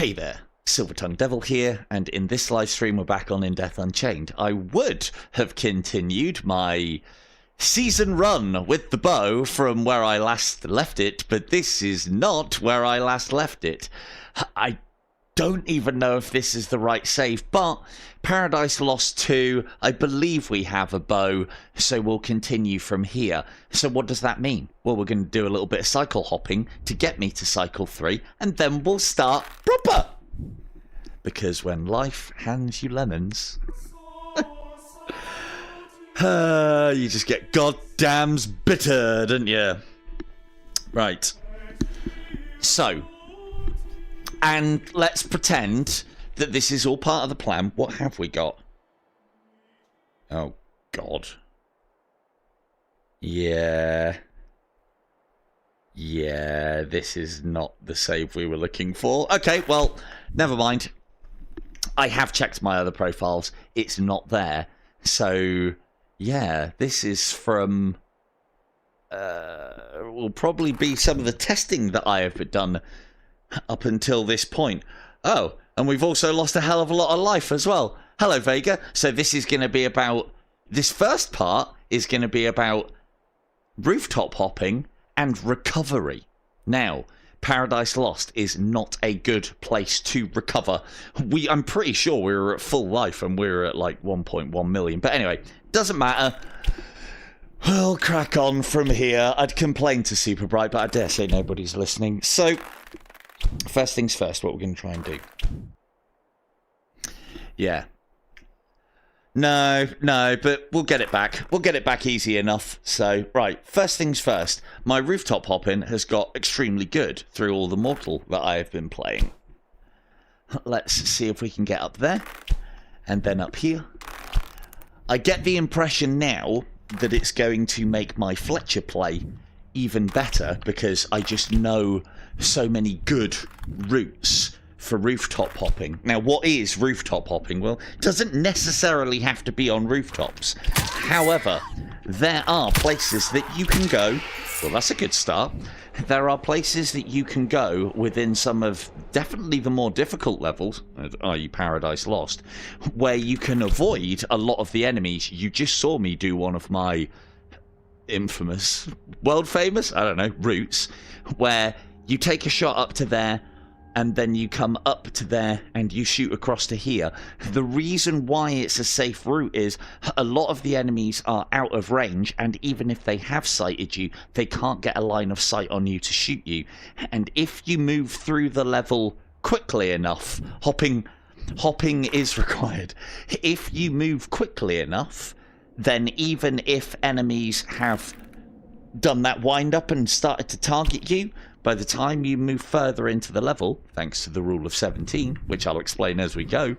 Hey there, Silver-Tongued Devil here, and in this live stream we're back on In Death Unchained. I would have continued my season run with the bow from where I last left it, but this is not where I last left it. I don't even know if this is the right save, but Paradise Lost 2, I believe we have a bow, so we'll continue from here. So what does that mean? Well, we're going to do a little bit of cycle hopping to get me to cycle 3, and then we'll start proper. Because when life hands you lemons, you just get goddamn bitter, don't you? Right. So, and let's pretend that this is all part of the plan. What have we got? Oh, God. Yeah, this is not the save we were looking for. Okay, well, never mind. I have checked my other profiles. It's not there. So, yeah, this is from... will probably be some of the testing that I have done up until this point. Oh, and we've also lost a hell of a lot of life as well. Hello, Vega. So this is going to be about... This first part is going to be about rooftop hopping and recovery. Now, Paradise Lost is not a good place to recover. I'm pretty sure we were at full life and we were at like 1.1 million. But anyway, doesn't matter. We'll crack on from here. I'd complain to Super Bright, but I dare say nobody's listening. So, first things first, what we're going to try and do. Yeah. No, but we'll get it back. We'll get it back easy enough. So, right, first things first. My rooftop hopping has got extremely good through all the Mortal that I have been playing. Let's see if we can get up there. And then up here. I get the impression now that it's going to make my Fletcher play even better because I just know so many good routes for rooftop hopping. Now, what is rooftop hopping? Well, it doesn't necessarily have to be on rooftops. However, there are places that you can go. Well, that's a good start. There are places that you can go within some of definitely the more difficult levels, i.e. Paradise Lost, where you can avoid a lot of the enemies. You just saw me do one of my infamous, world famous, I don't know, routes, where you take a shot up to there, and then you come up to there and you shoot across to here. The reason why it's a safe route is a lot of the enemies are out of range, and even if they have sighted you, they can't get a line of sight on you to shoot you. And if you move through the level quickly enough, hopping is required. If you move quickly enough, then even if enemies have done that wind up and started to target you, by the time you move further into the level, thanks to the rule of 17, which I'll explain as we go,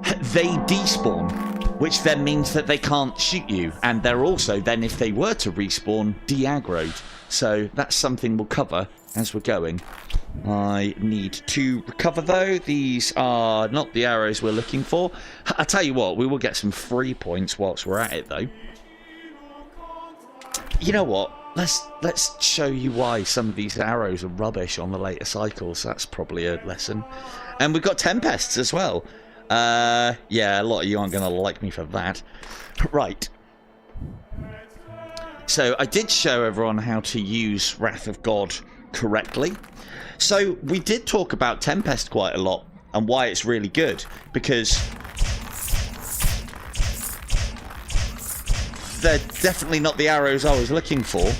they despawn, which then means that they can't shoot you, and they're also then, if they were to respawn, de-aggroed. So that's something we'll cover as we're going. I need to recover though. These are not the arrows we're looking for. I tell you what, we will get some free points whilst we're at it though. You know what? Let's show you why some of these arrows are rubbish on the later cycles. That's probably a lesson. And we've got Tempests as well. Yeah, a lot of you aren't going to like me for that. Right. So I did show everyone how to use Wrath of God correctly. So we did talk about Tempest quite a lot and why it's really good. Because they're definitely not the arrows I was looking for.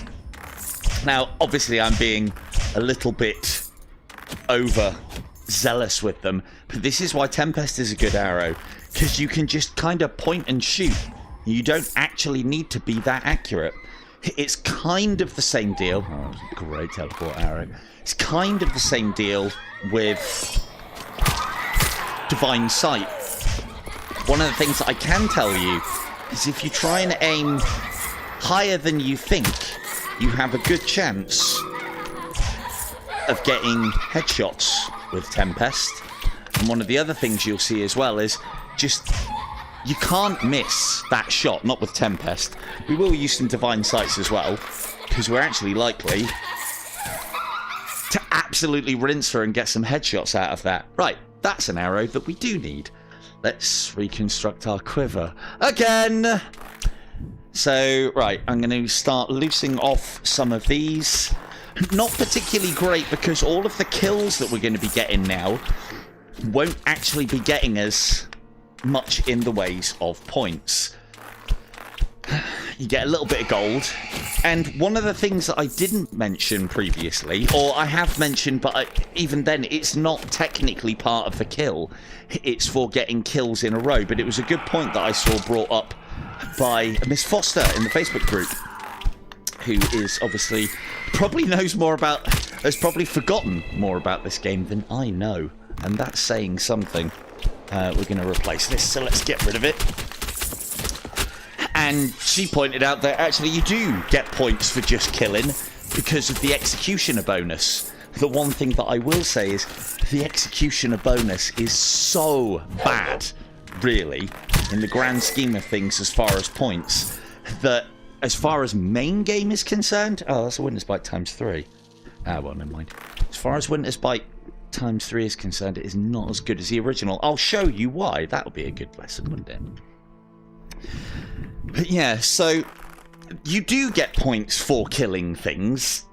Now, obviously, I'm being a little bit overzealous with them, but this is why Tempest is a good arrow, because you can just kind of point and shoot. You don't actually need to be that accurate. It's kind of the same deal. Oh, great teleport arrow. It's kind of the same deal with Divine Sight. One of the things that I can tell you is if you try and aim higher than you think, you have a good chance of getting headshots with Tempest. And one of the other things you'll see as well is just you can't miss that shot, not with Tempest. We will use some Divine Sights as well, because we're actually likely to absolutely rinse her and get some headshots out of that. Right, that's an arrow that we do need. Let's reconstruct our quiver again. So, right, I'm going to start loosing off some of these. Not particularly great because all of the kills that we're going to be getting now won't actually be getting us much in the ways of points. You get a little bit of gold. And one of the things that I didn't mention previously, or I have mentioned, but even then, it's not technically part of the kill. It's for getting kills in a row. But it was a good point that I saw brought up by Miss Foster in the Facebook group, who is obviously probably knows more about, has probably forgotten more about this game than I know. And that's saying something. We're going to replace this, so let's get rid of it. And she pointed out that actually you do get points for just killing because of the executioner bonus. The one thing that I will say is the executioner bonus is so bad, really, in the grand scheme of things as far as points, that as far as main game is concerned... Oh, that's a Winter's Bite times 3. Ah, well, never mind. As far as Winter's Bite times 3 is concerned, it is not as good as the original. I'll show you why. That would be a good lesson, wouldn't it? But yeah, so you do get points for killing things.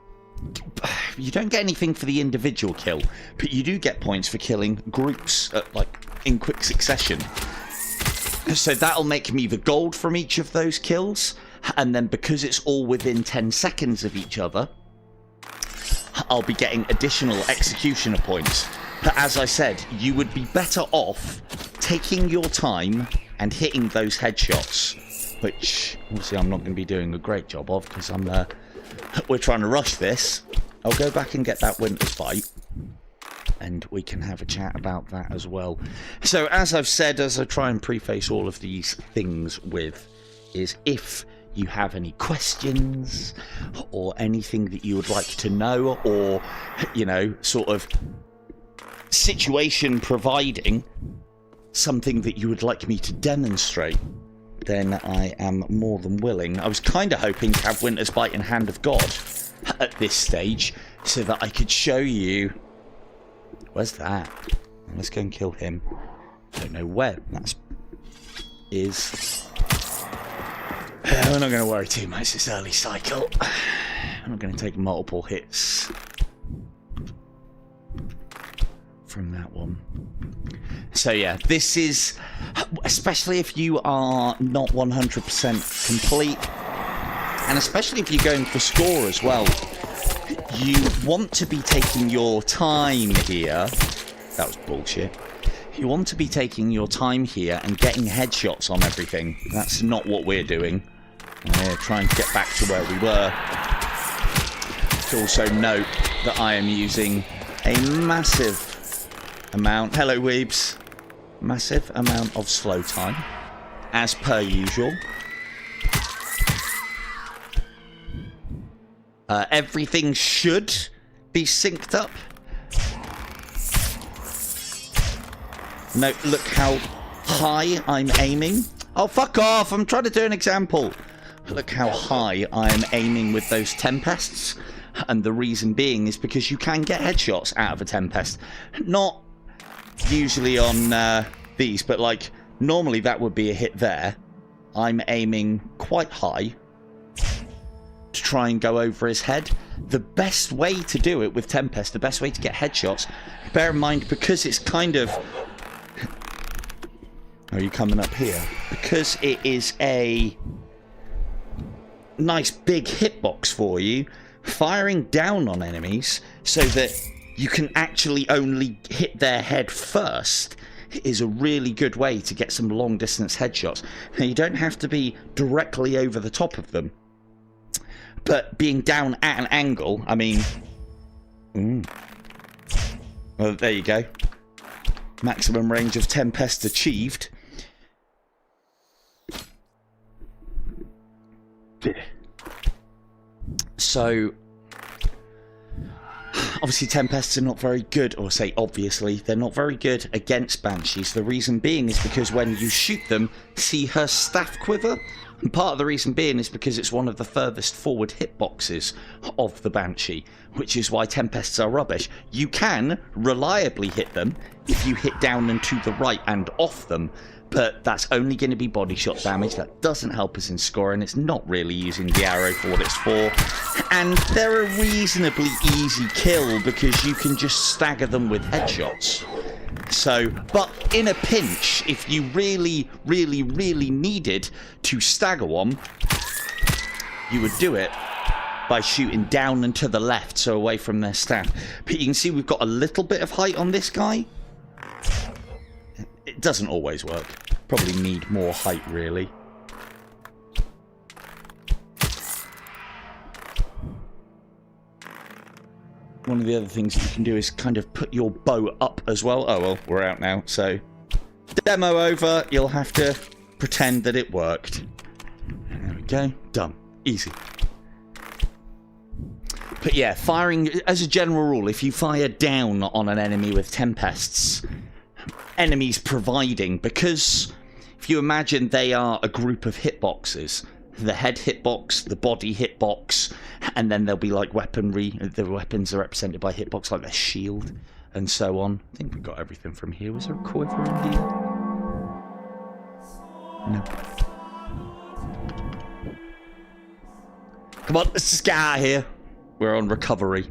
You don't get anything for the individual kill, but you do get points for killing groups, like in quick succession. So that'll make me the gold from each of those kills, and then because it's all within 10 seconds of each other, I'll be getting additional executioner points. But as I said, you would be better off taking your time and hitting those headshots, which obviously I'm not going to be doing a great job of because we're trying to rush this. I'll go back and get that Winter's Bite, and we can have a chat about that as well. So as I've said, as I try and preface all of these things with, is if you have any questions or anything that you would like to know, or, you know, sort of situation providing something that you would like me to demonstrate, then I am more than willing. I was kind of hoping to have Winter's Bite and Hand of God at this stage so that I could show you... Where's that? Let's go and kill him. Don't know where that is. We're not going to worry too much this early cycle. I'm not going to take multiple hits from that one. So yeah, this is, especially if you are not 100% complete, and especially if you're going for score as well, you want to be taking your time here. That was bullshit. You want to be taking your time here and getting headshots on everything. That's not what we're doing. We're trying to get back to where we were. To also note that I am using a massive amount... Hello, weebs. Massive amount of slow time, as per usual. Everything should be synced up. Note, look how high I'm aiming. Oh, fuck off! I'm trying to do an example. Look how high I'm aiming with those Tempests. And the reason being is because you can get headshots out of a Tempest. Not usually on these, but like normally that would be a hit there. I'm aiming quite high to try and go over his head. The best way to do it with Tempest, the best way to get headshots, bear in mind, because it's kind of... Are you coming up here? Because it is a nice big hitbox for you, firing down on enemies so that you can actually only hit their head first is a really good way to get some long distance headshots. Now, you don't have to be directly over the top of them, but being down at an angle, I mean... Well, there you go. Maximum range of Tempest achieved. So, obviously Tempests are not very good, or say obviously, they're not very good against Banshees. The reason being is because when you shoot them, see her staff quiver? And part of the reason being is because it's one of the furthest forward hitboxes of the Banshee, which is why Tempests are rubbish. You can reliably hit them if you hit down and to the right and off them, but that's only going to be body shot damage. That doesn't help us in scoring. It's not really using the arrow for what it's for. And they're a reasonably easy kill because you can just stagger them with headshots. So, but in a pinch, if you really, really, really needed to stagger one, you would do it by shooting down and to the left, so away from their staff. But you can see we've got a little bit of height on this guy. It doesn't always work. Probably need more height, really. One of the other things you can do is kind of put your bow up as well. Oh, well, we're out now, so... Demo over. You'll have to pretend that it worked. There we go. Done. Easy. But yeah, firing... As a general rule, if you fire down on an enemy with Tempests, enemies providing... Because if you imagine they are a group of hitboxes... The head hitbox, the body hitbox, and then there'll be like weaponry. The weapons are represented by hitbox, like their shield, and so on. I think we've got everything from here. Was there a quiver in here? No. Come on, let's just get out of here. We're on recovery.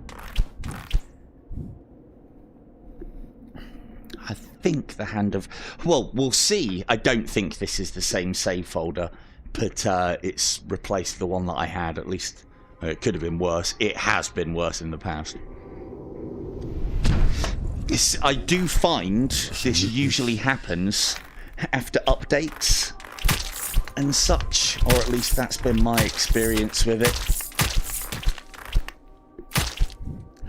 I think the hand of... Well, we'll see. I don't think this is the same save folder. But it's replaced the one that I had, at least. It could have been worse. It has been worse in the past. I do find this usually happens after updates and such, or at least that's been my experience with it.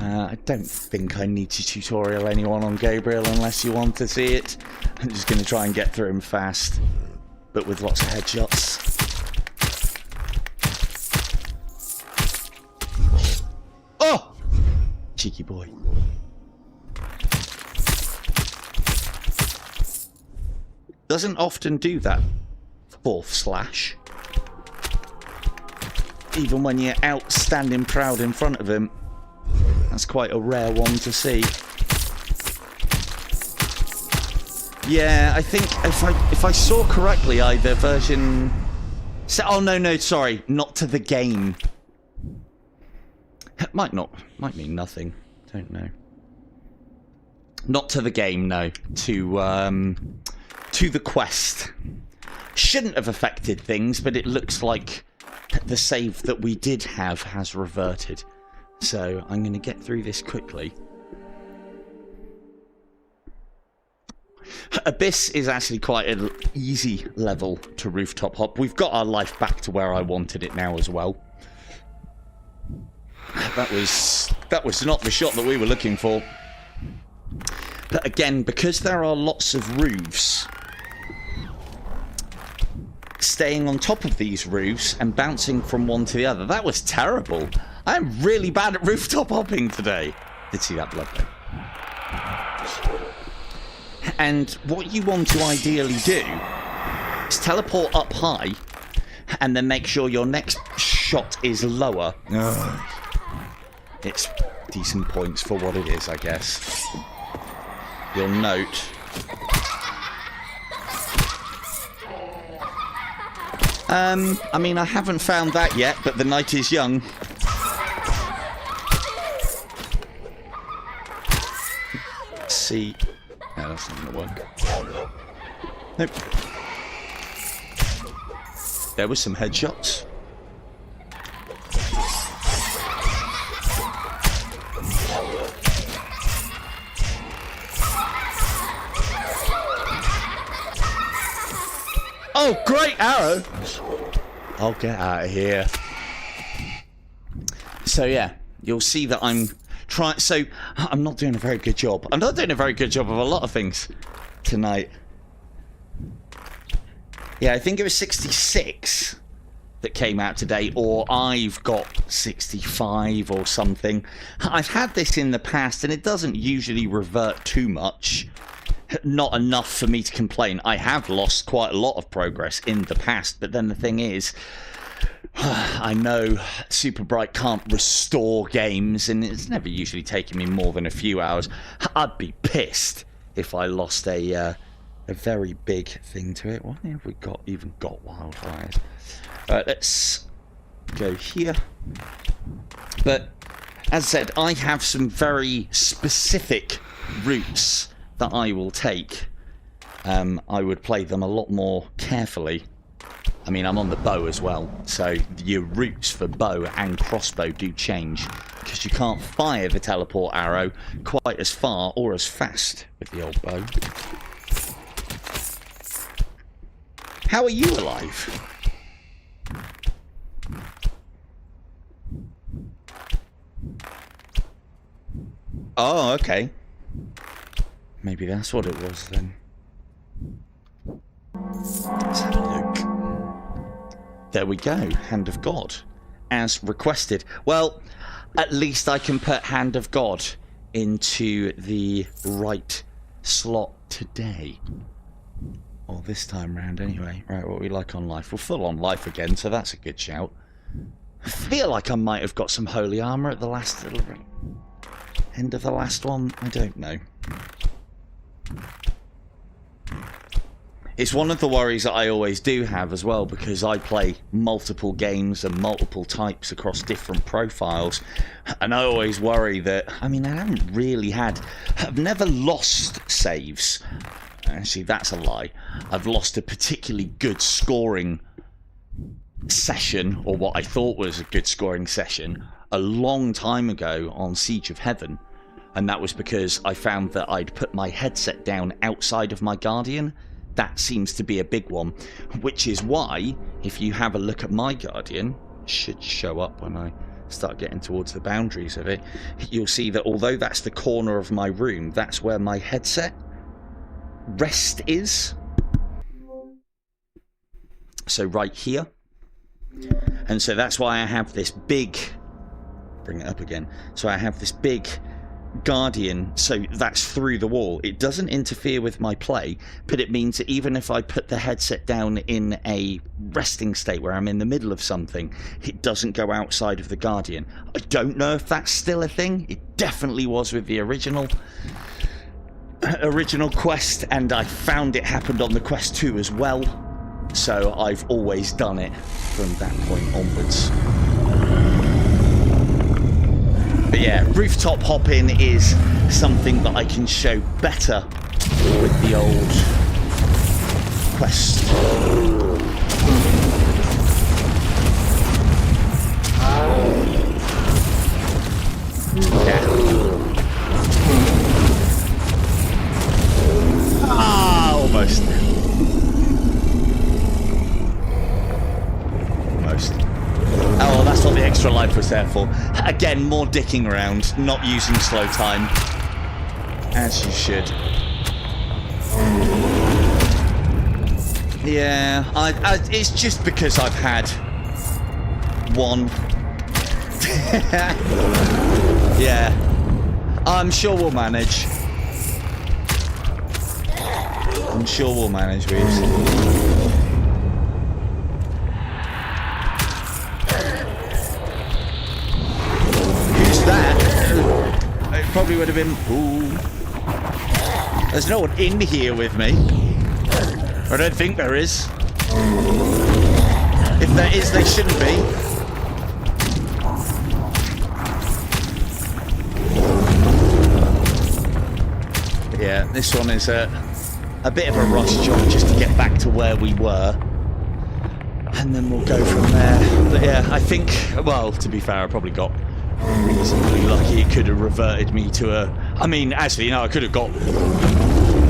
I don't think I need to tutorial anyone on Gabriel unless you want to see it. I'm just going to try and get through him fast, but with lots of headshots. Oh! Cheeky boy. Doesn't often do that fourth slash. Even when you're out standing proud in front of him. That's quite a rare one to see. Yeah, I think if I saw correctly, either version... Oh, no, sorry. Not to the game. It might mean nothing. Don't know. Not to the game, no. To the quest. Shouldn't have affected things, but it looks like the save that we did have has reverted. So I'm going to get through this quickly. Abyss is actually quite an easy level to rooftop hop. We've got our life back to where I wanted it now as well. That was not the shot that we were looking for. But again, because there are lots of roofs, staying on top of these roofs and bouncing from one to the other, that was terrible. I'm really bad at rooftop hopping today. Did see that blood though. And what you want to ideally do is teleport up high and then make sure your next shot is lower. It's decent points for what it is, I guess. You'll note. I mean, I haven't found that yet, but the night is young. Let's see. No, that's not gonna work. Nope. There were some headshots. Oh, great arrow! I'll get out of here. So yeah, you'll see that I'm trying. So I'm not doing a very good job. I'm not doing a very good job of a lot of things tonight. Yeah, I think it was 66 that came out today, or I've got 65 or something. I've had this in the past, and it doesn't usually revert too much. not enough for me to complain. I have lost quite a lot of progress in the past, but then the thing is, I know Super Bright can't restore games, and it's never usually taken me more than a few hours. I'd be pissed if I lost a very big thing to it. Why have we even got wildfires? Alright, let's go here. But as I said, I have some very specific routes that I will take. I would play them a lot more carefully. I mean, I'm on the bow as well, so your routes for bow and crossbow do change, because you can't fire the teleport arrow quite as far or as fast with the old bow. How are you alive? Oh, okay. Maybe that's what it was then. Let's have a look. There we go. Hand of God. As requested. Well, at least I can put Hand of God into the right slot today. Or this time round anyway. Right, what we like on life? We're full on life again, so that's a good shout. I feel like I might have got some holy armor at the last end of the last one. I don't know. It's one of the worries that I always do have as well, because I play multiple games and multiple types across different profiles, and I always worry that, I mean, I haven't really I've never lost saves. Actually, that's a lie. I've lost a particularly good scoring session, or what I thought was a good scoring session, a long time ago on Siege of Heaven, and that was because I found that I'd put my headset down outside of my Guardian. That seems to be a big one, which is why, if you have a look at my Guardian, it should show up when I start getting towards the boundaries of it, you'll see that although that's the corner of my room, that's where my headset rest is. So right here. And so that's why I have this big, bring it up again, so I have this big Guardian, so that's through the wall. It doesn't interfere with my play, but it means that even if I put the headset down in a resting state where I'm in the middle of something, it doesn't go outside of the Guardian. I don't know if that's still a thing. It definitely was with the original quest, and I found it happened on the quest 2 as well, so I've always done it from that point onwards. But yeah, rooftop hopping is something that I can show better with the old quest. Yeah. Ah, almost. Almost. Oh, well, that's what the extra life was there for. Again, more dicking around, not using slow time. As you should. Yeah, it's just because I've had one. Yeah. I'm sure we'll manage. I'm sure we'll manage, Reeves. It probably would have been... Ooh. There's no one in here with me. I don't think there is. If there is, they shouldn't be. But yeah, this one is a bit of a rush job just to get back to where we were. And then we'll go from there. But yeah, I think... Well, to be fair, I probably got reasonably lucky. It could have reverted me to a... I mean, actually, no, I could have got...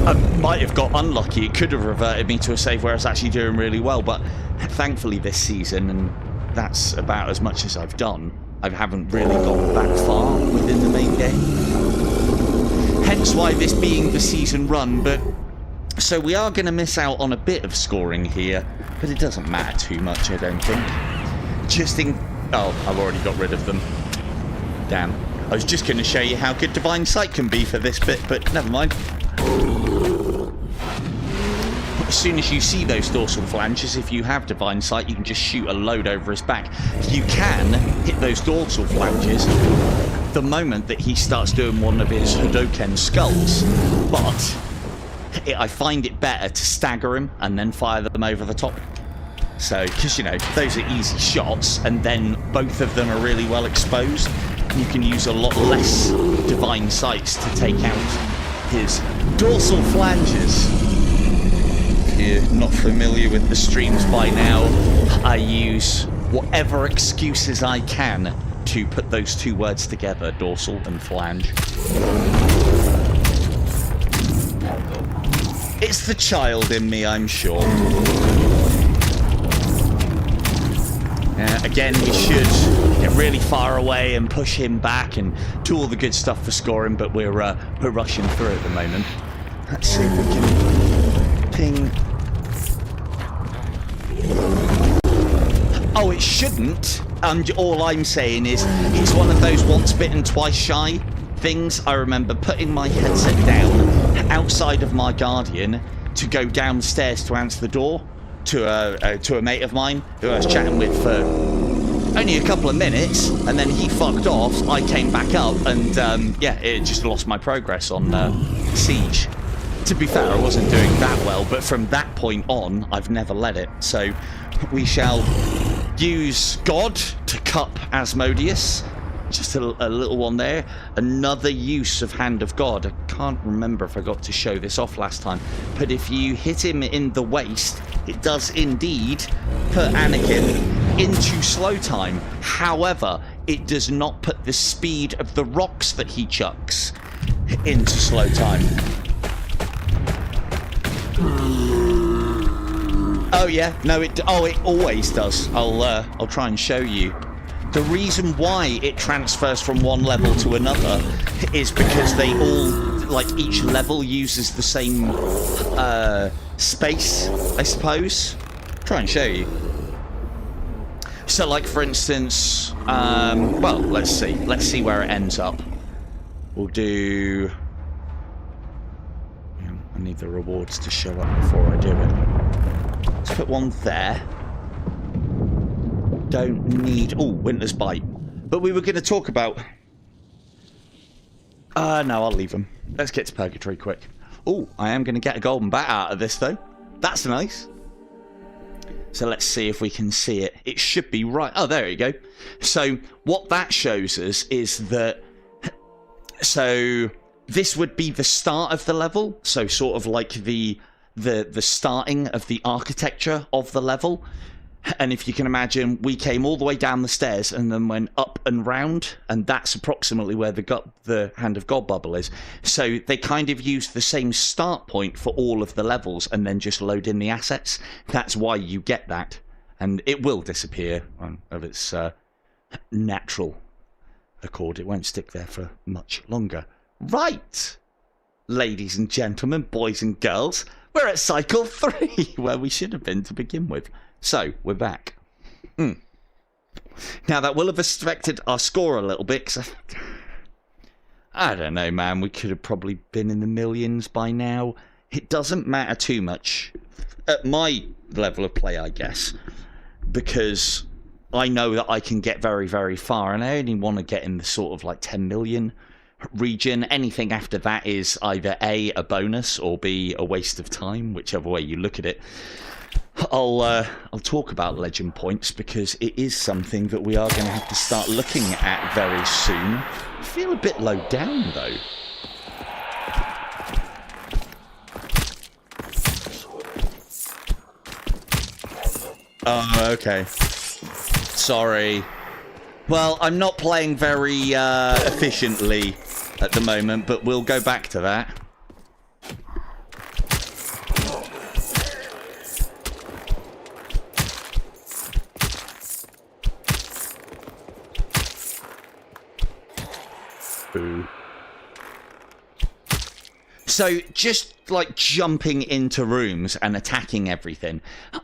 I might have got unlucky. It could have reverted me to a save where I was actually doing really well, but thankfully this season, and that's about as much as I've done, I haven't really gone that far within the main game. Hence why this being the season run, but... So we are going to miss out on a bit of scoring here, but it doesn't matter too much, I don't think. Just in... Oh, I've already got rid of them. Damn. I was just going to show you how good Divine Sight can be for this bit, but never mind. as soon as you see those dorsal flanges, if you have divine sight, you can just shoot a load over his back. You can hit those dorsal flanges the moment that he starts doing one of his Hadoken skulls, but I find it better to stagger him and then fire them over the top. So, because, you know, those are easy shots, and then both of them are really well exposed. You can use a lot less divine sights to take out his dorsal flanges. If you're not familiar with the streams by now, I use whatever excuses I can to put those two words together, dorsal and flange. It's the child in me, I'm sure. Again, we should get really far away and push him back and do all the good stuff for scoring, but we're rushing through at the moment. Let's see if we can ping. Oh, it shouldn't. All I'm saying is it's one of those once bitten, twice shy things. I remember putting my headset down outside of my Guardian to go downstairs to answer the door to a mate of mine who I was chatting with for only a couple of minutes, and then he fucked off. I came back up, and yeah, it just lost my progress on Siege. To be fair, I wasn't doing that well, but from that point on, I've never let it. So we shall use God to cup Asmodeus. Just a little one there. Another use of Hand of God. I can't remember if I got to show this off last time, but if you hit him in the waist, it does indeed put Anakin into slow time. However, it does not put the speed of the rocks that he chucks into slow time. Oh yeah, no, it always does. I'll try and show you. The reason why it transfers from one level to another is because they all, like, each level uses the same space, I suppose. Try and show you. So, like, for instance, well, let's see where it ends up. We'll do... I need the rewards to show up before I do it. Let's put one there. Don't need... Oh, Winter's Bite. But we were going to talk about... no, I'll leave them. Let's get to Purgatory quick. Oh, I am going to get a golden bat out of this, though. That's nice. So let's see if we can see it. It should be right... Oh, there you go. So what that shows us is that... So this would be the start of the level. So sort of like the starting of the architecture of the level. And if you can imagine, we came all the way down the stairs and then went up and round, and that's approximately where the Hand of God bubble is. So they kind of use the same start point for all of the levels and then just load in the assets. That's why you get that. And it will disappear of its natural accord. It won't stick there for much longer. Right, ladies and gentlemen, boys and girls, we're at cycle 3, where we should have been to begin with. So, we're back. Now, that will have affected our score a little bit, because I don't know, man. We could have probably been in the millions by now. It doesn't matter too much at my level of play, I guess, because I know that I can get very, very far, and I only want to get in the sort of like 10 million region. Anything after that is either A, a bonus, or B, a waste of time, whichever way you look at it. I'll talk about legend points because it is something that we are going to have to start looking at very soon. I feel a bit low down though. Oh, okay. Sorry. Well, I'm not playing very efficiently at the moment, but we'll go back to that. So just like jumping into rooms and attacking everything,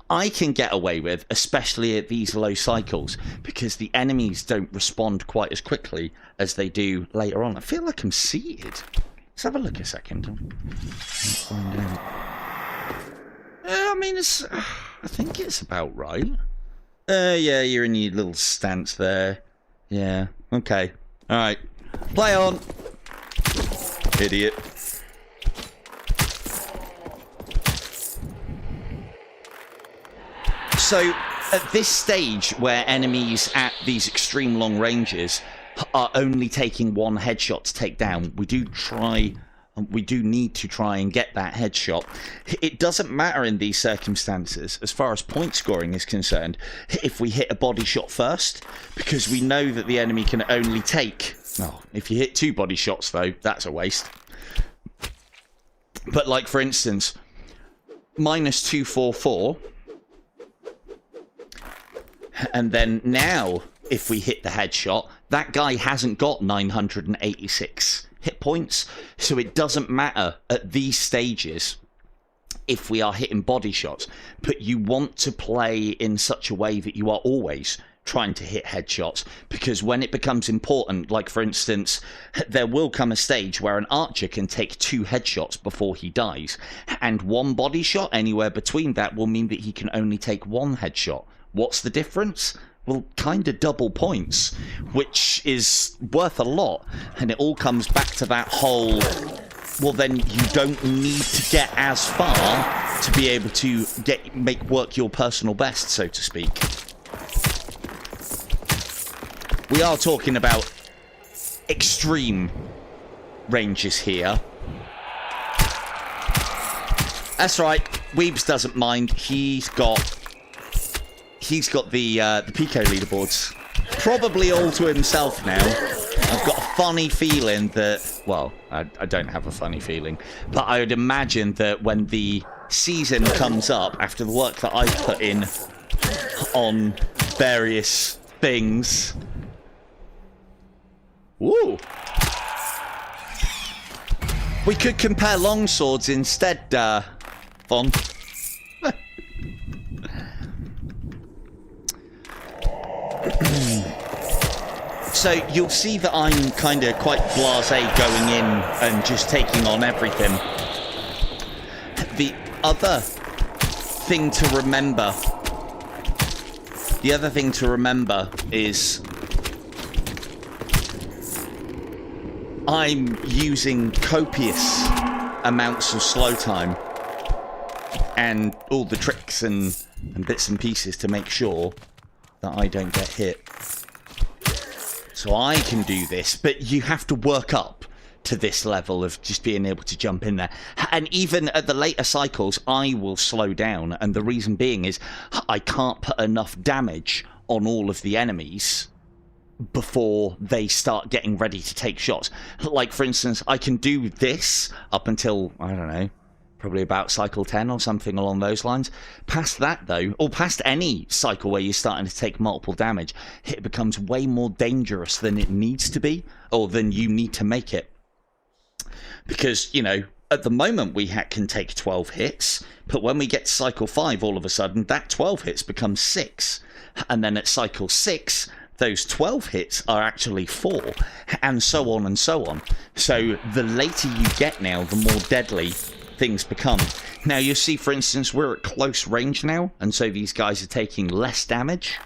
I can get away with, especially at these low cycles, because the enemies don't respond quite as quickly as they do later on. I feel like I'm seated. Let's have a look a second. mean, I think it's about right. Yeah, you're in your little stance there. Yeah, okay. Alright. Play on! Idiot. So, at this stage where enemies at these extreme long ranges are only taking one headshot to take down, we do need to try and get that headshot. It doesn't matter in these circumstances, as far as point scoring is concerned, if we hit a body shot first, because we know that the enemy can only take... Oh, if you hit 2 body shots, though, that's a waste. But, like, for instance, -244... And then now, if we hit the headshot, that guy hasn't got 986 hit points. So it doesn't matter at these stages if we are hitting body shots. But you want to play in such a way that you are always trying to hit headshots. Because when it becomes important, like for instance, there will come a stage where an archer can take 2 headshots before he dies. And 1 body shot anywhere between that will mean that he can only take 1 headshot. What's the difference? Well, kind of double points, which is worth a lot. And it all comes back to that whole, well, then you don't need to get as far to be able to make work your personal best, so to speak. We are talking about extreme ranges here. That's right, Weebs doesn't mind. He's got the Pico leaderboards probably all to himself now. I've got a funny feeling that, well, I don't have a funny feeling, but I would imagine that when the season comes up, after the work that I've put in on various things... Woo! We could compare longswords instead, Von. So you'll see that I'm kind of quite blasé going in and just taking on everything. The other thing to remember is I'm using copious amounts of slow time and all the tricks and bits and pieces to make sure that I don't get hit. So I can do this, but you have to work up to this level of just being able to jump in there. And even at the later cycles, I will slow down. And the reason being is I can't put enough damage on all of the enemies before they start getting ready to take shots. Like, for instance, I can do this up until, I don't know, probably about cycle 10 or something along those lines. Past that, though, or past any cycle where you're starting to take multiple damage, it becomes way more dangerous than it needs to be, or than you need to make it. Because, you know, at the moment we can take 12 hits, but when we get to cycle 5, all of a sudden, that 12 hits becomes 6. And then at cycle 6, those 12 hits are actually 4, and so on and so on. So the later you get now, the more deadly things become. Now you'll see, for instance, we're at close range now, and so these guys are taking less damage.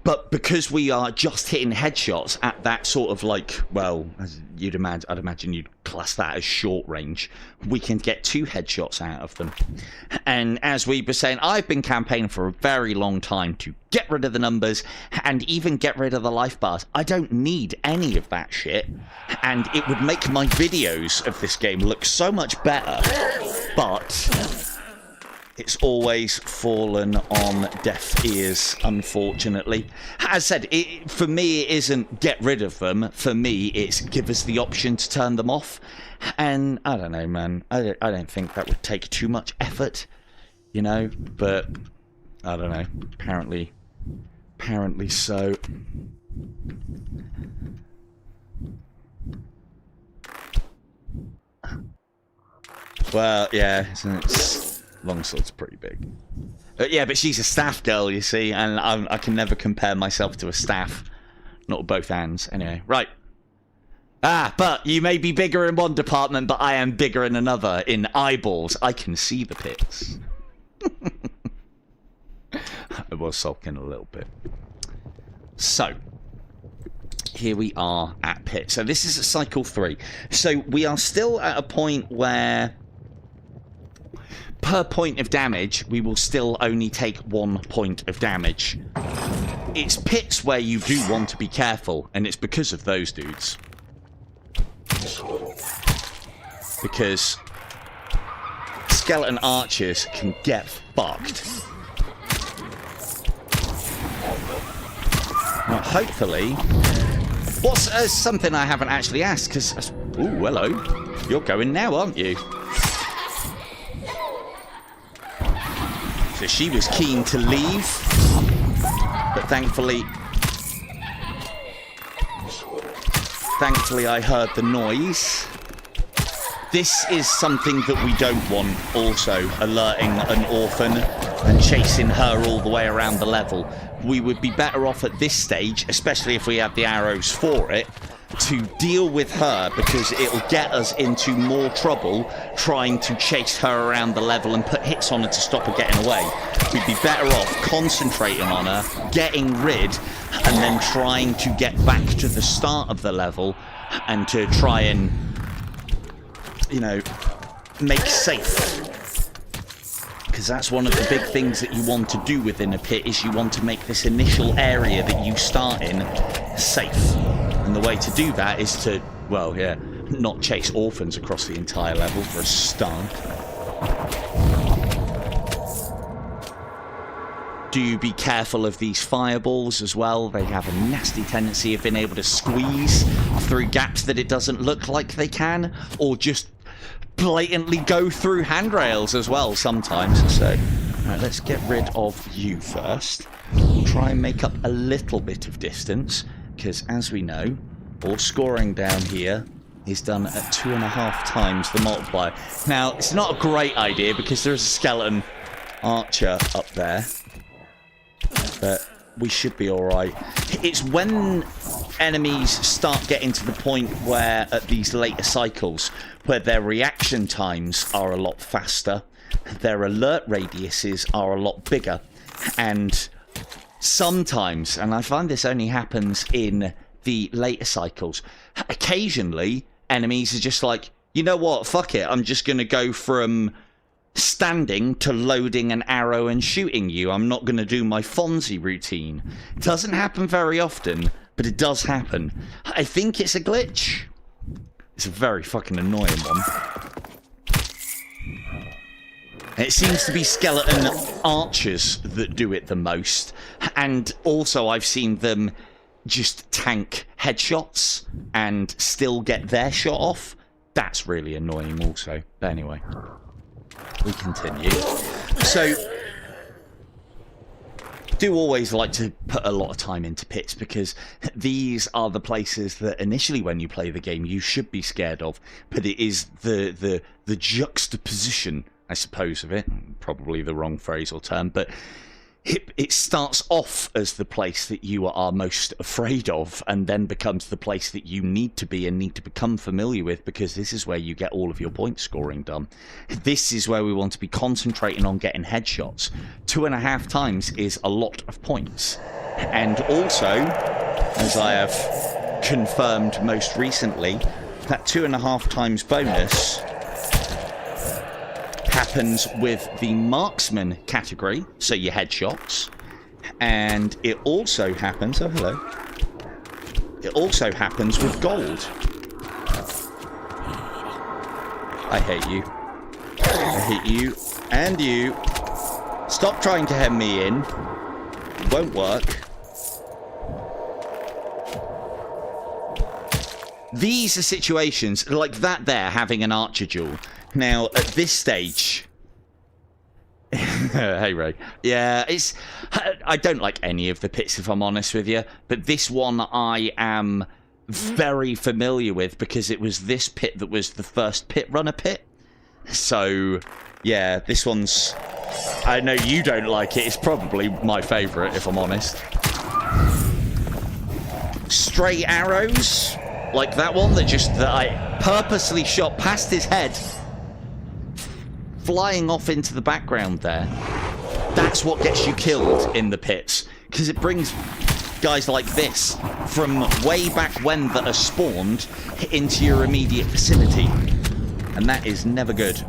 But because we are just hitting headshots at that sort of, like, well, as I'd imagine you'd class that as short range, we can get 2 headshots out of them. And as we were saying, I've been campaigning for a very long time to get rid of the numbers and even get rid of the life bars. I don't need any of that shit, and it would make my videos of this game look so much better, but it's always fallen on deaf ears, unfortunately. As I said, for me, it isn't get rid of them. For me, it's give us the option to turn them off. And I don't know, man. I don't think that would take too much effort, you know? But I don't know. Apparently so. Well, yeah, it's longsword's pretty big. Yeah, but she's a staff girl, you see, and I can never compare myself to a staff. Not with both hands. Anyway, right. Ah, but you may be bigger in one department, but I am bigger in another. In eyeballs, I can see the pits. I was sulking a little bit. So, here we are at pit. So this is at cycle 3. So we are still at a point where, per point of damage, we will still only take 1 point of damage. It's pits where you do want to be careful, and it's because of those dudes. Because skeleton archers can get fucked. Now, hopefully, what's something I haven't actually asked? Because, ooh, hello, you're going now, aren't you? So she was keen to leave, but thankfully I heard the noise. This is something that we don't want, also, alerting an orphan and chasing her all the way around the level. We would be better off at this stage, especially if we have the arrows for it, to deal with her, because it'll get us into more trouble trying to chase her around the level and put hits on her to stop her getting away. We'd be better off concentrating on her, getting rid, and then trying to get back to the start of the level and to try and, you know, make safe. Because that's one of the big things that you want to do within a pit, is you want to make this initial area that you start in safe. And the way to do that is to, well, yeah, not chase orphans across the entire level for a start. Do be careful of these fireballs as well. They have a nasty tendency of being able to squeeze through gaps that it doesn't look like they can, or just blatantly go through handrails as well sometimes. So, right, let's get rid of you first. Try and make up a little bit of distance, because as we know, all scoring down here is done at 2.5 times the multiplier. Now, it's not a great idea because there's a skeleton archer up there, but we should be alright. It's when enemies start getting to the point where, at these later cycles, where their reaction times are a lot faster, their alert radiuses are a lot bigger, and sometimes, and I find this only happens in the later cycles, occasionally enemies are just like, you know what, fuck it, I'm just going to go from standing to loading an arrow and shooting you. I'm not going to do my Fonzie routine. It doesn't happen very often, but it does happen. I think it's a glitch. It's a very fucking annoying one. It seems to be skeleton archers that do it the most. And also I've seen them just tank headshots and still get their shot off. That's really annoying also. But anyway, we continue. So, do always like to put a lot of time into pits, because these are the places that initially when you play the game you should be scared of, but it is the juxtaposition, I suppose, of it. Probably the wrong phrase or term, but it starts off as the place that you are most afraid of, and then becomes the place that you need to be and need to become familiar with, because this is where you get all of your point scoring done. This is where we want to be concentrating on getting headshots. 2.5 times is a lot of points. And also, as I have confirmed most recently, that 2.5 times bonus happens with the marksman category, so your headshots, and it also happens, oh hello, it also happens with gold. I hate you. I hate you and you. Stop trying to hem me in. It won't work. These are situations like that there, having an archer duel. Now, at this stage... Hey, Ray. Yeah, it's... I don't like any of the pits, if I'm honest with you. But this one I am very familiar with, because it was this pit that was the first pit runner pit. So, yeah, this one's... I know you don't like it. It's probably my favourite, if I'm honest. Stray arrows Like that one that I purposely shot past his head, flying off into the background there. That's what gets you killed in the pits, because it brings guys like this from way back when that are spawned into your immediate vicinity, and that is never good.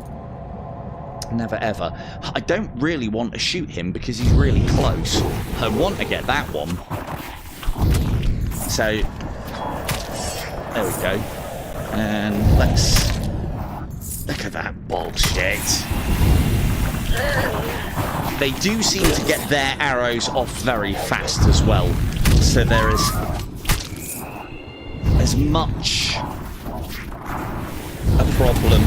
Never ever. I don't really want to shoot him because he's really close. I want to get that one. So there we go. And let's look at that bullshit. They do seem to get their arrows off very fast as well. So there is as much a problem.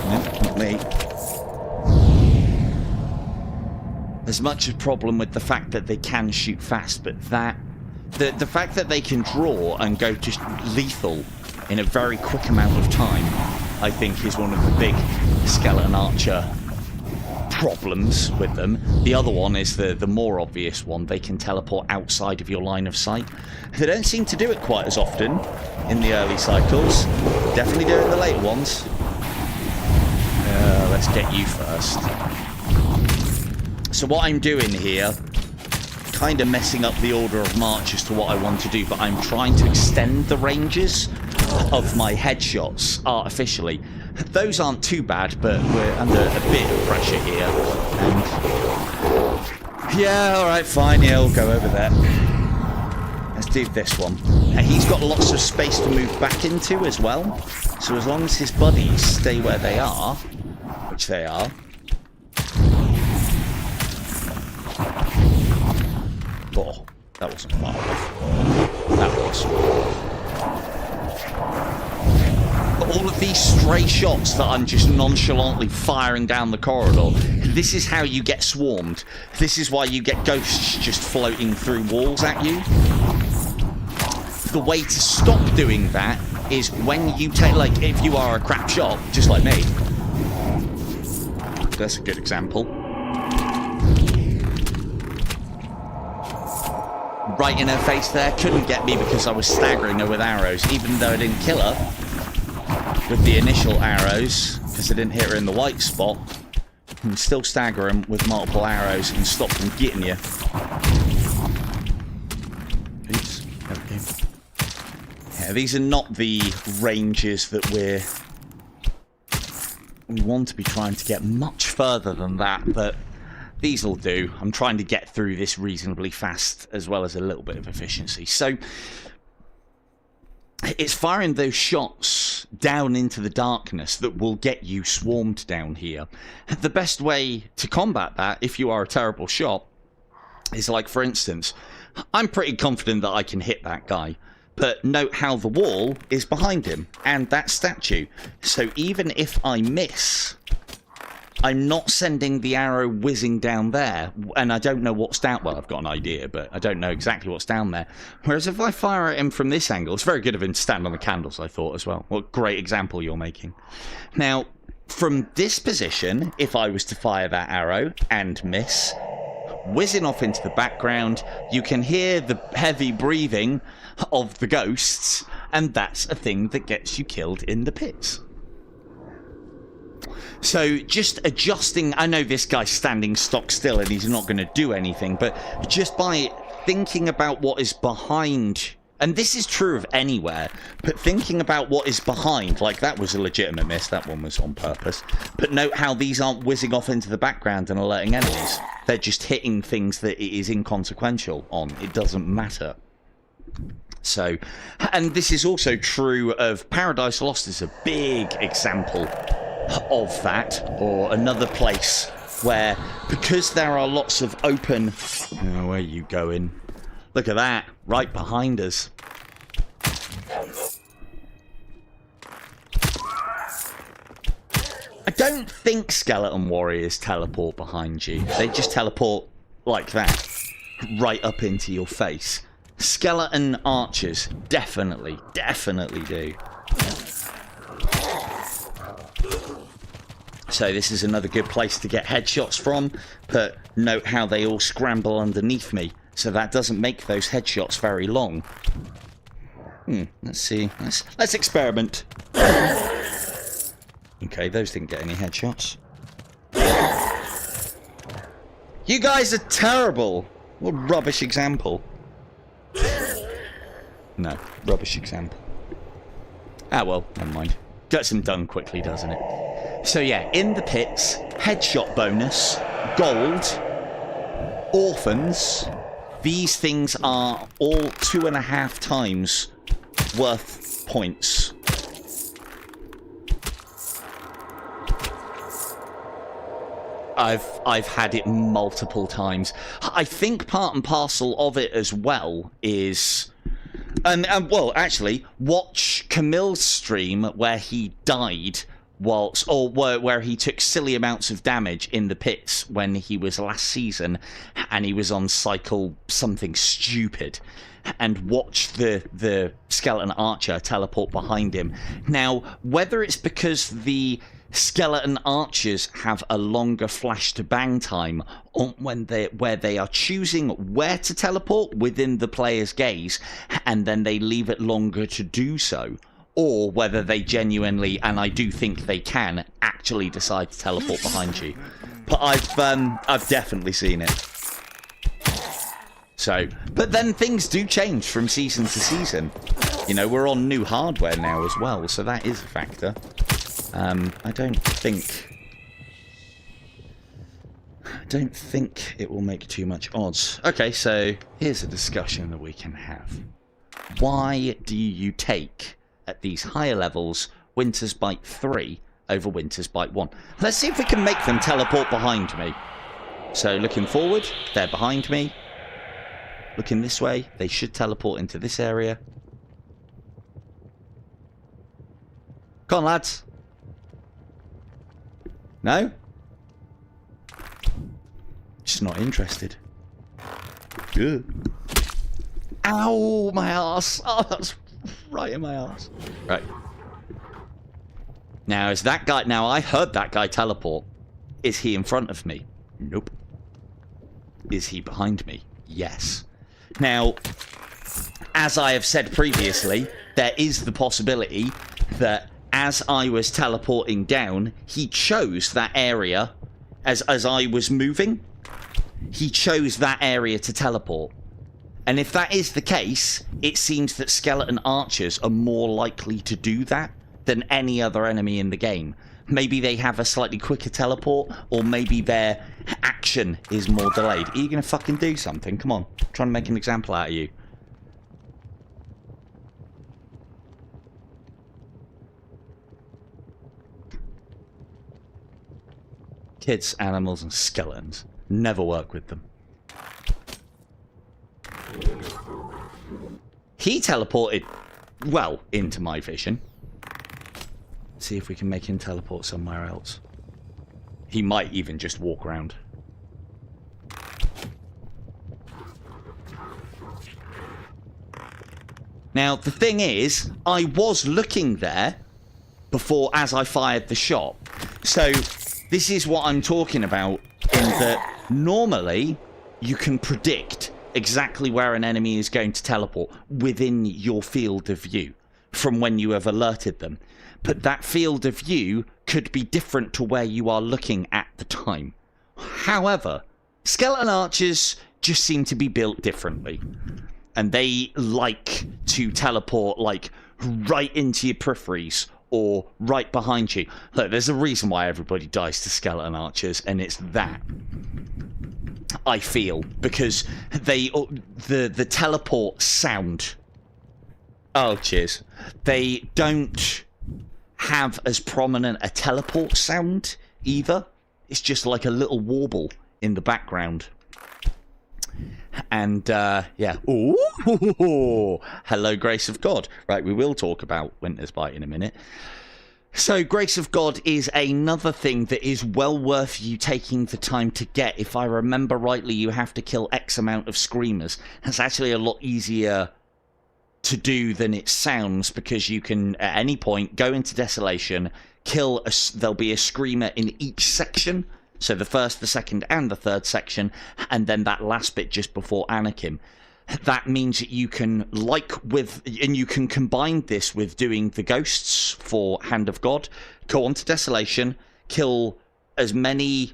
No, not me. As much a problem with the fact that they can shoot fast, but the fact that they can draw and go just lethal in a very quick amount of time, I think is one of the big skeleton archer problems with them. The other one is the more obvious one. They can teleport outside of your line of sight. They don't seem to do it quite as often in the early cycles. Definitely do it in the later ones. Let's get you first. So what I'm doing here, kind of messing up the order of march as to what I want to do, but I'm trying to extend the ranges of my headshots artificially. Those aren't too bad, but we're under a bit of pressure here. And yeah, alright, fine, yeah, we'll go over there. Let's do this one. Now, he's got lots of space to move back into as well. So as long as his buddies stay where they are, which they are. Oh, that wasn't far off. That was. All of these stray shots that I'm just nonchalantly firing down the corridor, this is how you get swarmed. This is why you get ghosts just floating through walls at you. The way to stop doing that is when you take, like, if you are a crap shot, just like me. That's a good example. Right in her face there, couldn't get me because I was staggering her with arrows, even though I didn't kill her with the initial arrows, because I didn't hit her in the white spot. You can still stagger him with multiple arrows and stop them getting you. Oops, okay. Yeah, these are not the ranges that we want to be trying to get much further than that, but these will do. I'm trying to get through this reasonably fast, as well as a little bit of efficiency. So it's firing those shots down into the darkness that will get you swarmed down here. The best way to combat that, if you are a terrible shot, is like, for instance, I'm pretty confident that I can hit that guy. But note how the wall is behind him, and that statue. So even if I miss, I'm not sending the arrow whizzing down there, and I don't know what's down. Well, I've got an idea, but I don't know exactly what's down there. Whereas if I fire at him from this angle, it's very good of him to stand on the candles, I thought, as well. What a great example you're making. Now, from this position, if I was to fire that arrow and miss, whizzing off into the background, you can hear the heavy breathing of the ghosts, and that's a thing that gets you killed in the pits. So just adjusting, I know this guy's standing stock still and he's not going to do anything, but just by thinking about what is behind, and this is true of anywhere, but thinking about what is behind, like that was a legitimate miss, that one was on purpose, but note how these aren't whizzing off into the background and alerting enemies. They're just hitting things that it is inconsequential on. It doesn't matter. So, and this is also true of Paradise Lost is a big example of that, or another place where, because there are lots of open... Oh, where are you going? Look at that, right behind us. I don't think skeleton warriors teleport behind you. They just teleport like that, right up into your face. Skeleton archers definitely do. So this is another good place to get headshots from, but note how they all scramble underneath me, so that doesn't make those headshots very long. Let's see. Let's experiment. Okay, those didn't get any headshots. You guys are terrible. What a rubbish example. No, rubbish example. Ah, well, never mind. Gets them done quickly, doesn't it? So yeah, in the pits, headshot bonus, gold, orphans. These things are all 2.5 times worth points. I've had it multiple times. I think part and parcel of it as well is... well, actually, watch Camille's stream where he died whilst... Or where he took silly amounts of damage in the pits when he was last season and he was on cycle something stupid. And watch the skeleton archer teleport behind him. Now, whether it's because the skeleton archers have a longer flash to bang time on where they are choosing where to teleport within the player's gaze, and then they leave it longer to do so, or whether they genuinely, and I do think they can, actually decide to teleport behind you. But I've definitely seen it. So, but then things do change from season to season. You know, we're on new hardware now as well, so that is a factor. I don't think it will make too much odds. Okay, so here's a discussion that we can have. Why do you take, at these higher levels, Winter's Bite 3 over Winter's Bite 1? Let's see if we can make them teleport behind me. So looking forward, they're behind me. Looking this way, they should teleport into this area. Come on, lads. No? Just not interested. Ugh. Ow, my arse. Oh, that's right in my arse. Right. Now, is that guy... Now, I heard that guy teleport. Is he in front of me? Nope. Is he behind me? Yes. Now, as I have said previously, there is the possibility that as I was teleporting down, he chose that area as I was moving. He chose that area to teleport. And if that is the case, it seems that skeleton archers are more likely to do that than any other enemy in the game. Maybe they have a slightly quicker teleport, or maybe their action is more delayed. Are you going to fucking do something? Come on. I'm trying to make an example out of you. Kids, animals, and skeletons. Never work with them. He teleported, well, into my vision. See if we can make him teleport somewhere else. He might even just walk around. Now, the thing is, I was looking there before as I fired the shot. So, this is what I'm talking about in that normally you can predict exactly where an enemy is going to teleport within your field of view from when you have alerted them. But that field of view could be different to where you are looking at the time. However, skeleton archers just seem to be built differently. And they like to teleport like right into your peripheries or right behind you. Look, there's a reason why everybody dies to skeleton archers, and it's that. I feel because the teleport sound. Oh, cheers. They don't have as prominent a teleport sound either. It's just like a little warble in the background. And yeah. Ooh, hello, Grace of God. Right, we will talk about Winter's Bite in a minute. So, Grace of God is another thing that is well worth you taking the time to get. If I remember rightly, you have to kill X amount of screamers. It's actually a lot easier to do than it sounds, because you can, at any point, go into Desolation, kill there'll be a screamer in each section. So the first, the second, and the third section, and then that last bit just before Anakim. that means that you can, and you can combine this with doing the ghosts for Hand of God, go on to Desolation, kill as many,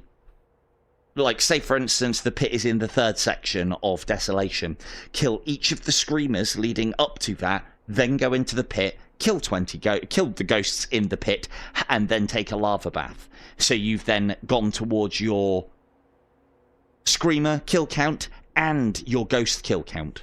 like, say, for instance, the pit is in the 3rd section of Desolation. Kill each of the screamers leading up to that, then go into the pit, kill the ghosts in the pit, and then take a lava bath. So you've then gone towards your screamer kill count and your ghost kill count.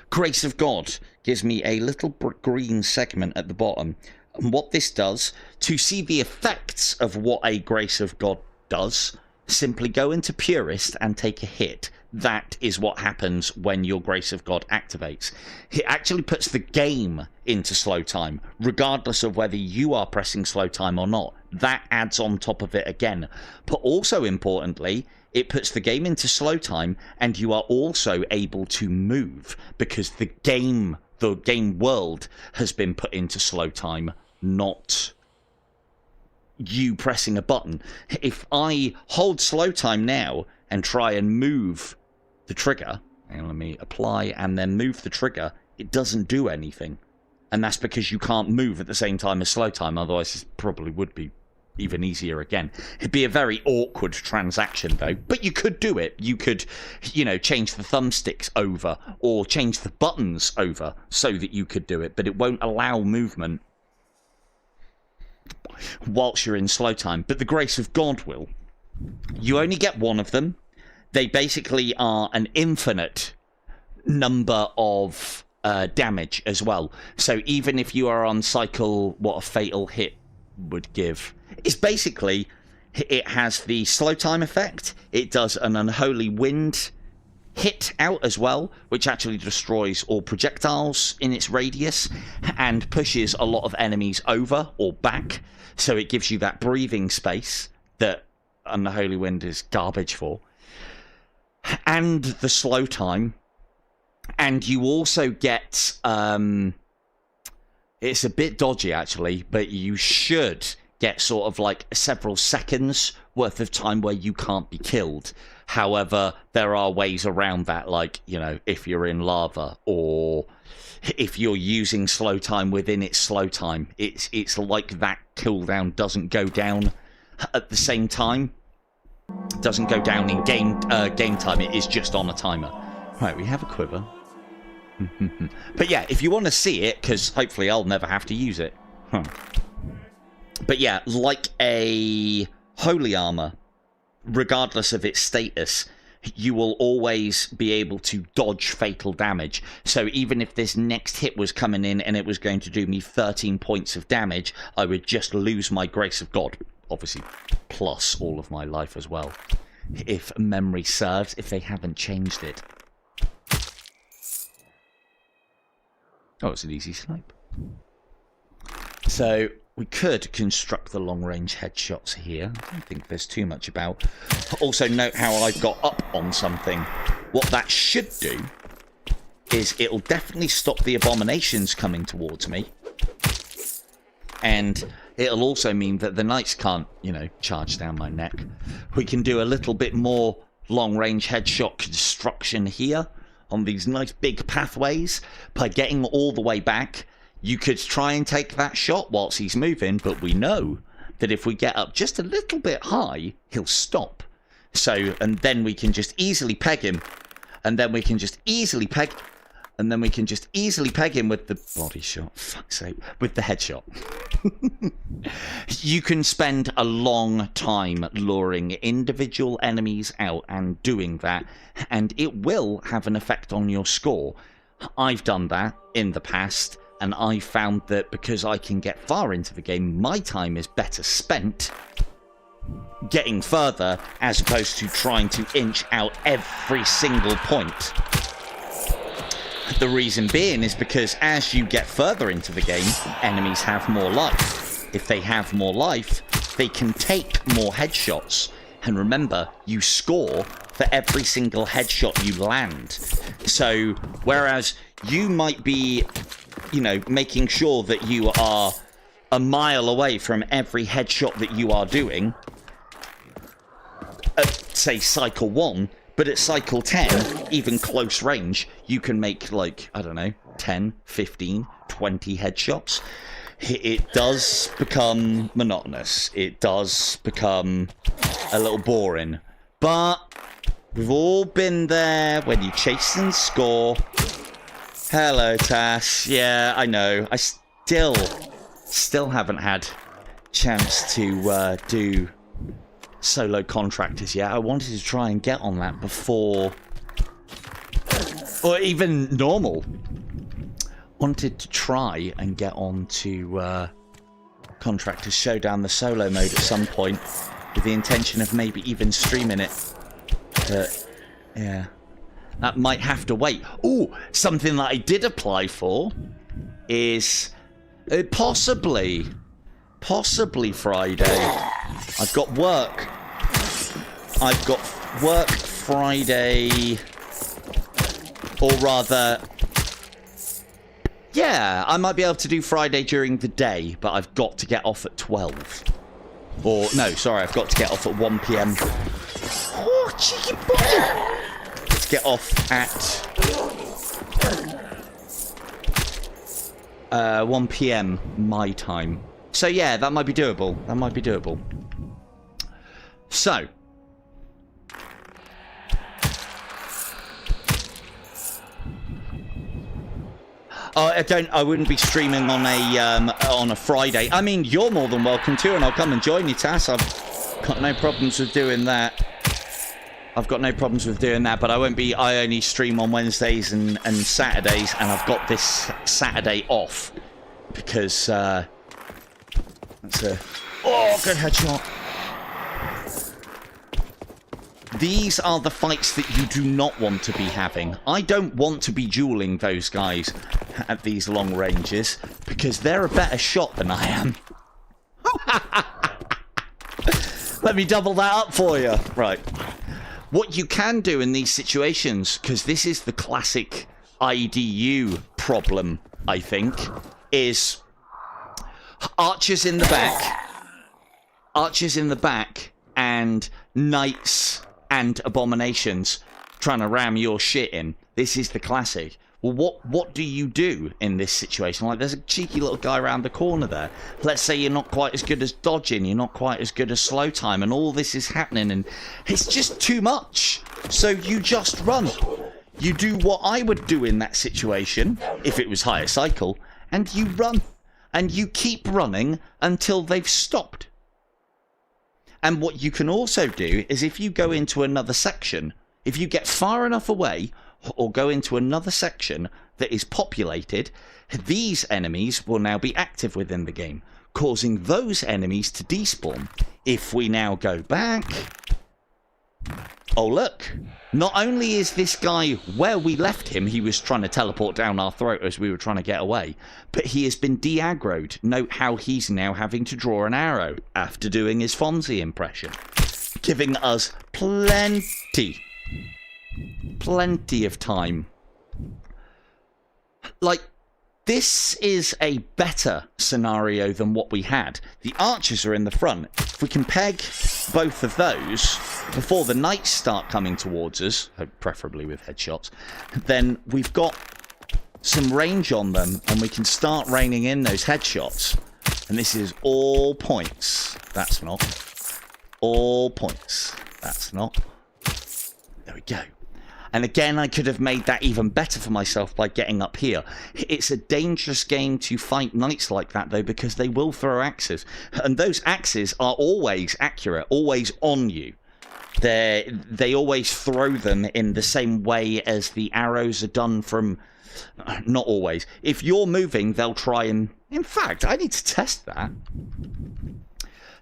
Grace of God gives me a little green segment at the bottom. And what this does, to see the effects of what a Grace of God does, simply go into Purist and take a hit. That is what happens when your Grace of God activates. It actually puts the game into slow time, regardless of whether you are pressing slow time or not. That adds on top of it again. But also importantly, it puts the game into slow time, and you are also able to move because the game world has been put into slow time, not you pressing a button. If I hold slow time now and try and move the trigger, and let me apply and then move the trigger, it doesn't do anything. And that's because you can't move at the same time as slow time, otherwise it probably would be even easier again. It'd be a very awkward transaction though, but you could do it. You could, change the thumbsticks over or change the buttons over so that you could do it, but it won't allow movement whilst you're in slow time. But the Grace of God will. You only get one of them. They basically are an infinite number of damage as well. So even if you are on cycle, what a fatal hit would give, is basically, it has the slow time effect. It does an unholy wind hit out as well, which actually destroys all projectiles in its radius and pushes a lot of enemies over or back. So it gives you that breathing space that unholy wind is garbage for. And the slow time. And you also get, it's a bit dodgy actually, but you should get sort of like several seconds worth of time where you can't be killed. However, there are ways around that, like, if you're in lava or if you're using slow time within its slow time, it's like that cooldown doesn't go down at the same time. It doesn't go down in game time, it is just on a timer. Right, we have a quiver. But yeah, if you want to see it, because hopefully I'll never have to use it. But yeah, like a holy armor, regardless of its status, you will always be able to dodge fatal damage. So even if this next hit was coming in and it was going to do me 13 points of damage, I would just lose my Grace of God. Obviously, plus all of my life as well, if memory serves, if they haven't changed it. Oh, it's an easy snipe. So we could construct the long-range headshots here. I don't think there's too much about. Also note how I've got up on something. What that should do is it'll definitely stop the abominations coming towards me. And it'll also mean that the knights can't, charge down my neck. We can do a little bit more long-range headshot construction here on these nice big pathways. By getting all the way back, you could try and take that shot whilst he's moving, but we know that if we get up just a little bit high, he'll stop. So, and then we can just easily peg him, and then we can just easily peg, and then we can just easily peg him with the body shot. Fuck's sake, with the headshot. You can spend a long time luring individual enemies out and doing that, and it will have an effect on your score. I've done that in the past, and I found that because I can get far into the game, my time is better spent getting further as opposed to trying to inch out every single point. The reason being is because as you get further into the game, enemies have more life. If they have more life, they can take more headshots. And remember, you score for every single headshot you land. So, whereas you might be, making sure that you are a mile away from every headshot that you are doing, at, say, cycle 1, But at cycle 10, even close range, you can make, like, I don't know, 10, 15, 20 headshots. It does become monotonous. It does become a little boring. But we've all been there when you chase and score. Hello, Tass. Yeah, I know. I still haven't had chance to do solo contractors yet. I wanted to try and get on that before, or even normal. Wanted to try and get on to Contractors Showdown, the solo mode at some point, with the intention of maybe even streaming it. But yeah, that might have to wait. Ooh, something that I did apply for is possibly Friday. I've got work Friday, or rather, yeah, I might be able to do Friday during the day, but I've got to get off at 12. Or, no, sorry, I've got to get off at 1 p.m. Oh, cheeky boy! Let's get off at 1 p.m. my time. So, yeah, that might be doable. That might be doable. So, I wouldn't be streaming on a Friday. I mean, you're more than welcome to, and I'll come and join you, Tass. I've got no problems with doing that. But I won't be. I only stream on Wednesdays and Saturdays, and I've got this Saturday off because that's a good headshot. These are the fights that you do not want to be having. I don't want to be dueling those guys at these long ranges because they're a better shot than I am. Let me double that up for you. Right. What you can do in these situations, because this is the classic IDU problem, I think, is archers in the back, and knights and abominations trying to ram your shit in. This is the classic. Well, what do you do in this situation? Like, there's a cheeky little guy around the corner there. Let's say you're not quite as good as dodging, you're not quite as good as slow time, and all this is happening, and it's just too much. So you just run. You do what I would do in that situation, if it was higher cycle, and you run. And you keep running until they've stopped. And what you can also do is if you go into another section, if you get far enough away or go into another section that is populated, these enemies will now be active within the game, causing those enemies to despawn. If we now go back, oh look, not only is this guy where we left him, he was trying to teleport down our throat as we were trying to get away, but he has been de-aggroed. Note how he's now having to draw an arrow after doing his Fonzie impression, giving us plenty of time. Like, this is a better scenario than what we had. The archers are in the front. If we can peg both of those before the knights start coming towards us, preferably with headshots, then we've got some range on them and we can start raining in those headshots. And this is all points. That's not. All points. That's not. There we go. And again, I could have made that even better for myself by getting up here. It's a dangerous game to fight knights like that, though, because they will throw axes. And those axes are always accurate, always on you. They always throw them in the same way as the arrows are done from... Not always. If you're moving, they'll try and... In fact, I need to test that.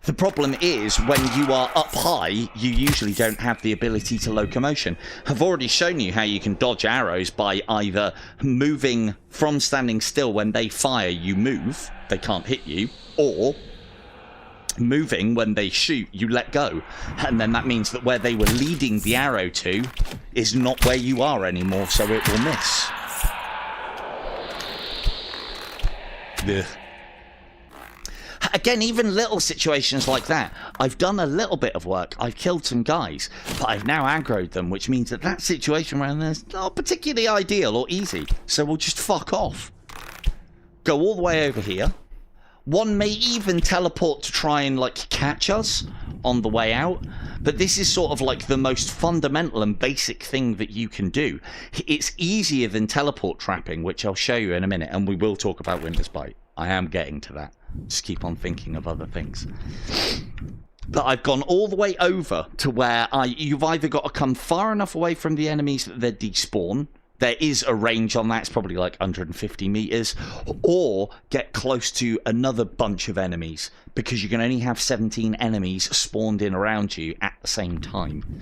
The problem is, when you are up high, you usually don't have the ability to locomotion. I've already shown you how you can dodge arrows by either moving from standing still. When they fire, you move, they can't hit you, or moving when they shoot, you let go. And then that means that where they were leading the arrow to is not where you are anymore, so it will miss. Ugh. Again, even little situations like that. I've done a little bit of work. I've killed some guys, but I've now aggroed them, which means that that situation around there is not particularly ideal or easy. So we'll just fuck off. Go all the way over here. One may even teleport to try and, like, catch us on the way out. But this is sort of like the most fundamental and basic thing that you can do. It's easier than teleport trapping, which I'll show you in a minute. And we will talk about Winter's Bite. I am getting to that. Just keep on thinking of other things. But I've gone all the way over to where you've either got to come far enough away from the enemies that they despawn. There is a range on that. It's probably like 150 meters. Or get close to another bunch of enemies, because you can only have 17 enemies spawned in around you at the same time.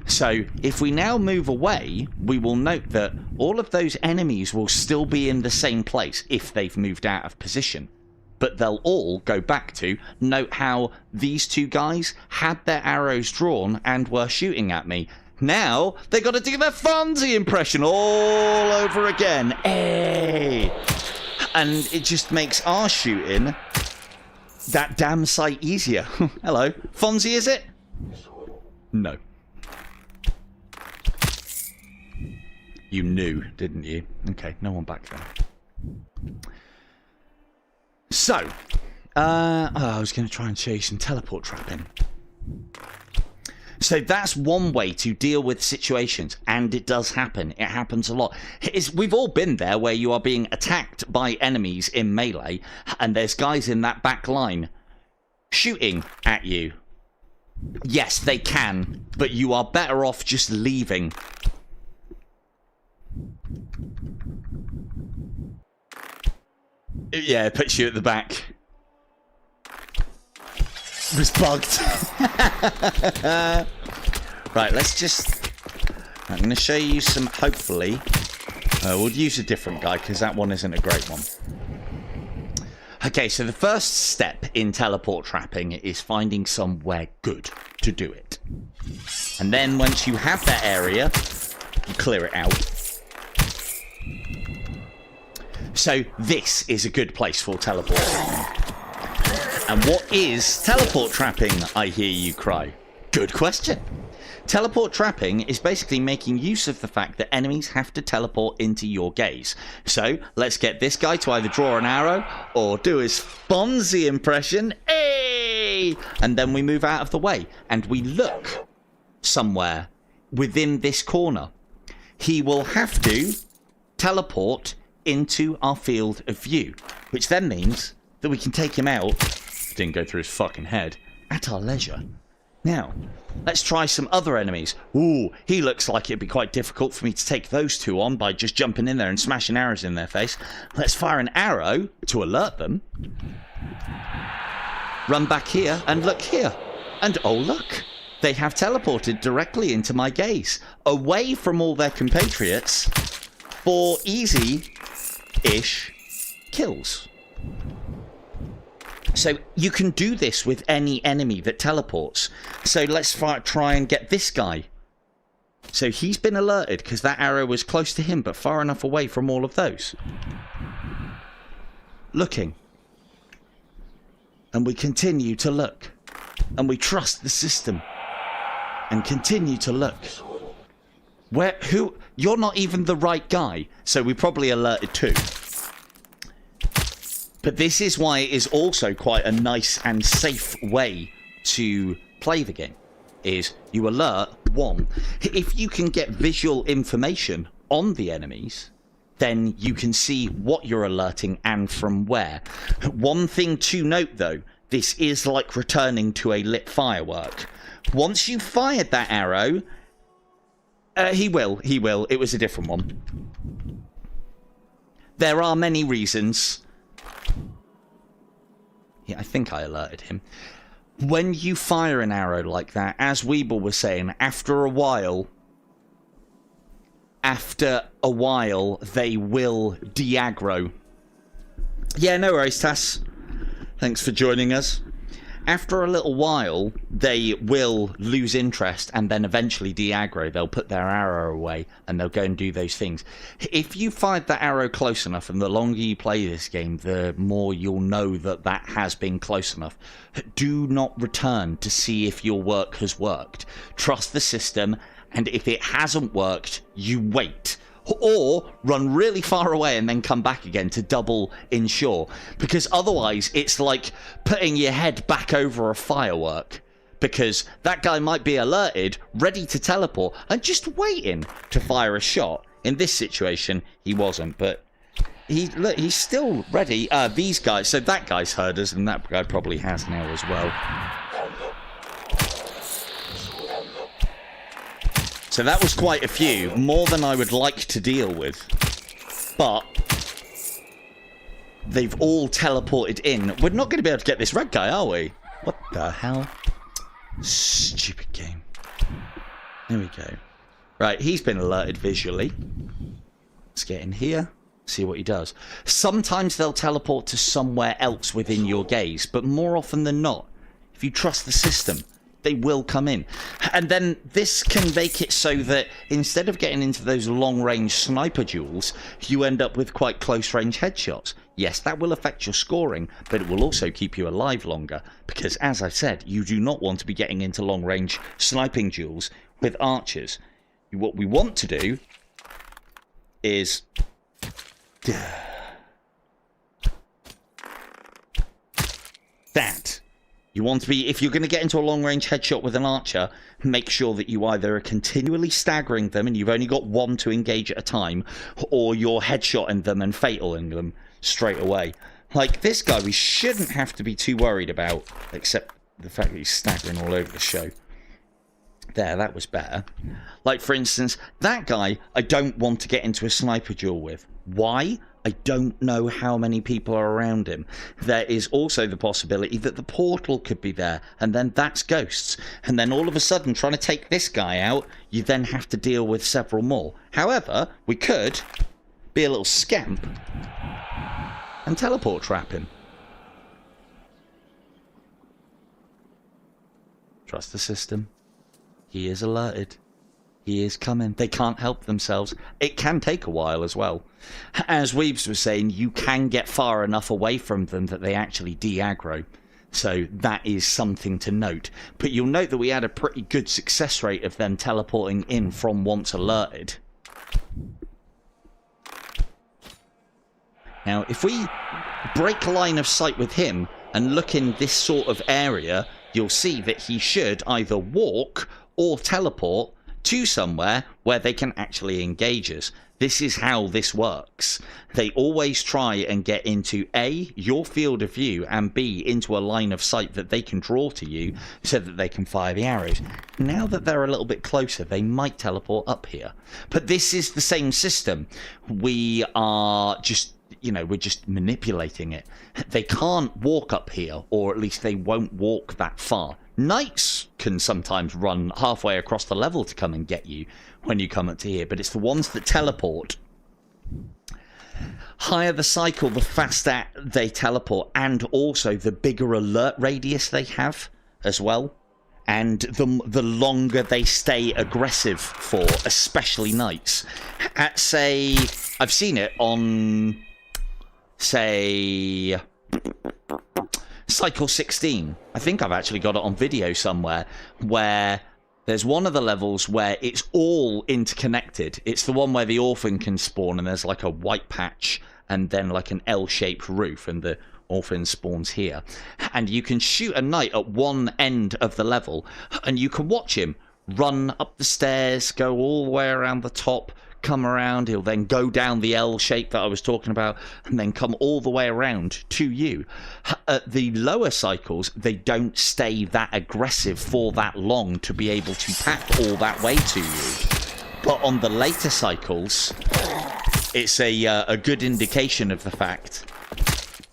So if we now move away, we will note that all of those enemies will still be in the same place if they've moved out of position. But they'll all go back to, note how these two guys had their arrows drawn and were shooting at me. Now, they got to do their Fonzie impression all over again. Hey! And it just makes our shooting that damn sight easier. Hello. Fonzie, is it? No. You knew, didn't you? Okay, no one back there. So, I was going to try and show you some teleport trapping. So that's one way to deal with situations, and it does happen. It happens a lot. We've all been there where you are being attacked by enemies in melee, and there's guys in that back line shooting at you. Yes, they can, but you are better off just leaving. Yeah, it puts you at the back. It was bugged. Right, let's just... I'm going to show you some, hopefully... we'll use a different guy, because that one isn't a great one. Okay, so the first step in teleport trapping is finding somewhere good to do it. And then once you have that area, you clear it out. So this is a good place for teleport trapping. And what is teleport trapping, I hear you cry? Good question. Teleport trapping is basically making use of the fact that enemies have to teleport into your gaze. So let's get this guy to either draw an arrow or do his Fonzie impression. Hey! And then we move out of the way and we look somewhere within this corner. He will have to teleport into our field of view, which then means that we can take him out. Didn't go through his fucking head. At our leisure. Now, let's try some other enemies. Ooh, he looks like it'd be quite difficult for me to take those two on by just jumping in there and smashing arrows in their face. Let's fire an arrow to alert them. Run back here and look here. And oh look, they have teleported directly into my gaze, away from all their compatriots for easy-ish kills. So you can do this with any enemy that teleports. So let's try and get this guy. So he's been alerted because that arrow was close to him but far enough away from all of those. Looking. And we continue to look. And we trust the system. And continue to look. You're not even the right guy. So we probably alerted two. But this is why it is also quite a nice and safe way to play the game. Is you alert one. If you can get visual information on the enemies, then you can see what you're alerting and from where. One thing to note though, this is like returning to a lit firework. Once you fired that arrow, he will. It was a different one. There are many reasons. Yeah, I think I alerted him. When you fire an arrow like that, as Weeble was saying, after a while, they will de-aggro. Yeah, no worries, Tass. Thanks for joining us. after a little while, they will lose interest and then eventually de-aggro. They'll put their arrow away and they'll go and do those things. If you find that arrow close enough, and the longer you play this game, the more you'll know that that has been close enough. Do not return to see if your work has worked. Trust the system, and if it hasn't worked, you wait. Or run really far away and then come back again to double ensure. Because otherwise, it's like putting your head back over a firework. Because that guy might be alerted, ready to teleport, and just waiting to fire a shot. In this situation, he wasn't, but he's still ready. These guys, so that guy's heard us, and that guy probably has now as well. So that was quite a few, more than I would like to deal with. But they've all teleported in. We're not going to be able to get this red guy, are we? What the hell? Stupid game. There we go. Right, he's been alerted visually. Let's get in here, see what he does. Sometimes they'll teleport to somewhere else within your gaze, but more often than not, if you trust the system, they will come in. And then this can make it so that instead of getting into those long-range sniper duels, you end up with quite close-range headshots. Yes, that will affect your scoring, but it will also keep you alive longer. Because, as I said, you do not want to be getting into long-range sniping duels with archers. What we want to do is... that. You want to be, if you're going to get into a long-range headshot with an archer, make sure that you either are continually staggering them and you've only got one to engage at a time, or you're headshotting them and fataling them straight away. Like this guy, we shouldn't have to be too worried about, except the fact that he's staggering all over the show. There, that was better. Like, for instance, that guy, I don't want to get into a sniper duel with. Why? I don't know how many people are around him. There is also the possibility that the portal could be there, and then that's ghosts. And then all of a sudden, trying to take this guy out, you then have to deal with several more. However, we could be a little scamp and teleport trap him. Trust the system. He is alerted. He is coming. They can't help themselves. It can take a while as well. As Weebs was saying, you can get far enough away from them that they actually de-aggro. So that is something to note. But you'll note that we had a pretty good success rate of them teleporting in from once alerted. Now, if we break line of sight with him and look in this sort of area, you'll see that he should either walk or teleport to somewhere where they can actually engage us. This is how this works. They always try and get into A, your field of view, and B, into a line of sight that they can draw to you so that they can fire the arrows. Now that they're a little bit closer, they might teleport up here. But this is the same system. We are just, you know, we're just manipulating it. They can't walk up here, or at least they won't walk that far. Knights can sometimes run halfway across the level to come and get you when you come up to here, but it's the ones that teleport. Higher the cycle, the faster they teleport, and also the bigger alert radius they have as well, and the longer they stay aggressive for, especially knights. At, say, I've seen it on, say, Cycle 16. I think I've actually got it on video somewhere, where there's one of the levels where it's all interconnected. It's the one where the orphan can spawn and there's like a white patch and then like an L-shaped roof, and the orphan spawns here. And you can shoot a knight at one end of the level and you can watch him run up the stairs, go all the way around the top, come around, he'll then go down the L shape that I was talking about, and then come all the way around to you. At the lower cycles, they don't stay that aggressive for that long to be able to pack all that way to you. But on the later cycles, it's a good indication of the fact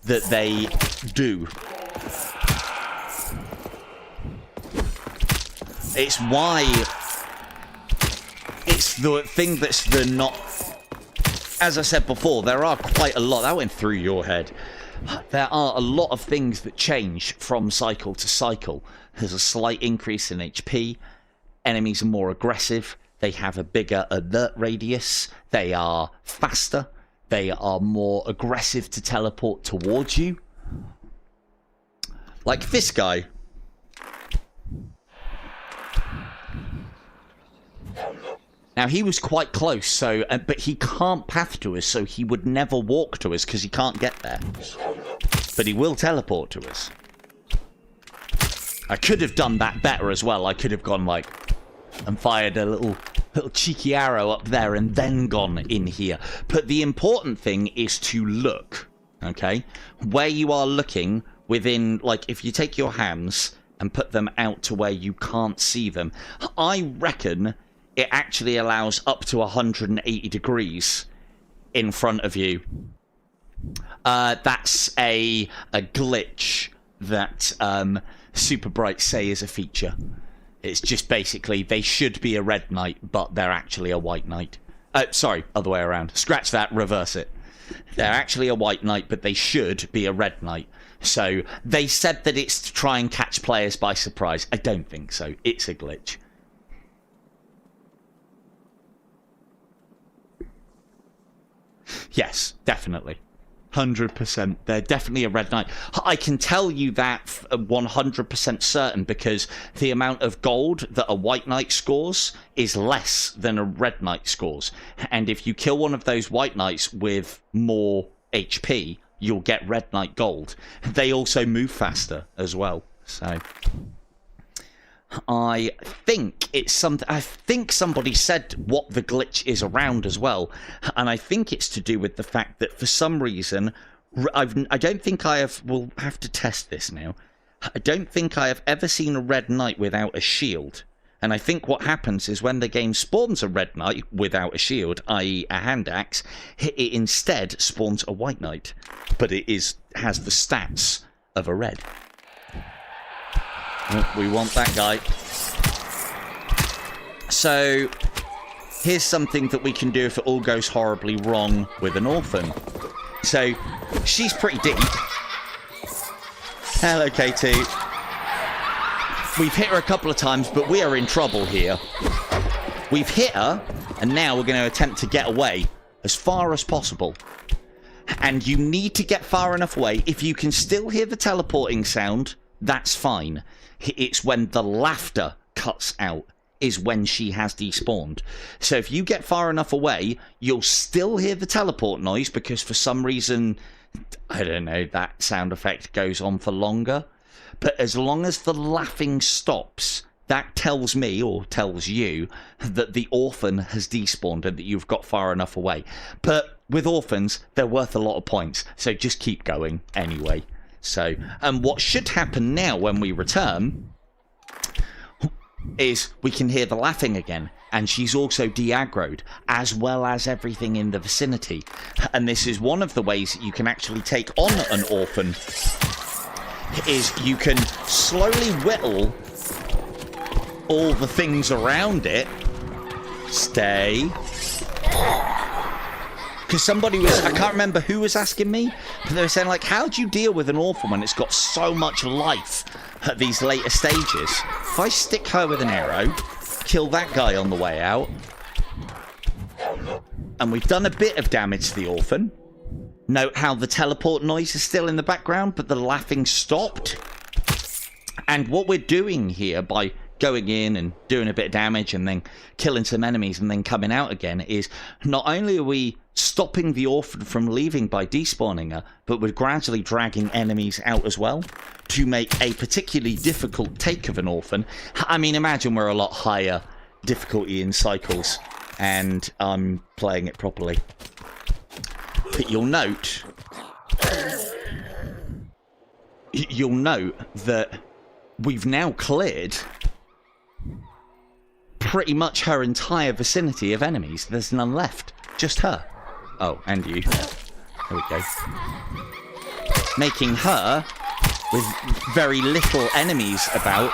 that they do. It's why... it's the thing that's the not... As I said before, there are quite a lot... That went through your head. There are a lot of things that change from cycle to cycle. There's a slight increase in HP. Enemies are more aggressive. They have a bigger alert radius. They are faster. They are more aggressive to teleport towards you. Like this guy. Now, he was quite close, so but he can't path to us, so he would never walk to us because he can't get there. But he will teleport to us. I could have done that better as well. I could have gone, like, and fired a little cheeky arrow up there and then gone in here. But the important thing is to look, okay? Where you are looking within, like, if you take your hands and put them out to where you can't see them, I reckon it actually allows up to 180 degrees in front of you. That's a glitch that Super Bright say is a feature. It's just basically they should be a red knight, but they're actually a white knight. Sorry, other way around. Scratch that, reverse it. They're actually a white knight, but they should be a red knight. So they said that it's to try and catch players by surprise. I don't think so. It's a glitch. Yes, definitely. 100%. They're definitely a red knight. I can tell you that 100% certain because the amount of gold that a white knight scores is less than a red knight scores. And if you kill one of those white knights with more HP, you'll get red knight gold. They also move faster as well. So I think it's something. I think somebody said what the glitch is around as well, and I think it's to do with the fact that for some reason, I don't think I have. We'll have to test this now. I don't think I have ever seen a red knight without a shield, and I think what happens is when the game spawns a red knight without a shield, i.e., a hand axe, it instead spawns a white knight, but it has the stats of a red. We want that guy. So, here's something that we can do if it all goes horribly wrong with an orphan. So, she's pretty deep. Hello, Katie. We've hit her a couple of times, but we are in trouble here. We've hit her, and now we're going to attempt to get away as far as possible. And you need to get far enough away. If you can still hear the teleporting sound, that's fine. It's when the laughter cuts out is when she has despawned. So if you get far enough away, you'll still hear the teleport noise because for some reason, I don't know, that sound effect goes on for longer. But as long as the laughing stops, that tells me, or tells you, that the orphan has despawned and that you've got far enough away. But with orphans, they're worth a lot of points, so just keep going anyway. So, and what should happen now when we return is we can hear the laughing again, and she's also de-aggroed, as well as everything in the vicinity. And this is one of the ways that you can actually take on an orphan, is you can slowly whittle all the things around it. Stay. Because somebody was, I can't remember who was asking me, but they were saying, like, how do you deal with an orphan when it's got so much life at these later stages? If I stick her with an arrow, kill that guy on the way out, and we've done a bit of damage to the orphan. Note how the teleport noise is still in the background, but the laughing stopped. And what we're doing here by going in and doing a bit of damage and then killing some enemies and then coming out again is not only are we stopping the orphan from leaving by despawning her, but we're gradually dragging enemies out as well to make a particularly difficult take of an orphan. I mean, imagine we're a lot higher difficulty in cycles and I'm playing it properly. But you'll note that we've now cleared pretty much her entire vicinity of enemies. There's none left. Just her. Oh, and you. There we go. Making her, with very little enemies about,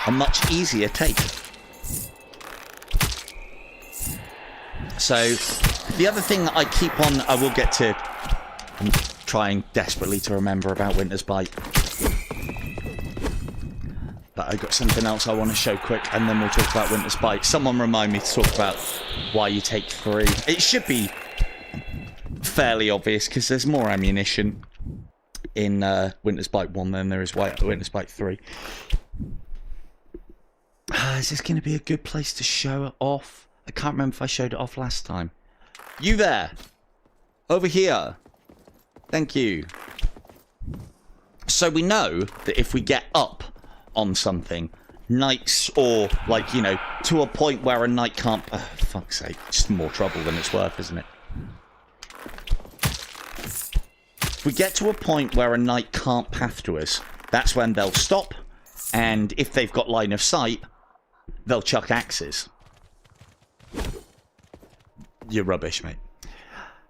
a much easier take. So, the other thing that I keep on... I will get to trying desperately to remember about Winter's Bite. But I got something else I want to show quick, and then we'll talk about Winter's Bite. Someone remind me to talk about why you take 3. It should be fairly obvious, because there's more ammunition in Winter's Bite 1 than there is Winter's Bite 3. Is this going to be a good place to show it off? I can't remember if I showed it off last time. You there! Over here! Thank you. So we know that if we get up on something, knights, or, like, you know, to a point where a knight can't... Oh, fuck's sake. It's more trouble than it's worth, isn't it? If we get to a point where a knight can't path to us, that's when they'll stop, and if they've got line of sight, they'll chuck axes. You're rubbish, mate.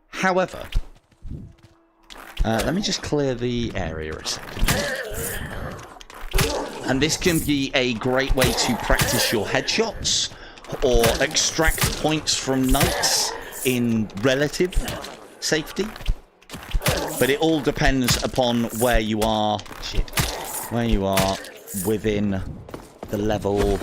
However, let me just clear the area a second. And this can be a great way to practice your headshots or extract points from knights in relative safety. But it all depends upon where you are. Shit. Where you are within the level.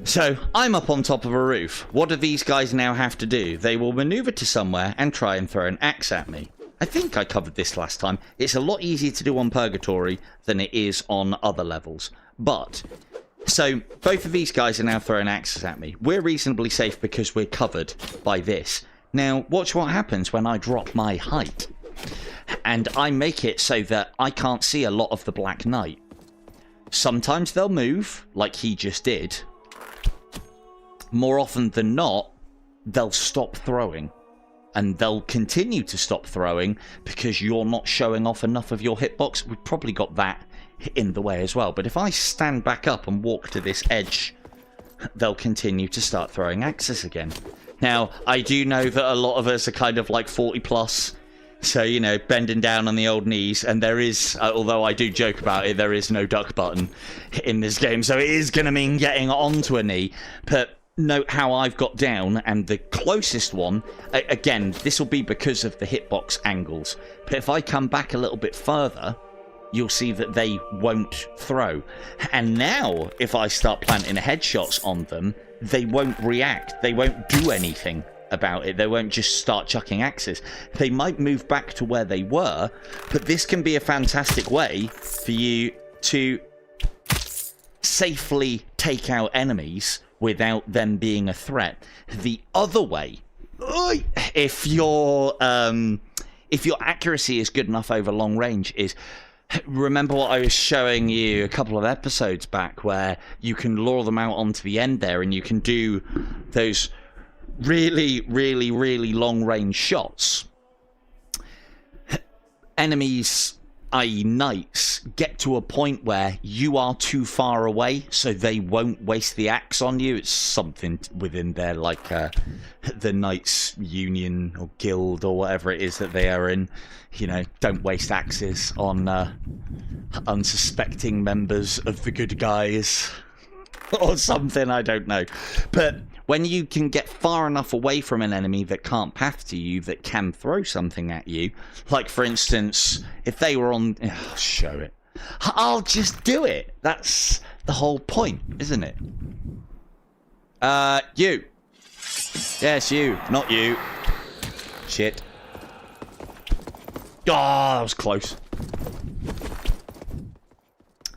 So, I'm up on top of a roof. What do these guys now have to do? They will maneuver to somewhere and try and throw an axe at me. I think I covered this last time. It's a lot easier to do on Purgatory than it is on other levels. But, so, both of these guys are now throwing axes at me. We're reasonably safe because we're covered by this. Now, watch what happens when I drop my height. And I make it so that I can't see a lot of the Black Knight. Sometimes they'll move, like he just did. More often than not, they'll stop throwing. And they'll continue to stop throwing because you're not showing off enough of your hitbox. We've probably got that in the way as well. But if I stand back up and walk to this edge, they'll continue to start throwing axes again. Now, I do know that a lot of us are kind of like 40 plus. So, you know, bending down on the old knees. And there is, although I do joke about it, there is no duck button in this game. So it is going to mean getting onto a knee. But note how I've got down, and the closest one, again, this will be because of the hitbox angles. But if I come back a little bit further, you'll see that they won't throw. And now, if I start planting headshots on them, they won't react. They won't do anything about it. They won't just start chucking axes. They might move back to where they were, but this can be a fantastic way for you to safely take out enemies without them being a threat. The other way, if your accuracy is good enough over long range, is, remember what I was showing you a couple of episodes back, where you can lure them out onto the end there, and you can do those really, really, really long range shots. Enemies, i.e. knights, get to a point where you are too far away, so they won't waste the axe on you. It's something within their, like, the Knights Union or Guild or whatever it is that they are in. You know, don't waste axes on unsuspecting members of the good guys. Or something, I don't know. But when you can get far enough away from an enemy that can't path to you, that can throw something at you, like, for instance, if they were on... Oh, show it. I'll just do it. That's the whole point, isn't it? You. Yes, you. Not you. Shit. Oh, that was close.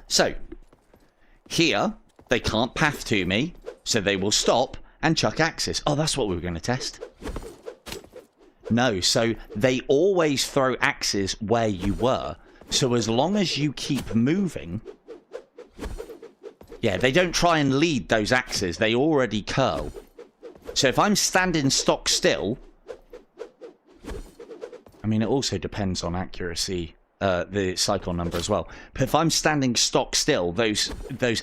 So, here, they can't path to me, so they will stop and chuck axes. Oh, that's what we were going to test. No, so they always throw axes where you were. So as long as you keep moving... Yeah, they don't try and lead those axes. They already curl. So if I'm standing stock still... I mean, it also depends on accuracy, the cycle number as well. But if I'm standing stock still, those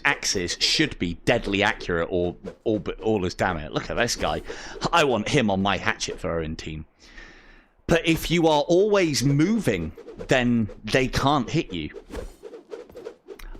axes should be deadly accurate or all as damn it. Look at this guy. I want him on my hatchet throwing team. But if you are always moving, then they can't hit you.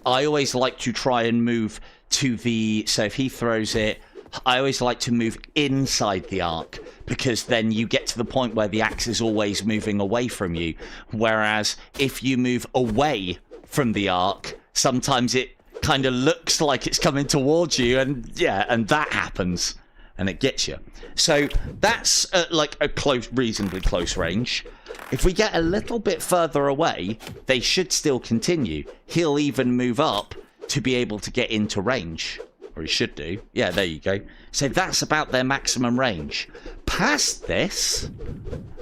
I always like to try and move to the... So if he throws it, I always like to move inside the arc, because then you get to the point where the axe is always moving away from you. Whereas if you move away from the arc, sometimes it kind of looks like it's coming towards you, and yeah, and that happens, and it gets you. So that's like a reasonably close range. If we get a little bit further away, they should still continue. He'll even move up to be able to get into range. Or he should do. Yeah, there you go. So that's about their maximum range. Past this,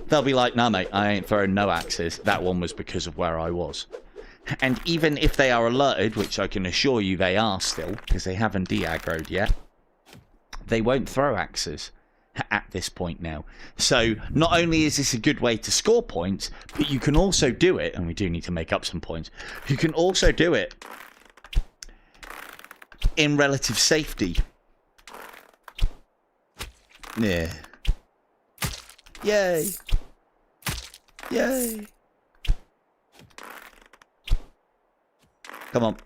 they'll be like, no, mate, I ain't throwing no axes. That one was because of where I was. And even if they are alerted, which I can assure you they are still, because they haven't de-aggroed yet, they won't throw axes at this point now. So not only is this a good way to score points, but you can also do it, and we do need to make up some points, you can also do it in relative safety. Yeah. Yay. Yay. Come on.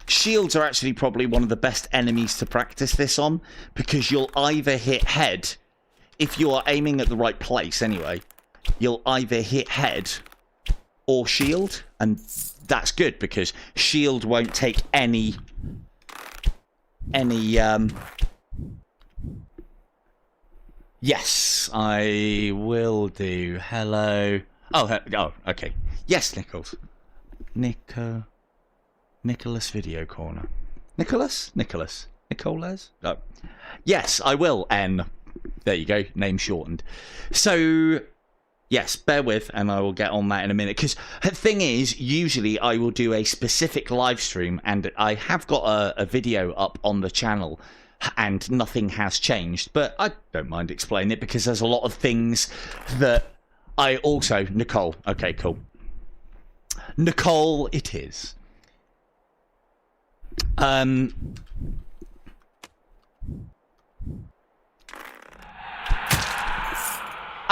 Shields are actually probably one of the best enemies to practice this on, because you'll either hit head, if you are aiming at the right place anyway, you'll either hit head or shield, and that's good because shield won't take any yes, I will do. Hello. Oh, okay. Yes, Nichols. Nicholas Video Corner. Nicholas? No. Yes, I will, N. There you go, name shortened. So, yes, bear with, and I will get on that in a minute. Because the thing is, usually I will do a specific live stream, and I have got a video up on the channel, and nothing has changed. But I don't mind explaining it, because there's a lot of things that I also... Nicole. Okay, cool. Nicole, it is. I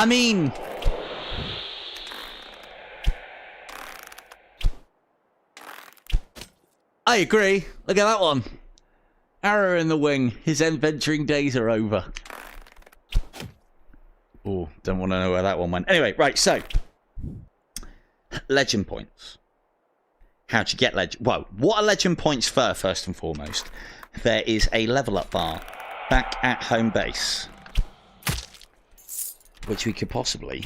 mean, I agree. Look at that one. Arrow in the wing. His adventuring days are over. Oh, don't want to know where that one went. Anyway, right, so legend points. How'd you get legend? Well, what are legend points for, first and foremost? There is a level up bar back at home base, which we could possibly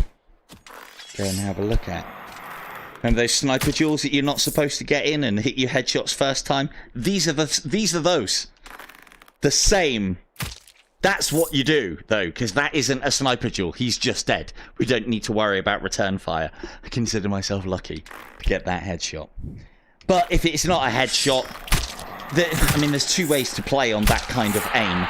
go and have a look at. Remember those sniper duels that you're not supposed to get in and hit your headshots first time? These are those. The same. That's what you do, though, because that isn't a sniper duel. He's just dead. We don't need to worry about return fire. I consider myself lucky to get that headshot. But if it's not a headshot, I mean, there's two ways to play on that kind of aim.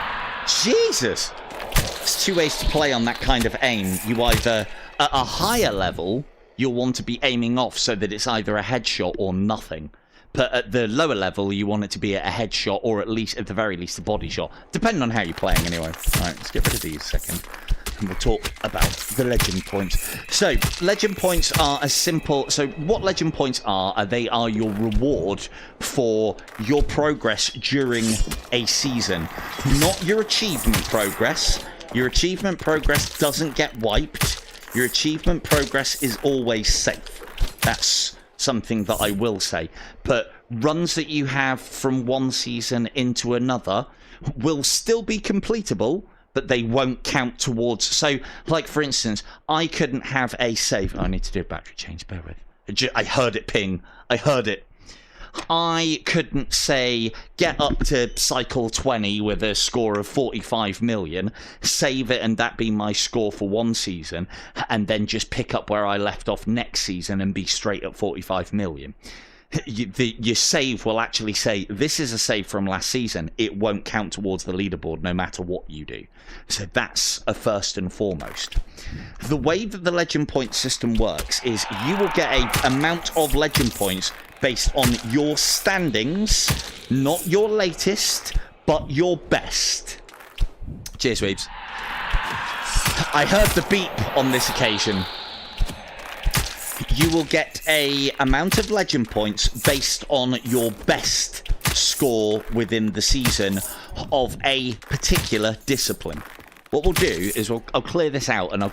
Jesus! There's two ways to play on that kind of aim. You either, at a higher level, you'll want to be aiming off so that it's either a headshot or nothing. But at the lower level, you want it to be a headshot or at least, at the very least, a body shot. Depending on how you're playing, anyway. Alright, let's get rid of these a second. And we'll talk about the legend points. So, legend points are as simple... So, what legend points are they are your reward for your progress during a season. Not your achievement progress. Your achievement progress doesn't get wiped. Your achievement progress is always safe. That's something that I will say. But runs that you have from one season into another will still be completable, but they won't count towards... So, like, for instance, I couldn't have a save... Oh, I need to do a battery change, bear with. I heard it ping. I heard it. I couldn't, say, get up to cycle 20 with a score of 45 million, save it and that be my score for one season, and then just pick up where I left off next season and be straight at 45 million. Your save will actually say, this is a save from last season. It won't count towards the leaderboard no matter what you do. So that's a first and foremost. The way that the legend point system works is you will get an amount of legend points based on your standings, not your latest, but your best. Cheers, Weebs. I heard the beep on this occasion. You will get a amount of legend points based on your best score within the season of a particular discipline. what we'll do is I'll clear this out and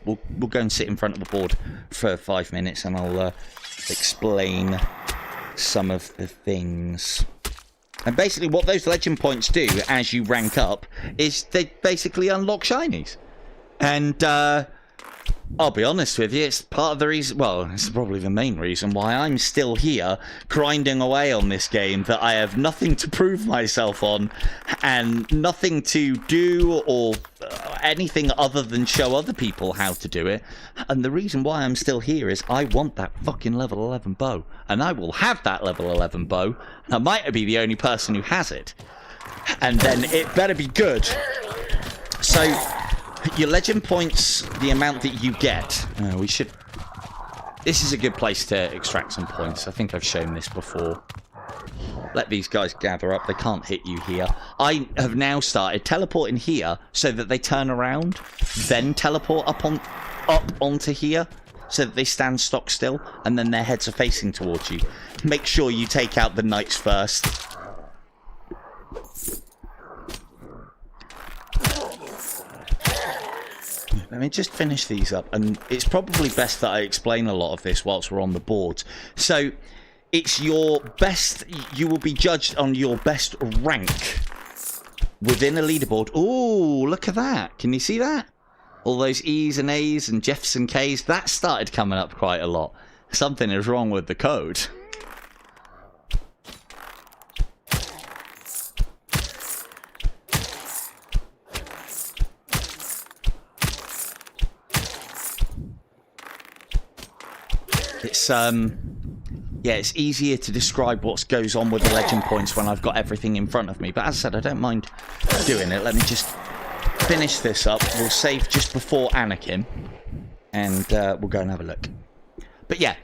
we'll go and sit in front of the board for 5 minutes and I'll explain some of the things. And basically what those legend points do as you rank up is they basically unlock shinies. And I'll be honest with you, it's part of the reason, well, it's probably the main reason why I'm still here grinding away on this game, that I have nothing to prove myself on and nothing to do or anything other than show other people how to do it. And the reason why I'm still here is I want that fucking level 11 bow. And I will have that level 11 bow. And I might be the only person who has it. And then it better be good. So your legend points, the amount that you get, this is a good place to extract some points. I think I've shown this before. Let these guys gather up. They can't hit you here. I have now started teleporting here so that they turn around, then teleport up onto here so that they stand stock still, and then their heads are facing towards you. Make sure you take out the knights first. Let me just finish these up, and it's probably best that I explain a lot of this whilst we're on the board. So, it's your best, you will be judged on your best rank within a leaderboard. Ooh, look at that. Can you see that? All those E's and A's and Jeffs and K's, that started coming up quite a lot. Something is wrong with the code. It's easier to describe what goes on with the legend points when I've got everything in front of me. But as I said, I don't mind doing it. Let me just finish this up. We'll save just before Anakim, and we'll go and have a look. But yeah,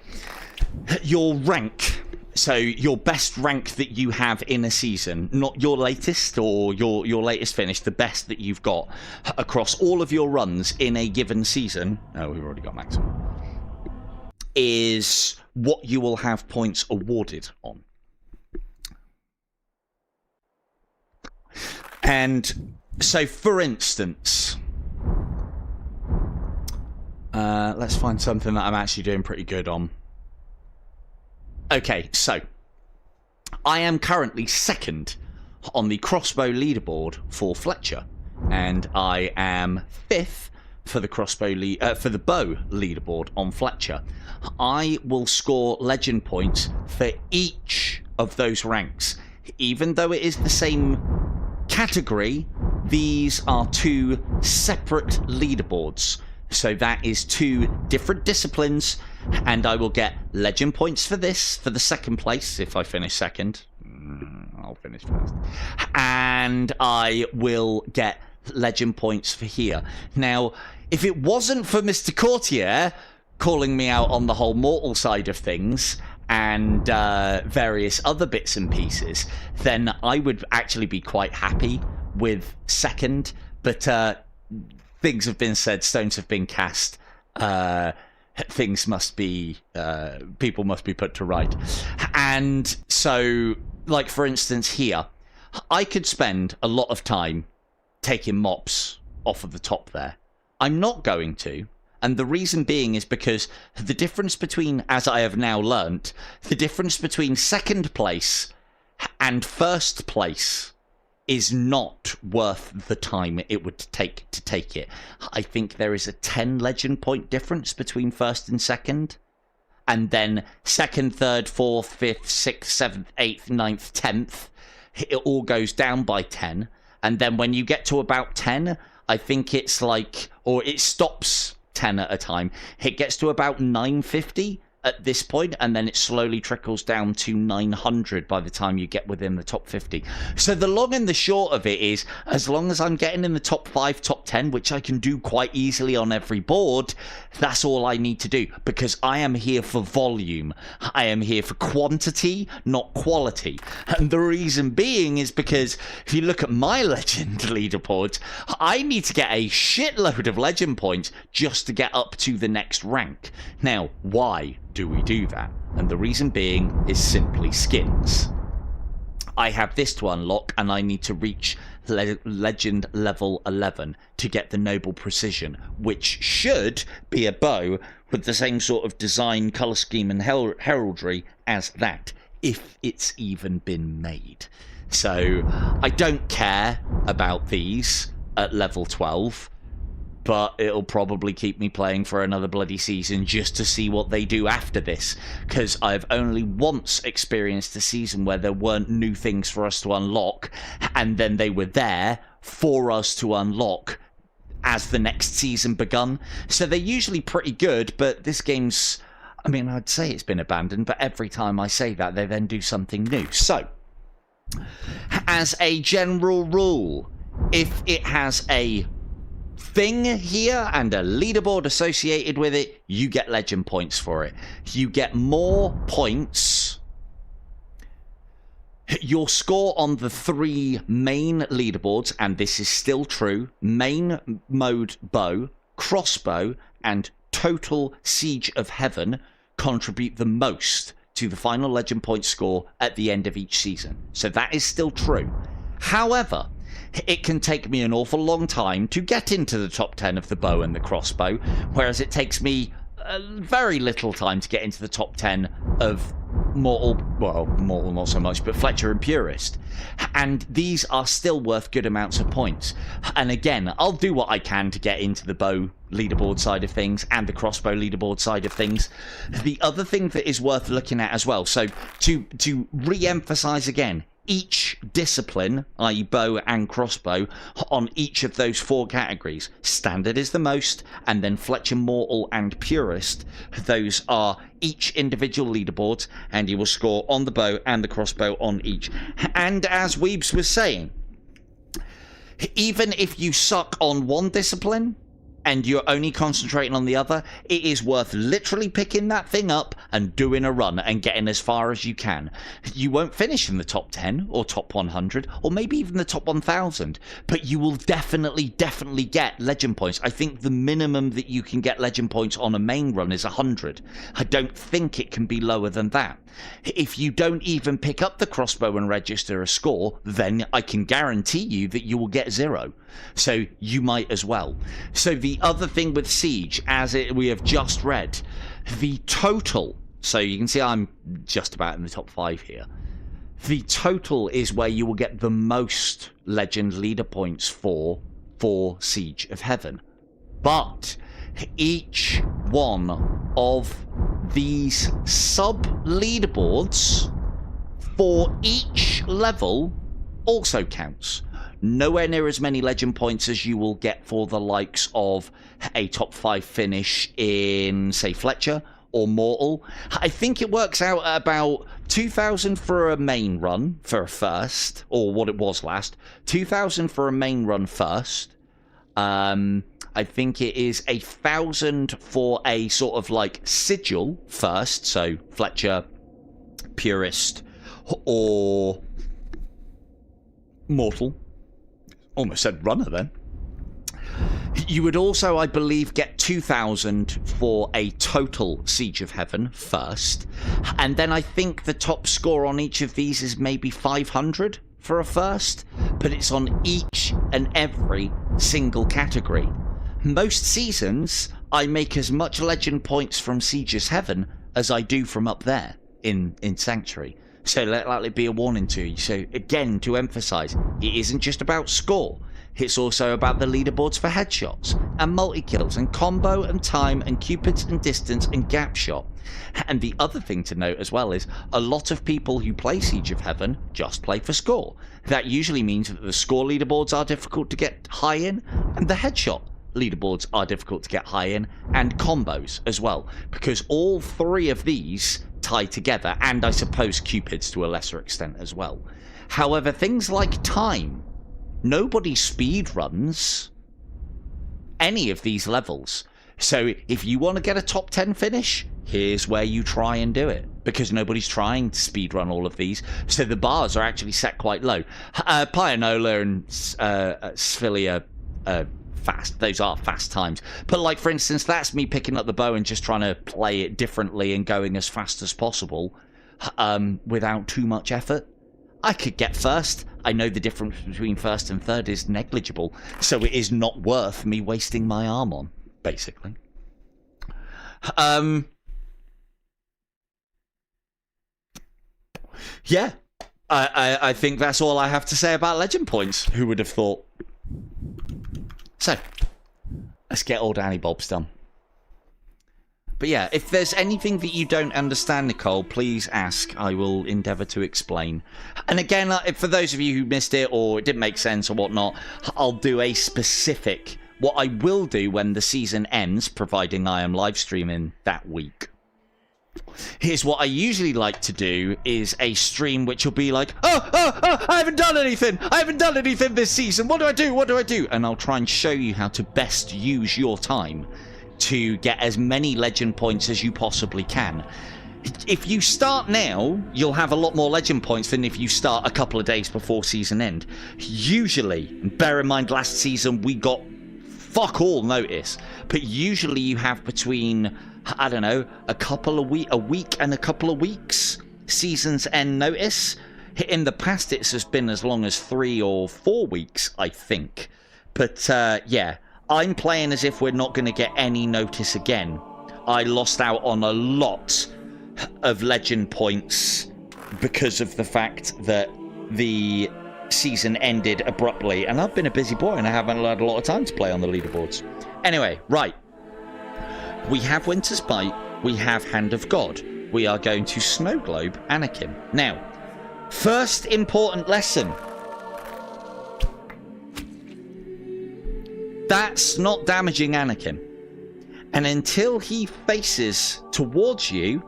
your rank. So your best rank that you have in a season, not your latest or your latest finish, the best that you've got across all of your runs in a given season. Oh, we've already got maximum. Is what you will have points awarded on. And so, for instance, let's find something that I'm actually doing pretty good on. Okay, so I am currently second on the crossbow leaderboard for Fletcher, and I am fifth for the for the bow leaderboard on Fletcher. I will score legend points for each of those ranks. Even though it is the same category, these are two separate leaderboards. So that is two different disciplines, and I will get legend points for this, for the second place, if I finish second. I'll finish first. And I will get legend points for here. Now, if it wasn't for Mr. Courtier calling me out on the whole mortal side of things and various other bits and pieces, then I would actually be quite happy with second. But things have been said, stones have been cast, things must be, people must be put to right. And so, like for instance here, I could spend a lot of time taking mops off of the top there. I'm not going to, and the reason being is because the difference between, as I have now learnt, the difference between second place and first place is not worth the time it would take to take it. I think there is a 10 legend point difference between first and second, and then second, third, fourth, fifth, sixth, seventh, eighth, ninth, 10th, it all goes down by 10, and then when you get to about 10, I think it's like, or it stops 10 at a time. It gets to about 950 at this point, and then it slowly trickles down to 900 by the time you get within the top 50. So the long and the short of it is, as long as I'm getting in the top 5, top 10, which I can do quite easily on every board, that's all I need to do, because I am here for volume. I am here for quantity, not quality. And the reason being is because if you look at my legend leaderboards, I need to get a shitload of legend points just to get up to the next rank. Now, why do we do that? And the reason being is simply skins. I have this to unlock, and I need to reach legend level 11 to get the noble precision, which should be a bow with the same sort of design, color scheme and heraldry as that, if it's even been made. So I don't care about these at level 12, but it'll probably keep me playing for another bloody season just to see what they do after this, because I've only once experienced a season where there weren't new things for us to unlock, and then they were there for us to unlock as the next season begun. So they're usually pretty good, but this game's, I mean, I'd say it's been abandoned, but every time I say that, they then do something new. So, as a general rule, if it has a thing here and a leaderboard associated with it, you get legend points for it. You get more points. Your score on the 3 main leaderboards, and this is still true, main mode bow, crossbow, and total Siege of Heaven, contribute the most to the final legend point score at the end of each season. So that is still true. However, it can take me an awful long time to get into the top 10 of the bow and the crossbow, whereas it takes me very little time to get into the top 10 of Mortal not so much, but Fletcher and Purist. And these are still worth good amounts of points. And again, I'll do what I can to get into the bow leaderboard side of things and the crossbow leaderboard side of things. The other thing that is worth looking at as well, so to re-emphasize again, each discipline, i.e. bow and crossbow, on each of those 4 categories. Standard is the most, and then Fletcher, Mortal, and Purist. Those are each individual leaderboards, and you will score on the bow and the crossbow on each. And as Weebs was saying, even if you suck on one discipline, and you're only concentrating on the other, it is worth literally picking that thing up and doing a run and getting as far as you can. You won't finish in the top 10 or top 100 or maybe even the top 1000, but you will definitely get legend points. I think the minimum that you can get legend points on a main run is 100. I don't think it can be lower than that. If you don't even pick up the crossbow and register a score, then I can guarantee you that you will get 0. So you might as well. So the other thing with Siege, as we have just read, the total, so you can see I'm just about in the top 5 here. The total is where you will get the most legend leader points for Siege of Heaven. But each one of these sub-leaderboards for each level also counts. Nowhere near as many legend points as you will get for the likes of a top 5 finish in, say, Fletcher or Mortal. I think it works out at about 2,000 for a main run for a first, or what it was last. 2,000 for a main run first. I think it is 1,000 for a sort of like sigil first, so Fletcher, Purist, or Mortal. Almost said runner then. You would also, I believe, get 2,000 for a total Siege of Heaven first. And then I think the top score on each of these is maybe 500 for a first. But it's on each and every single category. Most seasons, I make as much legend points from Siege of Heaven as I do from up there in Sanctuary. So let it be a warning to you. So again, to emphasize, it isn't just about score. It's also about the leaderboards for headshots and multi-kills and combo and time and cupids and distance and gap shot. And the other thing to note as well is a lot of people who play Siege of Heaven just play for score. That usually means that the score leaderboards are difficult to get high in, and the headshot leaderboards are difficult to get high in, and combos as well, because all 3 of these tie together, and I suppose cupids to a lesser extent as well. However, things like time, nobody speed runs any of these levels. So if you want to get a top 10 finish, here's where you try and do it, because nobody's trying to speed run all of these. So the bars are actually set quite low. Pianola and Sphilia fast. Those are fast times. But like, for instance, that's me picking up the bow and just trying to play it differently and going as fast as possible without too much effort. I could get first, I know the difference between first and third is negligible, so it is not worth me wasting my arm on, basically. Yeah, I think that's all I have to say about legend points. Who would have thought? So, let's get old Annie Bobs done. But yeah, if there's anything that you don't understand, Nicole, please ask. I will endeavour to explain. And again, for those of you who missed it or it didn't make sense or whatnot, I'll do a specific... What I will do when the season ends, providing I am live streaming that week. Here's what I usually like to do, is a stream which will be like, oh, I haven't done anything. I haven't done anything this season. What do I do? What do I do? And I'll try and show you how to best use your time to get as many legend points as you possibly can. If you start now, you'll have a lot more legend points than if you start a couple of days before season end. Usually, bear in mind last season we got fuck all notice, but usually you have between, I don't know, a week and a couple of weeks season's end notice. In the past it has been as long as 3 or 4 weeks, I think. But yeah, I'm playing as if we're not going to get any notice again. I lost out on a lot of legend points because of the fact that the season ended abruptly, and I've been a busy boy and I haven't had a lot of time to play on the leaderboards. Anyway, right. We have Winter's Bite, we have Hand of God. We are going to Snow Globe Anakim. Now, first important lesson. That's not damaging Anakim. And until he faces towards you,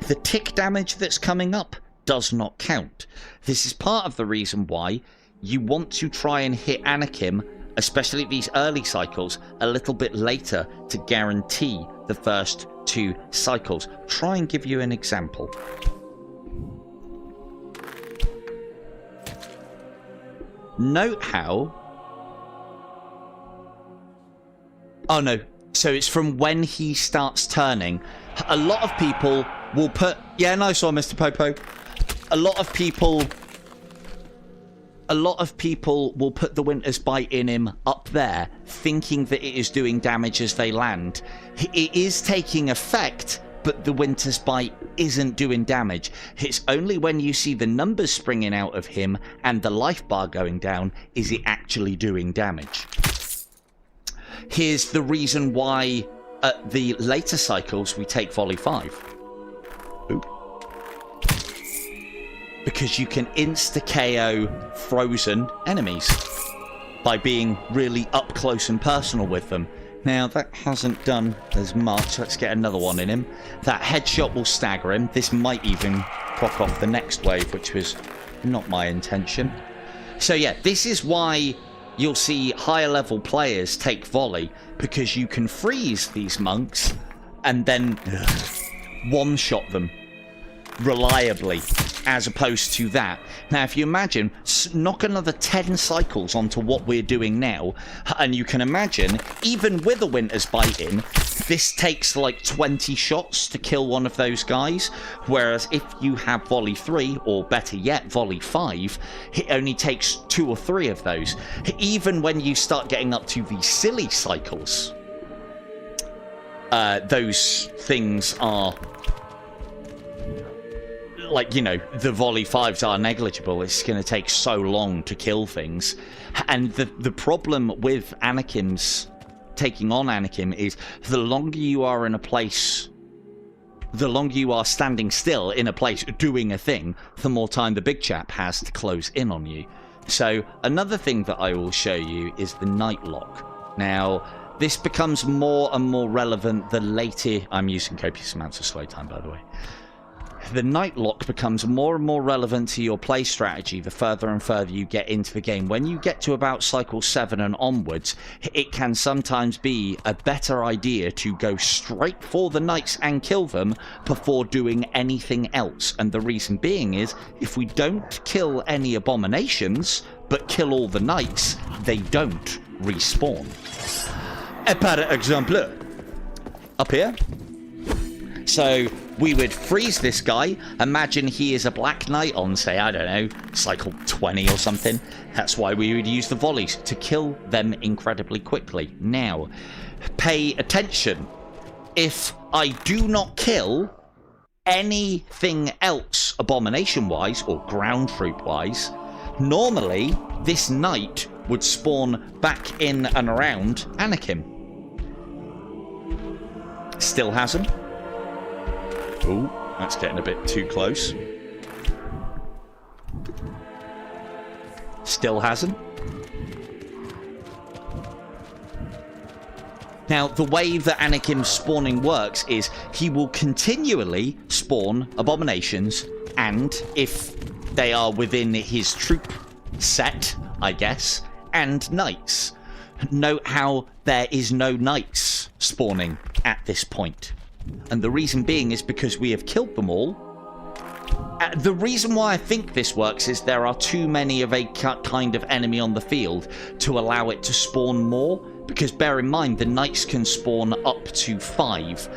the tick damage that's coming up does not count. This is part of the reason why you want to try and hit Anakim, especially these early cycles, a little bit later to guarantee the first 2 cycles. Try and give you an example. Note how... Oh no, so it's from when he starts turning. A lot of people will put... Yeah, nice one, Mr. Popo. A lot of people will put the Winter's Bite in him up there, thinking that it is doing damage as they land. It is taking effect, but the Winter's Bite isn't doing damage. It's only when you see the numbers springing out of him and the life bar going down is it actually doing damage. Here's the reason why at the later cycles we take volley 5. Oop. Because you can insta-KO frozen enemies by being really up close and personal with them. Now, that hasn't done as much. Let's get another one in him. That headshot will stagger him. This might even proc off the next wave, which was not my intention. So yeah, this is why you'll see higher level players take volley, because you can freeze these monks and then one-shot them reliably, as opposed to that. Now, if you imagine, knock another 10 cycles onto what we're doing now, and you can imagine, even with a Winter's Bite in, this takes like 20 shots to kill one of those guys, whereas if you have volley 3, or better yet, volley 5, it only takes 2 or 3 of those. Even when you start getting up to the silly cycles, those things are... like, you know, the volley 5s are negligible. It's going to take so long to kill things. And the problem with Anakim's taking on Anakim is the longer you are in a place, the longer you are standing still in a place doing a thing, the more time the big chap has to close in on you. So another thing that I will show you is the night lock. Now, this becomes more and more relevant the later... I'm using copious amounts of slow time, by the way. The night lock becomes more and more relevant to your play strategy the further and further you get into the game. When you get to about cycle 7 and onwards, it can sometimes be a better idea to go straight for the knights and kill them before doing anything else. And the reason being is, if we don't kill any abominations, but kill all the knights, they don't respawn. Et par exemple, up here, So we would freeze this guy. Imagine he is a Black Knight on, say, I don't know, cycle 20 or something. That's why we would use the volleys, to kill them incredibly quickly. Now, pay attention. If I do not kill anything else abomination-wise or ground troop-wise, normally this knight would spawn back in and around Anakim. Still hasn't. Ooh, that's getting a bit too close. Still hasn't. Now, the way that Anakim's spawning works is he will continually spawn abominations, and if they are within his troop set, I guess, and knights. Note how there is no knights spawning at this point. And the reason being is because we have killed them all. The reason why I think this works is there are too many of a kind of enemy on the field to allow it to spawn more. Because bear in mind, the knights can spawn up to 5.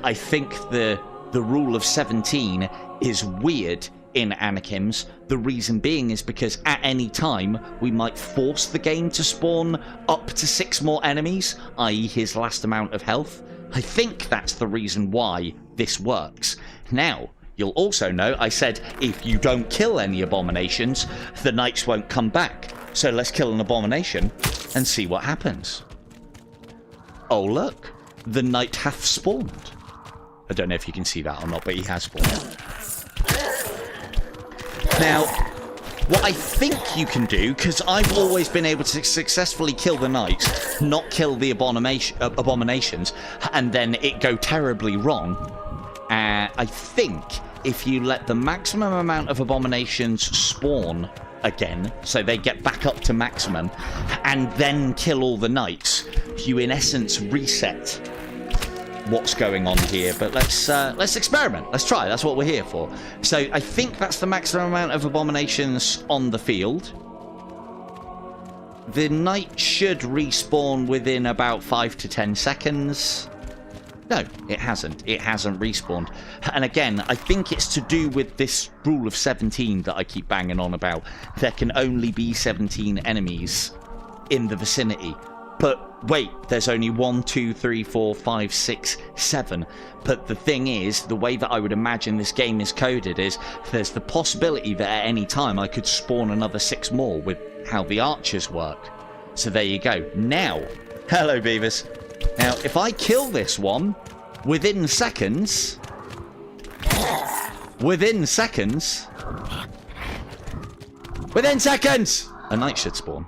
I think the rule of 17 is weird in Anakim's. The reason being is because at any time we might force the game to spawn up to 6 more enemies, i.e. his last amount of health. I think that's the reason why this works. Now, you'll also know I said if you don't kill any abominations, the knights won't come back. So let's kill an abomination and see what happens. Oh look, the knight hath spawned. I don't know if you can see that or not, but he has spawned. Now, what I think you can do, because I've always been able to successfully kill the knights, not kill the abominations, and then it go terribly wrong. I think if you let the maximum amount of abominations spawn again, so they get back up to maximum, and then kill all the knights, you in essence reset what's going on here. But let's experiment. Let's try. That's what we're here for. So I think that's the maximum amount of abominations on the field. The knight should respawn within about 5 to 10 seconds. No, it hasn't. It hasn't respawned. And again, I think it's to do with this rule of 17 that I keep banging on about. There can only be 17 enemies in the vicinity. But wait, there's only 1, 2, 3, 4, 5, 6, 7. But the thing is, the way that I would imagine this game is coded is there's the possibility that at any time I could spawn another 6 more with how the archers work. So there you go. Now, hello Beavers. Now, if I kill this one within seconds, within seconds, a knight should spawn.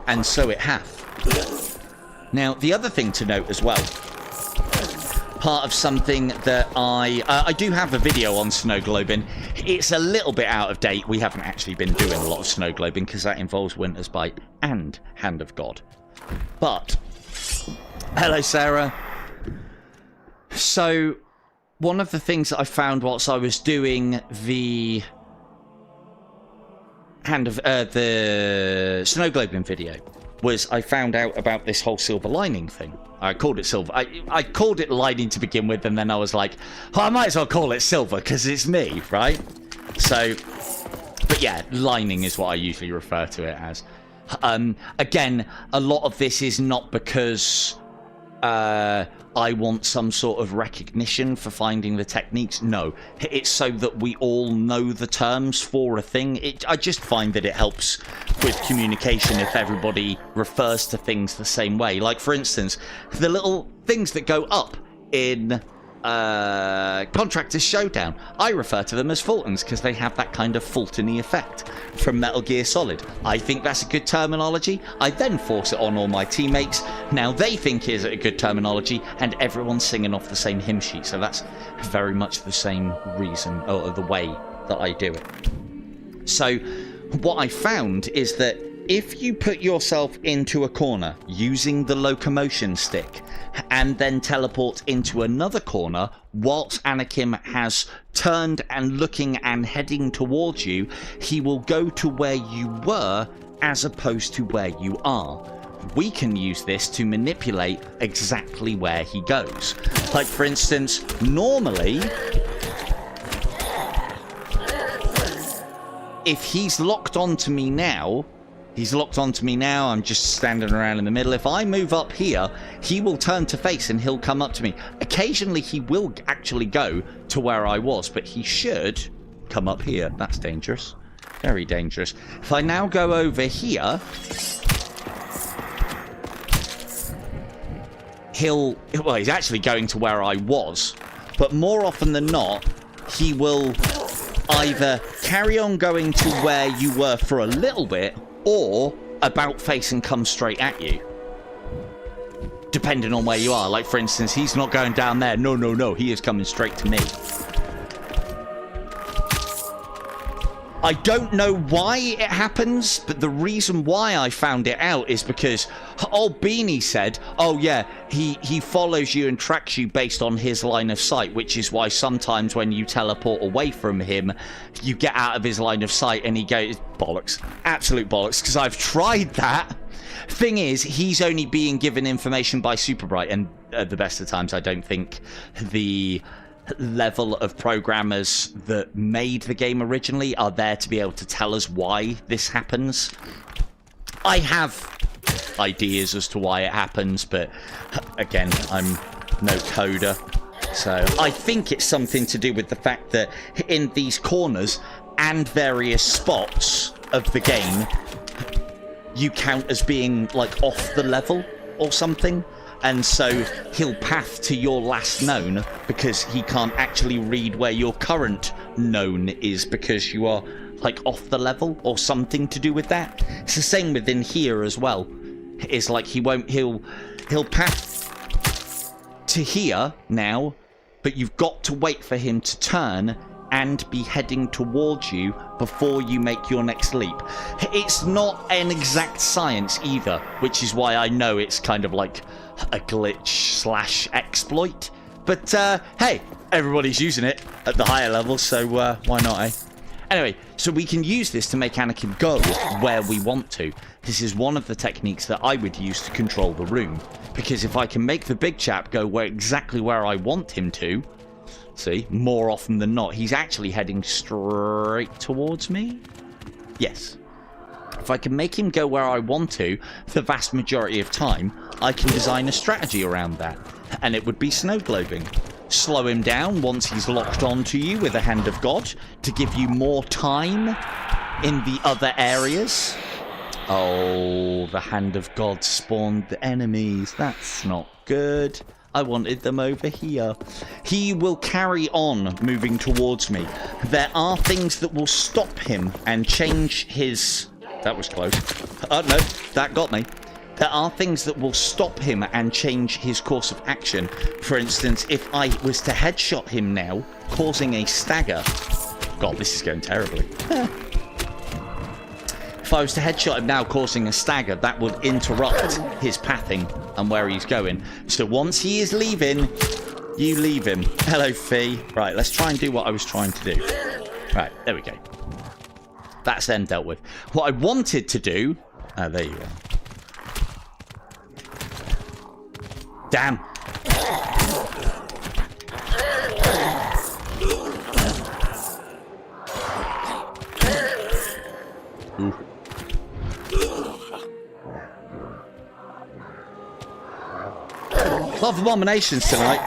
And so it hath. Now, the other thing to note as well, part of something that I do have a video on snow globing. It's a little bit out of date. We haven't actually been doing a lot of snow globing because that involves Winter's Bite and Hand of God. But, hello Sarah. So, one of the things that I found whilst I was doing the the snow globing video was I found out about this whole silver lining thing. I called it silver. I called it lining to begin with, and then I was like, oh, I might as well call it silver because it's me, right? So, but yeah, lining is what I usually refer to it as. Again, a lot of this is not because I want some sort of recognition for finding the techniques. No, it's so that we all know the terms for a thing. I just find that it helps with communication if everybody refers to things the same way. Like, for instance, the little things that go up in Contractor's Showdown, I refer to them as Fultons because they have that kind of Fulton-y effect from Metal Gear Solid. I think that's a good terminology. I then force it on all my teammates. Now they think it's a good terminology, and everyone's singing off the same hymn sheet. So that's very much the same reason, or the way that I do it. So what I found is that if you put yourself into a corner using the locomotion stick and then teleport into another corner whilst Anakim has turned and looking and heading towards you, he will go to where you were as opposed to where you are. we can use this to manipulate exactly where he goes. Like, for instance, normally, if he's locked onto me now, I'm just standing around in the middle. If I move up here, he will turn to face and he'll come up to me. Occasionally, he will actually go to where I was, but he should come up here. That's dangerous. Very dangerous. If I now go over here, well, he's actually going to where I was, but more often than not, he will either carry on going to where you were for a little bit, or about face and come straight at you, depending on where you are. Like, for instance, he's not going down there. No, he is coming straight to me. I don't know why it happens, but the reason why I found it out is because old Beanie said, oh yeah, he follows you and tracks you based on his line of sight, which is why sometimes when you teleport away from him, you get out of his line of sight and he goes, bollocks, absolute bollocks, because I've tried that. Thing is, he's only being given information by Super Bright, and at the best of times, I don't think the level of programmers that made the game originally are there to be able to tell us why this happens. I have ideas as to why it happens, but again, I'm no coder. So I think it's something to do with the fact that in these corners and various spots of the game, you count as being like off the level or something. And so he'll path to your last known because he can't actually read where your current known is because you are like off the level or something to do with that. It's the same within here as well. It's like he'll path to here now, but you've got to wait for him to turn and be heading towards you before you make your next leap. It's not an exact science either, which is why I know it's kind of like a glitch / exploit. But hey, everybody's using it at the higher levels, so why not, eh? Anyway, so we can use this to make Anakim go where we want to. This is one of the techniques that I would use to control the room, because if I can make the big chap go exactly where I want him to, see, more often than not, he's actually heading straight towards me. Yes. If I can make him go where I want to, the vast majority of time, I can design a strategy around that. And it would be snow globing. Slow him down once he's locked onto you with a Hand of God to give you more time in the other areas. Oh, the Hand of God spawned the enemies. That's not good. I wanted them over here. He will carry on moving towards me. There are things that will stop him and change his... That was close. Oh, no, that got me. There are things that will stop him and change his course of action. For instance, if I was to headshot him now, causing a stagger... God, this is going terribly. If I was to headshot him now, causing a stagger, that would interrupt his pathing and where he's going. So once he is leaving, you leave him. Hello, Fee. Right, let's try and do what I was trying to do. Right, there we go. That's then dealt with. What I wanted to do... Oh, there you are. Damn. Ooh. A lot of abominations tonight.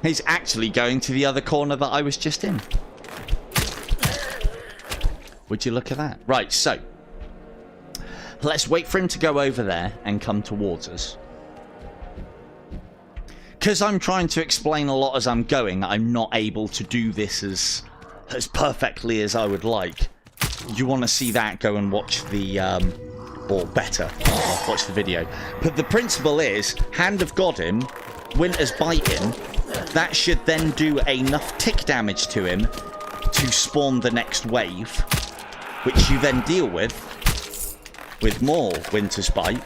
He's actually going to the other corner that I was just in. Would you look at that? Right, so let's wait for him to go over there and come towards us. Because I'm trying to explain a lot as I'm going, I'm not able to do this as perfectly as I would like. You want to see that, go and watch the, or better, watch the video. But the principle is, Hand of God him, Winter's Bite him, that should then do enough tick damage to him to spawn the next wave, which you then deal with more Winter's Bite.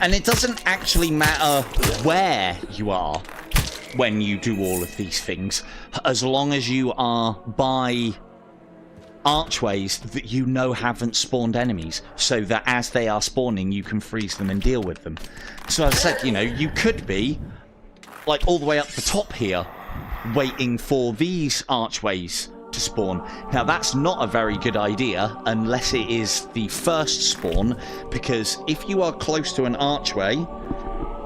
And it doesn't actually matter where you are when you do all of these things, as long as you are by archways that you know haven't spawned enemies, so that as they are spawning, you can freeze them and deal with them. So as I said, you know, you could be like all the way up the top here, waiting for these archways to spawn. Now that's not a very good idea unless it is the first spawn, because if you are close to an archway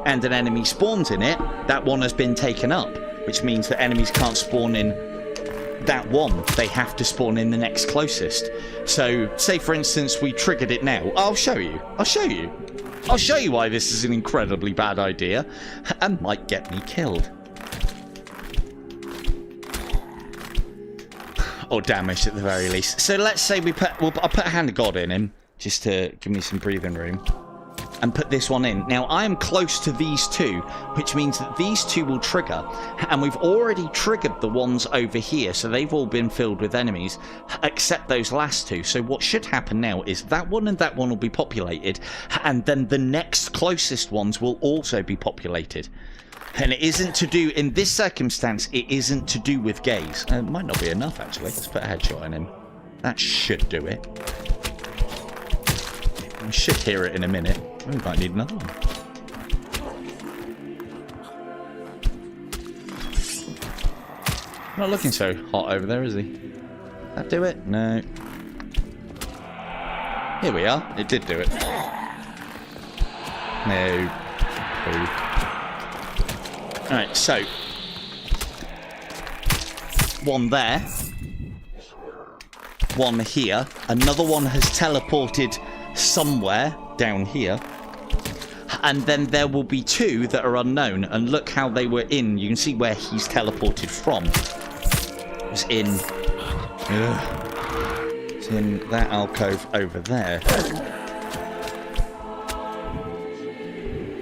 and an enemy spawns in it, that one has been taken up, which means that enemies can't spawn in that one. They have to spawn in the next closest. So say for instance we triggered it now. I'll show you why this is an incredibly bad idea and might get me killed or damaged at the very least. So let's say I'll put a hand of God in him just to give me some breathing room and put this one in. Now I am close to these two, which means that these two will trigger, and we've already triggered the ones over here, so they've all been filled with enemies except those last two. So what should happen now is that one and that one will be populated, and then the next closest ones will also be populated. And it isn't to do, in this circumstance, it isn't to do with gaze. It might not be enough actually. Let's put a headshot in him. That should do it. We should hear it in a minute. We might need another one. Not looking so hot over there, is he? That do it? No. Here we are. It did do it. No. Alright, so. One there. One here. Another one has teleported somewhere down here, and then there will be two that are unknown, and look how they were in. You can see where he's teleported from. It was in it's in that alcove over there,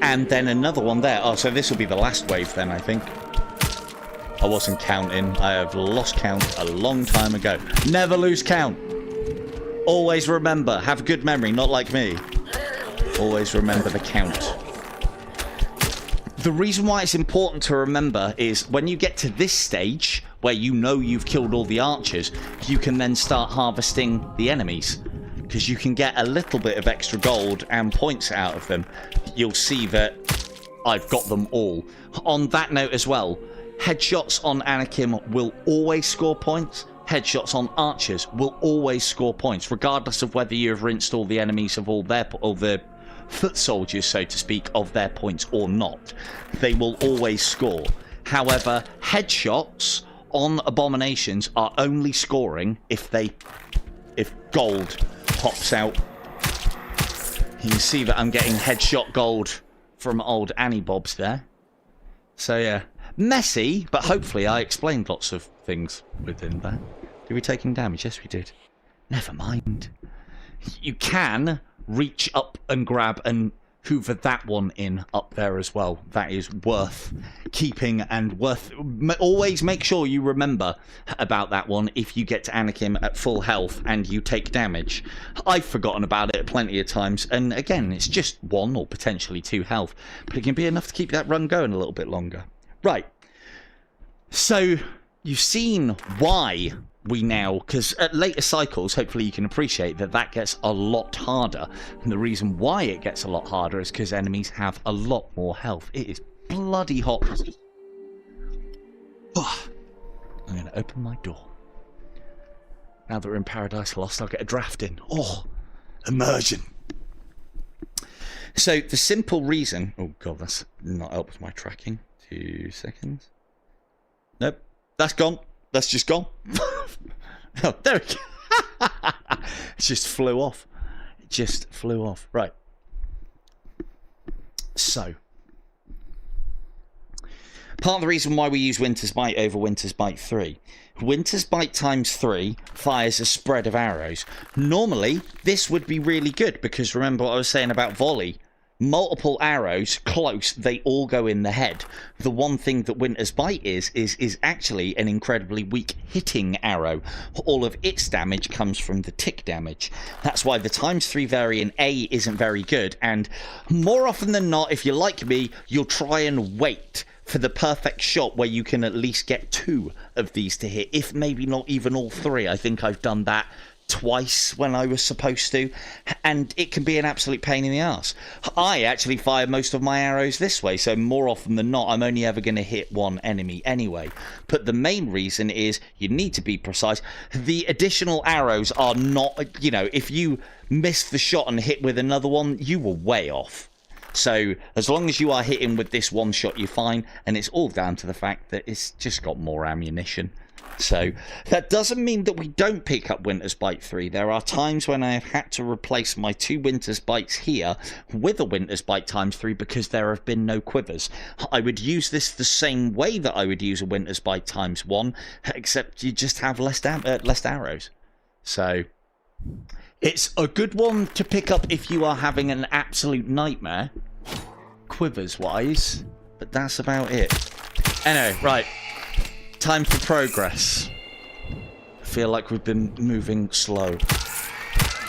and then another one there. Oh, so this will be the last wave then, I think. I wasn't counting. I have lost count a long time ago. Never lose count. Always remember, have a good memory, not like me. Always remember the count. The reason why it's important to remember is when you get to this stage, where you know you've killed all the archers, you can then start harvesting the enemies, because you can get a little bit of extra gold and points out of them. You'll see that I've got them all. On that note as well, headshots on Anakim will always score points. Headshots on archers will always score points, regardless of whether you have rinsed all the enemies of all the foot soldiers, so to speak, of their points or not. They will always score. However, headshots on abominations are only scoring if gold pops out. You can see that I'm getting headshot gold from old Annie Bobs there. So yeah, messy, but hopefully I explained lots of things within that. Did we take damage? Yes, we did. Never mind. You can reach up and grab and hoover that one in up there as well. That is worth keeping and worth... Always make sure you remember about that one if you get to Anakim at full health and you take damage. I've forgotten about it plenty of times, and again, it's just 1 or potentially 2 health, but it can be enough to keep that run going a little bit longer. Right. So, you've seen why we now, because at later cycles, hopefully you can appreciate that that gets a lot harder. And the reason why it gets a lot harder is because enemies have a lot more health. It is bloody hot. Oh, I'm going to open my door. Now that we're in Paradise Lost, I'll get a draft in. Oh, immersion. So the simple reason... Oh, God, that's not helped with my tracking. 2 seconds. Nope, that's gone. That's just gone. Oh, there it goes. It just flew off. It just flew off. Right. So, part of the reason why we use Winter's Bite over Winter's Bite 3. Winter's Bite times 3 fires a spread of arrows. Normally, this would be really good because remember what I was saying about volley. multiple arrows close, they all go in the head. The one thing that Winter's Bite is actually an incredibly weak hitting arrow. All of its damage comes from the tick damage. That's why the ×3 variant A isn't very good, and more often than not, if you're like me, you'll try and wait for the perfect shot where you can at least get 2 of these to hit, if maybe not even all 3. I think I've done that twice when I was supposed to, and it can be an absolute pain in the ass. I actually fire most of my arrows this way, so more often than not I'm only ever going to hit one enemy anyway. But the main reason is you need to be precise. The additional arrows are not, you know, if you miss the shot and hit with another one, you were way off. So as long as you are hitting with this one shot, you're fine, and it's all down to the fact that it's just got more ammunition. So that doesn't mean that we don't pick up Winter's Bite 3. There are times when I have had to replace my 2 Winter's Bites here with a Winter's Bite ×3 because there have been no quivers. I would use this the same way that I would use a Winter's Bite ×1, except you just have less arrows. So it's a good one to pick up if you are having an absolute nightmare, quivers-wise, but that's about it. Anyway, right. Time for progress. I feel like we've been moving slow.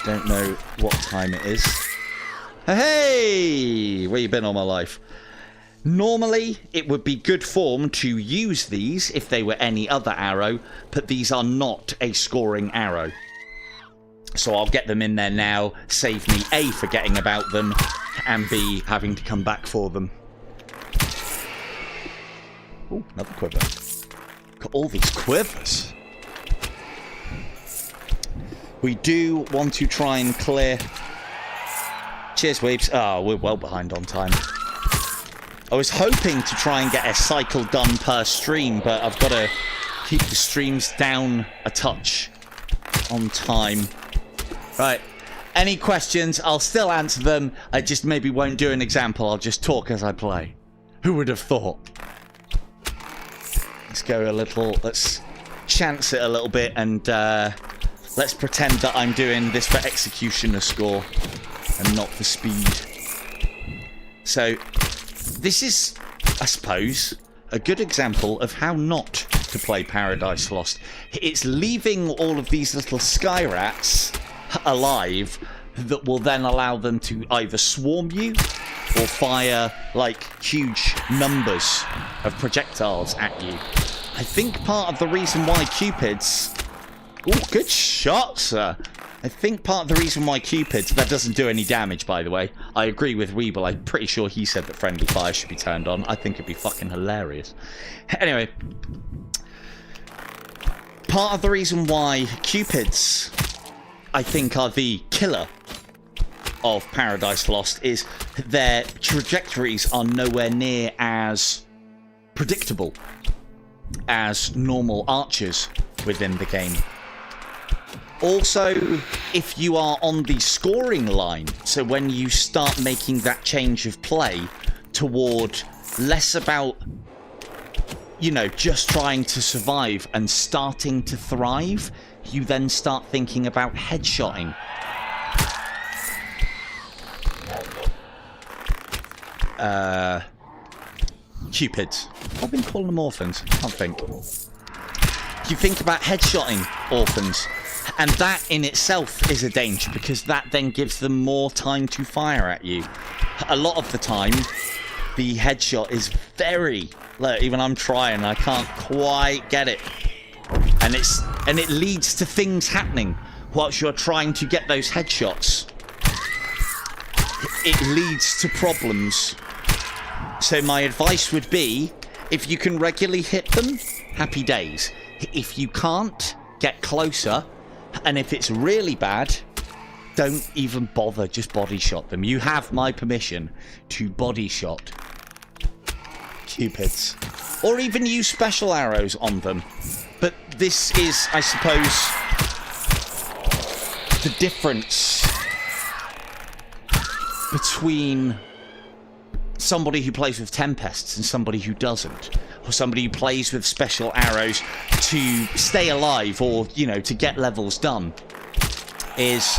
Don't know what time it is. Hey! Where you been all my life? Normally, it would be good form to use these if they were any other arrow, but these are not a scoring arrow. So I'll get them in there now, save me A, forgetting about them, and B, having to come back for them. Oh, another quiver. Got all these quivers. We do want to try and clear... Cheers, Weebs. Oh, we're well behind on time. I was hoping to try and get a cycle done per stream, but I've got to keep the streams down a touch on time. Right. Any questions? I'll still answer them. I just maybe won't do an example. I'll just talk as I play. Who would have thought? Let's go a little... Let's chance it a little bit and let's pretend that I'm doing this for executioner score and not for speed. So, this is, I suppose, a good example of how not to play Paradise Lost. It's leaving all of these little sky rats alive that will then allow them to either swarm you or fire like huge numbers of projectiles at you. I think part of the reason why Cupids... Oh, good shot, sir. I think part of the reason why Cupids... That doesn't do any damage, by the way. I agree with Weeble. I'm pretty sure he said that friendly fire should be turned on. I think it'd be fucking hilarious. Anyway. Part of the reason why Cupids, I think, are the killer of Paradise Lost is their trajectories are nowhere near as predictable as normal archers within the game. Also, if you are on the scoring line, so when you start making that change of play toward less about, you know, just trying to survive and starting to thrive, you then start thinking about headshotting. Cupids. I've been calling them orphans. Can't think. You think about headshotting orphans, and that in itself is a danger because that then gives them more time to fire at you. A lot of the time, the headshot is very... Look, even I'm trying, I can't quite get it. And it leads to things happening whilst you're trying to get those headshots. It leads to problems. So my advice would be, if you can regularly hit them, happy days. If you can't, get closer. And if it's really bad, don't even bother, just body shot them. You have my permission to body shot Cupids. Or even use special arrows on them. But this is, I suppose, the difference between somebody who plays with Tempests and somebody who doesn't. Or somebody who plays with special arrows to stay alive or, you know, to get levels done. Is...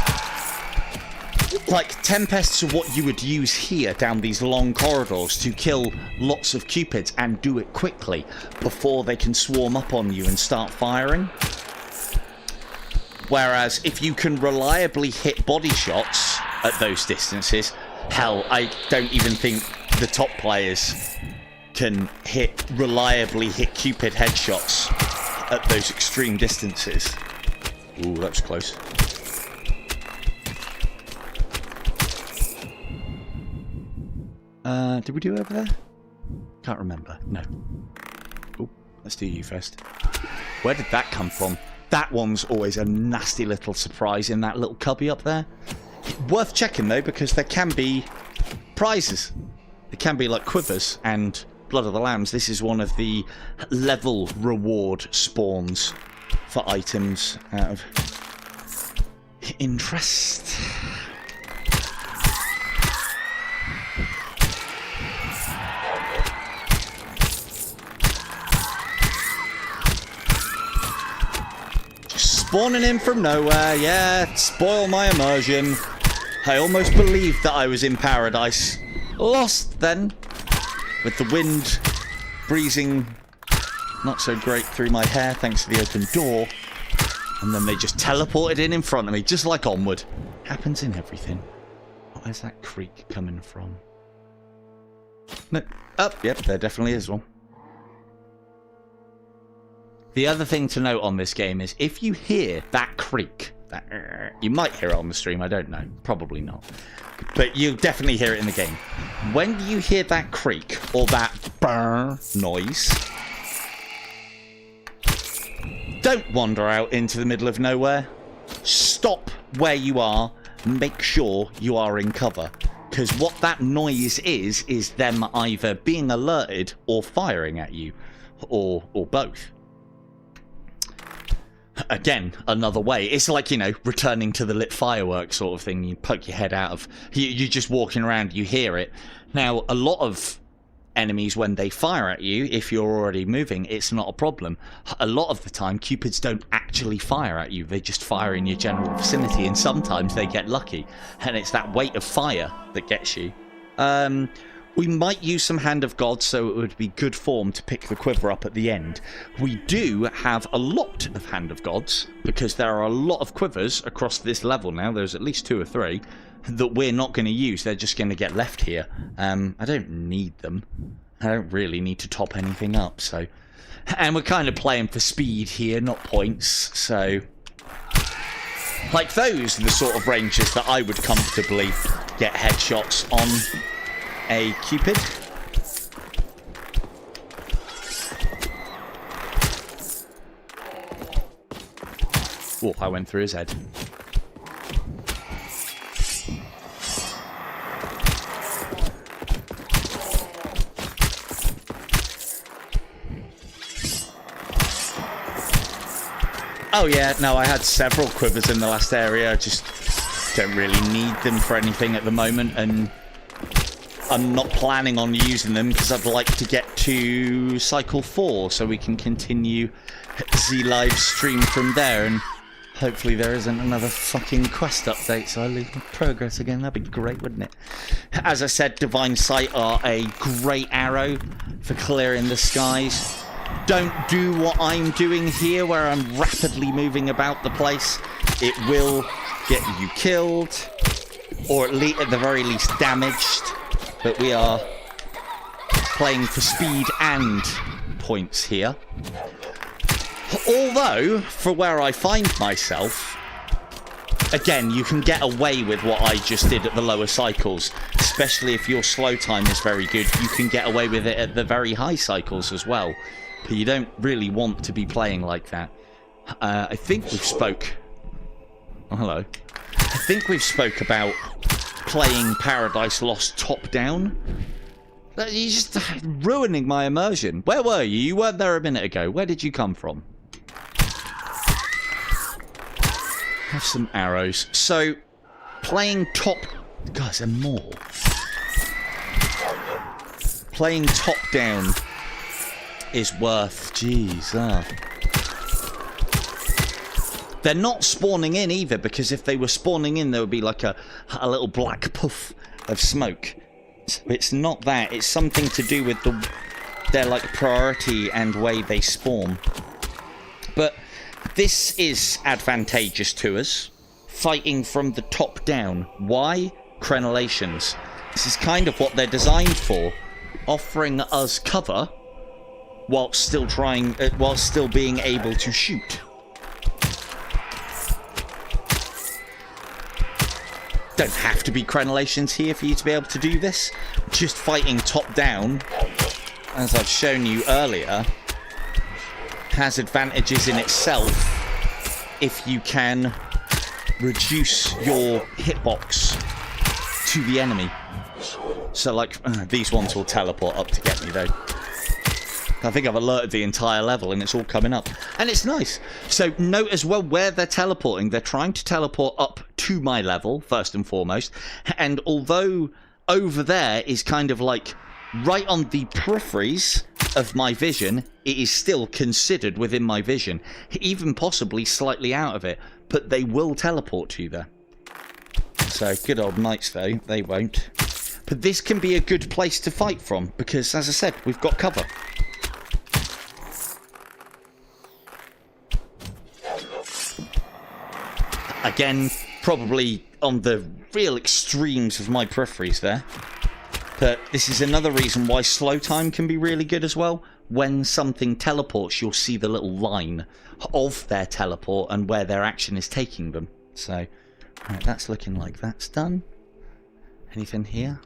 like, Tempests are what you would use here down these long corridors to kill lots of Cupids and do it quickly before they can swarm up on you and start firing. Whereas if you can reliably hit body shots at those distances, hell, I don't even think the top players can reliably hit Cupid headshots at those extreme distances. Ooh, that was close. Did we do over there? Can't remember. No. Oh, let's do you first. Where did that come from? That one's always a nasty little surprise in that little cubby up there. Worth checking though, because there can be prizes. There can be like quivers and Blood of the Lambs. This is one of the level reward spawns for items out of interest. Spawning in from nowhere, yeah, spoil my immersion. I almost believed that I was in paradise. Lost then, with the wind breezing not so great through my hair thanks to the open door. And then they just teleported in front of me, just like Onward. Happens in everything. Where's that creek coming from? No, oh, yep, there definitely is one. The other thing to note on this game is if you hear that creak, you might hear it on the stream, I don't know, probably not. But you'll definitely hear it in the game. When you hear that creak or that brr noise, don't wander out into the middle of nowhere. Stop where you are, make sure you are in cover. Because what that noise is them either being alerted or firing at you, or both. Again, another way. It's like, you know, returning to the lit fireworks sort of thing. You poke your head out of... You're just walking around, you hear it. Now, a lot of enemies, when they fire at you, if you're already moving, it's not a problem. A lot of the time, Cupids don't actually fire at you. They just fire in your general vicinity, and sometimes they get lucky. And it's that weight of fire that gets you. We might use some Hand of God, so it would be good form to pick the quiver up at the end. We do have a lot of Hand of Gods, because there are a lot of quivers across this level now. There's at least 2 or 3 that we're not going to use. They're just going to get left here. I don't need them. I don't really need to top anything up, so... And we're kind of playing for speed here, not points, so... Like, those are the sort of ranges that I would comfortably get headshots on a Cupid. Oh, I went through his head. Oh yeah, no, I had several quivers in the last area. I just don't really need them for anything at the moment, and I'm not planning on using them because I'd like to get to Cycle 4 so we can continue the live stream from there, and hopefully there isn't another fucking quest update so I lose my progress again. That'd be great, wouldn't it? As I said, Divine Sight are a great arrow for clearing the skies. Don't do what I'm doing here where I'm rapidly moving about the place. It will get you killed, or at the very least damaged. But we are playing for speed and points here. Although, for where I find myself, again, you can get away with what I just did at the lower cycles. Especially if your slow time is very good, you can get away with it at the very high cycles as well. But you don't really want to be playing like that. I think we've spoke... Oh, hello. I think we've spoke about playing Paradise Lost top-down. You're just ruining my immersion. Where were you? You weren't there a minute ago. Where did you come from? Have some arrows. So, playing top... Guys, there are more. Playing top-down is worth... Jeez, They're not spawning in either, because if they were spawning in, there would be like a little black puff of smoke. So it's not that. It's something to do with their like priority and way they spawn. But this is advantageous to us, fighting from the top down. Why? Crenellations. This is kind of what they're designed for, offering us cover whilst still being able to shoot. Don't have to be crenellations here for you to be able to do this. Just fighting top down, as I've shown you earlier, has advantages in itself if you can reduce your hitbox to the enemy. So like, these ones will teleport up to get me though. I think I've alerted the entire level and it's all coming up. And it's nice. So note as well where they're teleporting. They're trying to teleport up to my level, first and foremost. And although over there is kind of like right on the peripheries of my vision, it is still considered within my vision. Even possibly slightly out of it. But they will teleport to you there. So good old knights though, they won't. But this can be a good place to fight from. Because as I said, we've got cover. Again, probably on the real extremes of my peripheries there. But this is another reason why slow time can be really good as well. When something teleports, you'll see the little line of their teleport and where their action is taking them. So, right, that's looking like that's done. Anything here?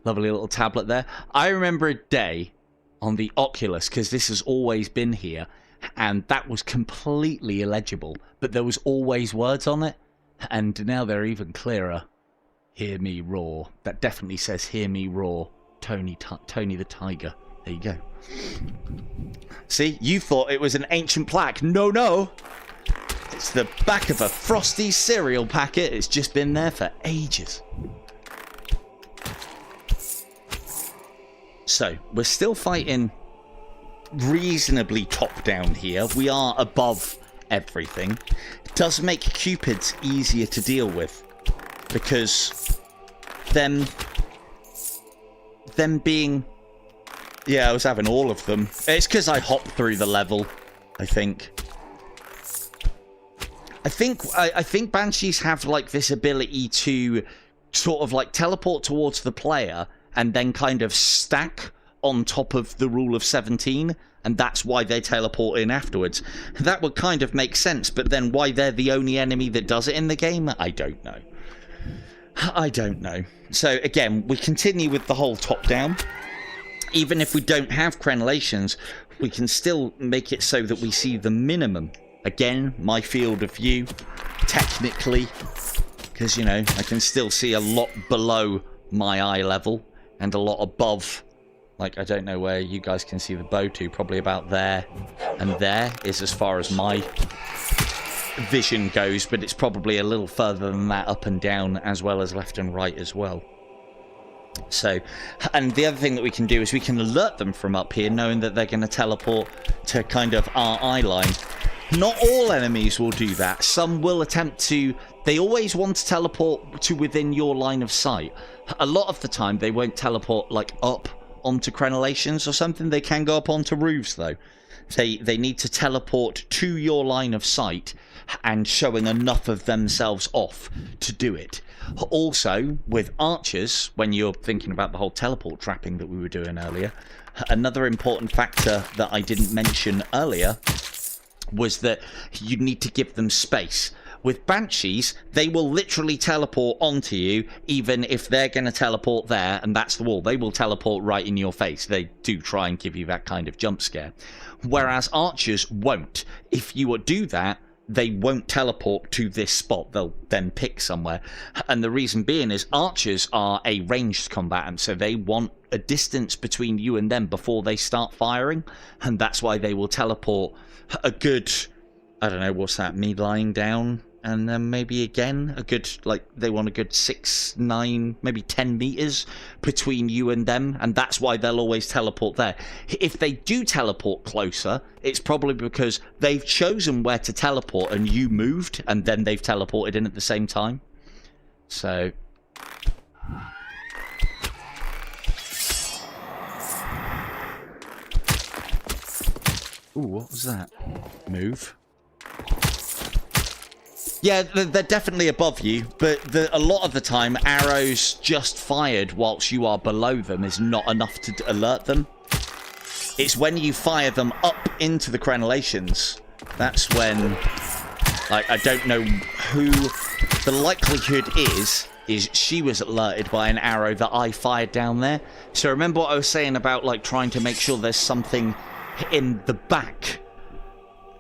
Lovely little tablet there. I remember a day on the Oculus, because this has always been here, and that was completely illegible, but there was always words on it, and now they're even clearer. Hear me roar. That definitely says hear me roar. Tony the Tiger. There you go. See, you thought it was an ancient plaque. No. It's the back of a Frosty cereal packet. It's just been there for ages. So, we're still fighting reasonably top down here. We are above everything. It does make Cupids easier to deal with, because them being, yeah, I was having all of them. It's because I hopped through the level, I think. I think Banshees have like this ability to sort of like teleport towards the player and then kind of stack on top of the rule of 17, and that's why they teleport in afterwards. That would kind of make sense, but then why they're the only enemy that does it in the game, I don't know. I don't know. So again, we continue with the whole top-down. Even if we don't have crenellations, we can still make it so that we see the minimum. Again, my field of view, technically, because, you know, I can still see a lot below my eye level and a lot above. Like, I don't know where you guys can see the bow to. Probably about there. And there is as far as my vision goes. But it's probably a little further than that up and down, as well as left and right as well. So, and the other thing that we can do is we can alert them from up here, knowing that they're going to teleport to kind of our eye line. Not all enemies will do that. Some will attempt to. They always want to teleport to within your line of sight. A lot of the time, they won't teleport, like, up onto crenellations or something. They can go up onto roofs though. They need to teleport to your line of sight and showing enough of themselves off to do it. Also, with archers, when you're thinking about the whole teleport trapping that we were doing earlier, another important factor that I didn't mention earlier was that you need to give them space. With Banshees, they will literally teleport onto you, even if they're going to teleport there, and that's the wall. They will teleport right in your face. They do try and give you that kind of jump scare. Whereas archers won't. If you do that, they won't teleport to this spot. They'll then pick somewhere. And the reason being is archers are a ranged combatant, so they want a distance between you and them before they start firing, and that's why they will teleport a good, I don't know, what's that, me lying down? And then maybe again, a good, like, they want a good 6, 9, maybe 10 meters between you and them. And that's why they'll always teleport there. If they do teleport closer, it's probably because they've chosen where to teleport and you moved, and then they've teleported in at the same time. So... Ooh, what was that? Move. Yeah, they're definitely above you, but a lot of the time, arrows just fired whilst you are below them is not enough to alert them. It's when you fire them up into the crenellations, that's when, like, I don't know who, the likelihood is she was alerted by an arrow that I fired down there. So remember what I was saying about, like, trying to make sure there's something in the back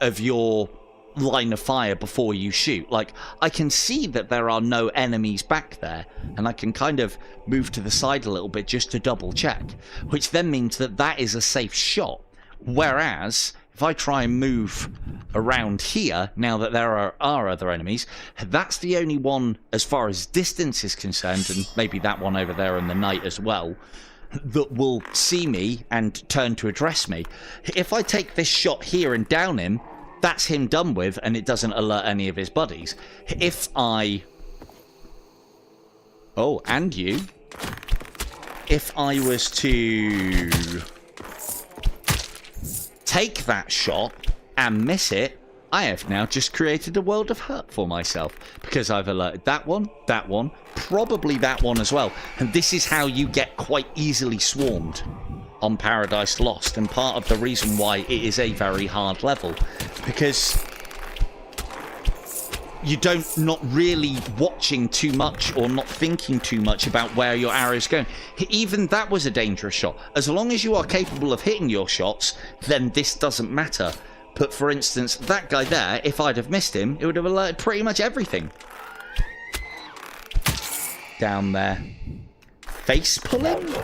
of your line of fire before you shoot. Like, I can see that there are no enemies back there, and I can kind of move to the side a little bit just to double check, which then means that that is a safe shot. Whereas if I try and move around here, now that there are other enemies, that's the only one, as far as distance is concerned, and maybe that one over there in the night as well, that will see me and turn to address me. If I take this shot here and down him, that's him done with, and it doesn't alert any of his buddies. If I... Oh, and you. If I was to take that shot and miss it, I have now just created a world of hurt for myself, because I've alerted that one, probably that one as well. And this is how you get quite easily swarmed on Paradise Lost, and part of the reason why it is a very hard level, because you not really watching too much or not thinking too much about where your arrow's going. Even that was a dangerous shot. As long as you are capable of hitting your shots, then this doesn't matter. But for instance, that guy there, if I'd have missed him, it would have alerted pretty much everything. Down there. Face pulling?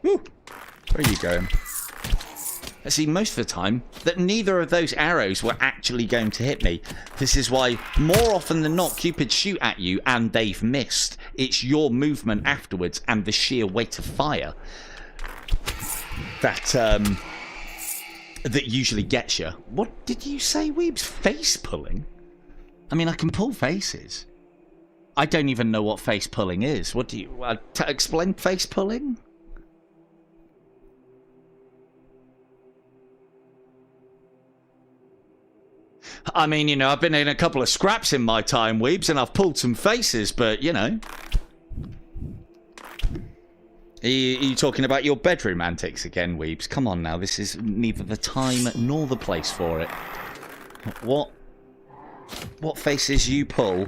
Woo. Where are you going? See, most of the time, that neither of those arrows were actually going to hit me. This is why, more often than not, Cupids shoot at you and they've missed. It's your movement afterwards and the sheer weight of fire that usually gets you. What did you say, Weebs? Face pulling? I mean, I can pull faces. I don't even know what face pulling is. What do you... explain face pulling? I mean, you know, I've been in a couple of scraps in my time, Weebs, and I've pulled some faces, but, you know. Are you talking about your bedroom antics again, Weebs? Come on now, this is neither the time nor the place for it. What faces you pull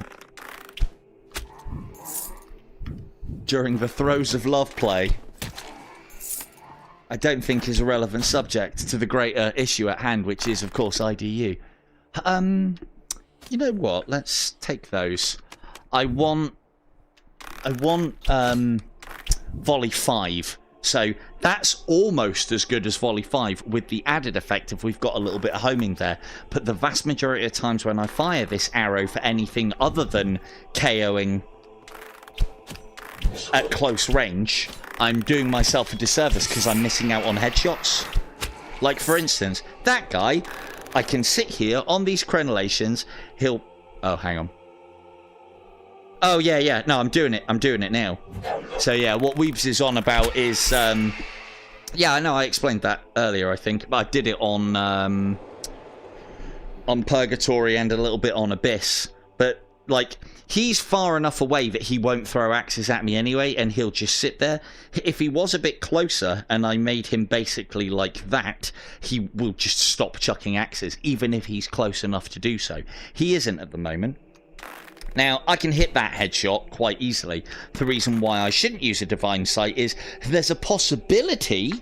during the throes of love play, I don't think is a relevant subject to the greater issue at hand, which is, of course, IDU. You know what? Let's take those. I want volley 5. So that's almost as good as volley 5 with the added effect of we've got a little bit of homing there. But the vast majority of times when I fire this arrow for anything other than KOing at close range, I'm doing myself a disservice because I'm missing out on headshots. Like, for instance, that guy, I can sit here on these crenellations, he'll... Oh, hang on. Oh, yeah. No, I'm doing it now. So, yeah, what Weebs is on about is... yeah, I know, I explained that earlier, I think. But I did it on Purgatory and a little bit on Abyss. But, like, he's far enough away that he won't throw axes at me anyway, and he'll just sit there. If he was a bit closer, and I made him basically like that, he will just stop chucking axes, even if he's close enough to do so. He isn't at the moment. Now, I can hit that headshot quite easily. The reason why I shouldn't use a Divine Sight is there's a possibility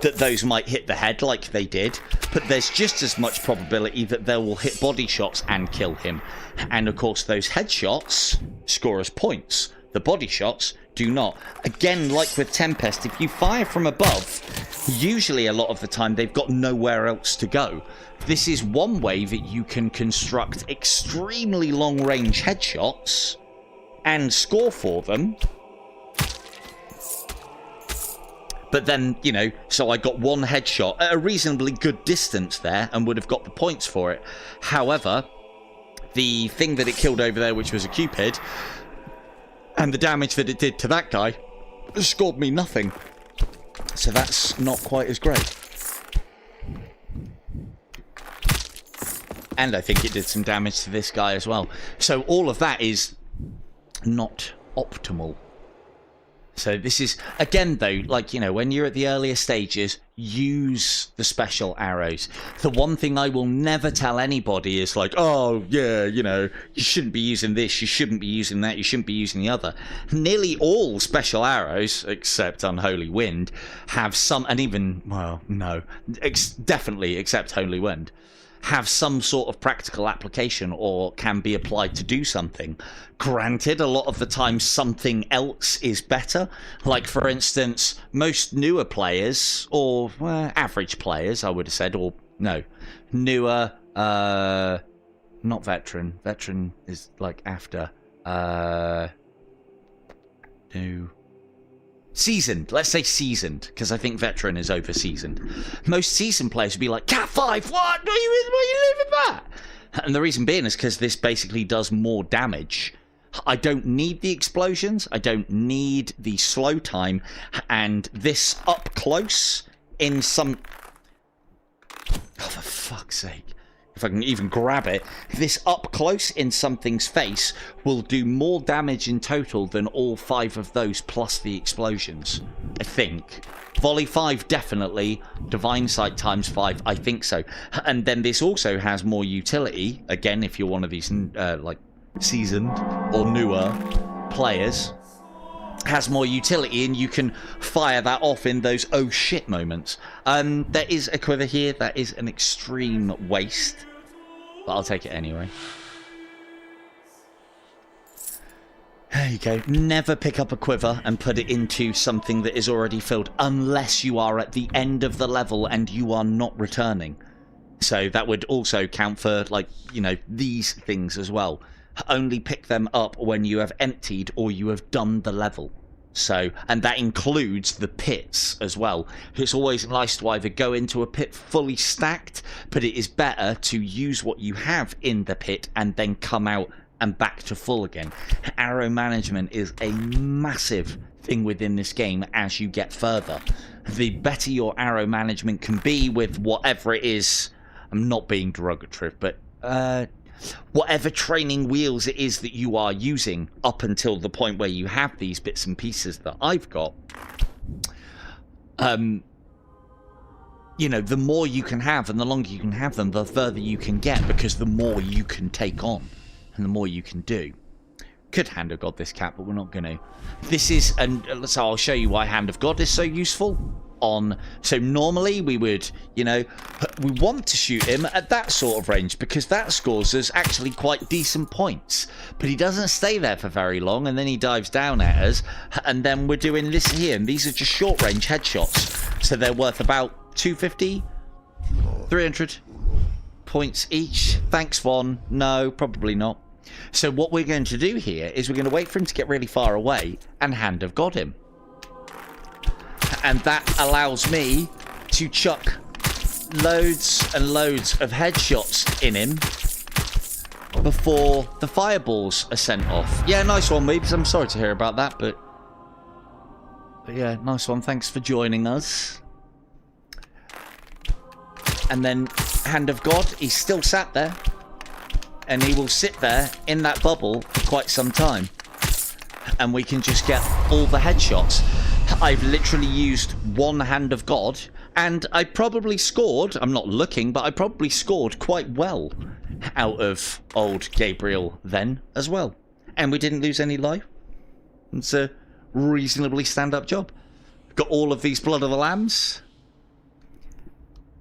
that those might hit the head like they did, but there's just as much probability that they will hit body shots and kill him. And of course, those headshots score as points. The body shots do not. Again, like with Tempest, if you fire from above, usually a lot of the time they've got nowhere else to go. this is one way that you can construct extremely long-range headshots and score for them. But then, you know, so I got one headshot at a reasonably good distance there and would have got the points for it. However, the thing that it killed over there, which was a Cupid, and the damage that it did to that guy, scored me nothing. So that's not quite as great. And I think it did some damage to this guy as well. So all of that is not optimal. So this is, again though, like, you know, when you're at the earlier stages, use the special arrows. The one thing I will never tell anybody is like, oh yeah, you know, you shouldn't be using this, you shouldn't be using that, you shouldn't be using the other. Nearly all special arrows, except Unholy Wind, have some, and even, well, no, definitely except Holy Wind, have some sort of practical application or can be applied to do something. Granted, a lot of the time something else is better. Like, for instance, most newer players, or average players, I would have said, or no, newer, not veteran. Veteran is like after, new. Seasoned, let's say seasoned, because I think veteran is over seasoned. Most seasoned players would be like, Cat 5, what? Why are you leaving that? And the reason being is because this basically does more damage. I don't need the explosions, I don't need the slow time, and this up close in some... Oh, for fuck's sake. If I can even grab it, this up close in something's face will do more damage in total than all 5 of those plus the explosions, I think. Volley 5 definitely, Divine Sight times 5, I think so. And then this also has more utility, again, if you're one of these like seasoned or newer players, has more utility, and you can fire that off in those oh shit moments. There is a quiver here. That is an extreme waste, but I'll take it anyway. There you go. Never pick up a quiver and put it into something that is already filled, unless you are at the end of the level and you are not returning. So that would also count for, like, you know, these things as well. Only pick them up when you have emptied or you have done the level. So, and that includes the pits as well. It's always nice to either go into a pit fully stacked, but it is better to use what you have in the pit and then come out and back to full again. Arrow management is a massive thing within this game as you get further. The better your arrow management can be with whatever it is, I'm not being derogatory, but whatever training wheels it is that you are using up until the point where you have these bits and pieces that I've got, you know, the more you can have and the longer you can have them, the further you can get, because the more you can take on and the more you can do. Could Hand of God this cat, but we're not going to. This is, and so I'll show you why Hand of God is so useful. So normally we would, you know, we want to shoot him at that sort of range because that scores us actually quite decent points. But he doesn't stay there for very long, and then he dives down at us, and then we're doing this here, and these are just short range headshots. So they're worth about 250, 300 points each. Thanks, Vaughn. No, probably not. So what we're going to do here is we're going to wait for him to get really far away and Hand of God him. And that allows me to chuck loads and loads of headshots in him before the fireballs are sent off. Yeah, nice one, Weebs. I'm sorry to hear about that, but yeah, nice one. Thanks for joining us. And then Hand of God, he's still sat there. And he will sit there in that bubble for quite some time. And we can just get all the headshots. I've literally used one Hand of God, and I probably scored, I'm not looking, but I probably scored quite well out of old Gabriel then as well. And we didn't lose any life. It's a reasonably stand-up job. Got all of these Blood of the Lambs.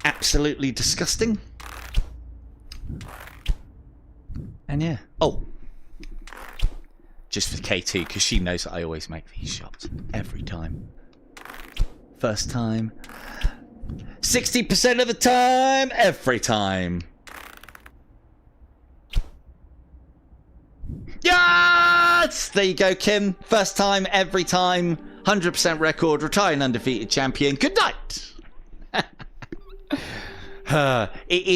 Absolutely disgusting. And yeah. Oh. Just for KT, because she knows that I always make these shots. Every time. First time. 60% of the time, every time. Yes! There you go, Kim. First time, every time. 100% record, retiring undefeated champion. Good night. It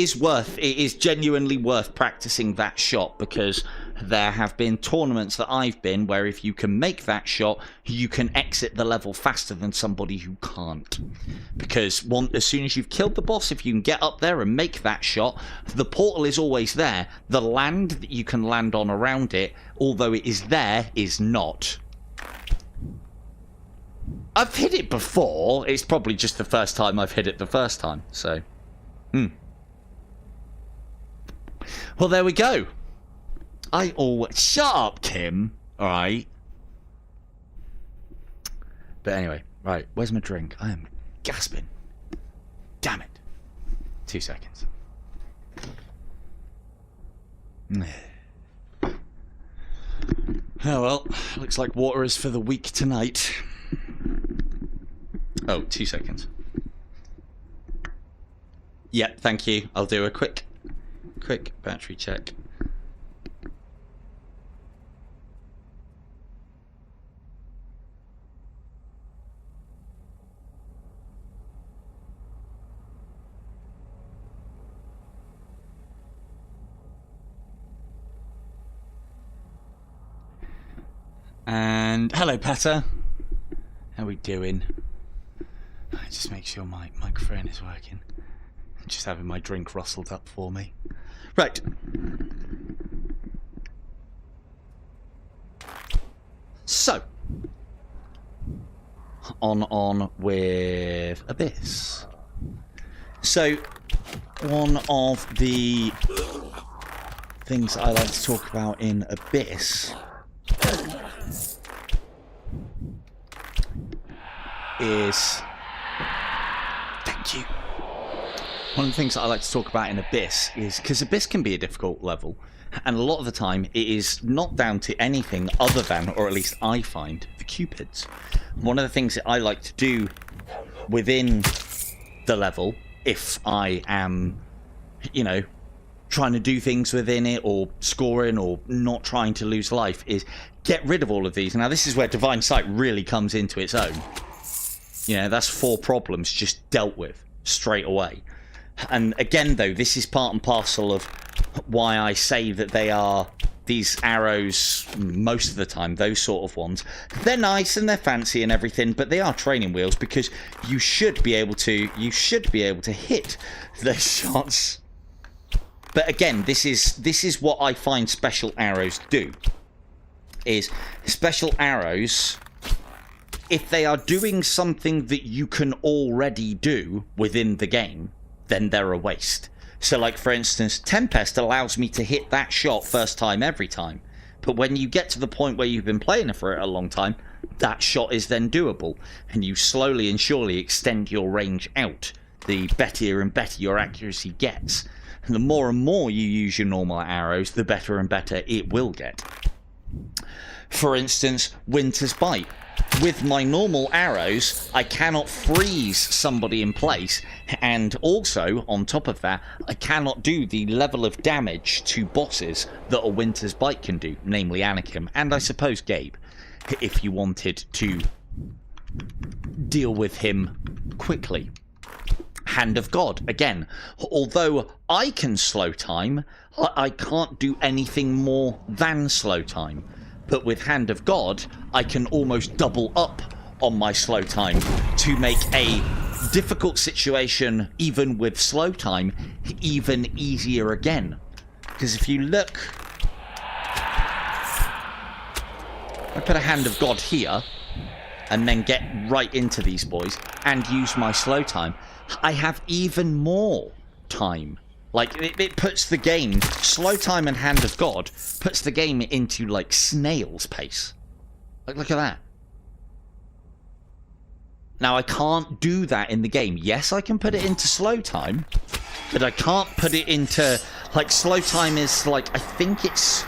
is genuinely worth practicing that shot, because there have been tournaments that I've been where if you can make that shot, you can exit the level faster than somebody who can't. Because as soon as you've killed the boss, if you can get up there and make that shot, the portal is always there. The land that you can land on around it, although it is there, is not. I've hit it before. It's probably just the first time I've hit it the first time, so... Well, there we go. Shut up, Kim. All right. But anyway, right. Where's my drink? I am gasping. Damn it. 2 seconds. Oh well. Looks like water is for the weak tonight. Oh, 2 seconds. Yep, thank you. I'll do a quick battery check. And hello, Petter. How we doing? Just make sure my microphone is working. Just having my drink rustled up for me. Right. So, on with Abyss. So, one of the things I like to talk about in Abyss is... Thank you. One of the things that I like to talk about in Abyss is, because Abyss can be a difficult level, and a lot of the time it is not down to anything other than, or at least I find, the Cupids. One of the things that I like to do within the level, if I am, trying to do things within it, or scoring, or not trying to lose life, is get rid of all of these. Now this is where Divine Sight really comes into its own. That's 4 problems just dealt with straight away. And again, though, this is part and parcel of why I say that they are these arrows most of the time, those sort of ones. They're nice and they're fancy and everything, but they are training wheels, because you should be able to hit those shots. But again, this is what I find special arrows do. Is special arrows, if they are doing something that you can already do within the game, then they're a waste. So like, for instance, Tempest allows me to hit that shot first time every time. But when you get to the point where you've been playing for it a long time, that shot is then doable. And you slowly and surely extend your range out. The better and better your accuracy gets. And the more and more you use your normal arrows, the better and better it will get. For instance, Winter's Bite. With my normal arrows, I cannot freeze somebody in place, and also, on top of that, I cannot do the level of damage to bosses that a Winter's Bite can do, namely Anakim, and I suppose Gabe, if you wanted to deal with him quickly. Hand of God, again, although I can slow time, I can't do anything more than slow time. But with Hand of God, I can almost double up on my slow time to make a difficult situation, even with slow time, even easier again. Because if you look... I put a Hand of God here, and then get right into these boys, and use my slow time, I have even more time. Like, it puts the game, slow time and Hand of God, puts the game into, like, snail's pace. Like, look at that. Now, I can't do that in the game. Yes, I can put it into slow time, but I can't put it into, like, slow time is, like, I think it's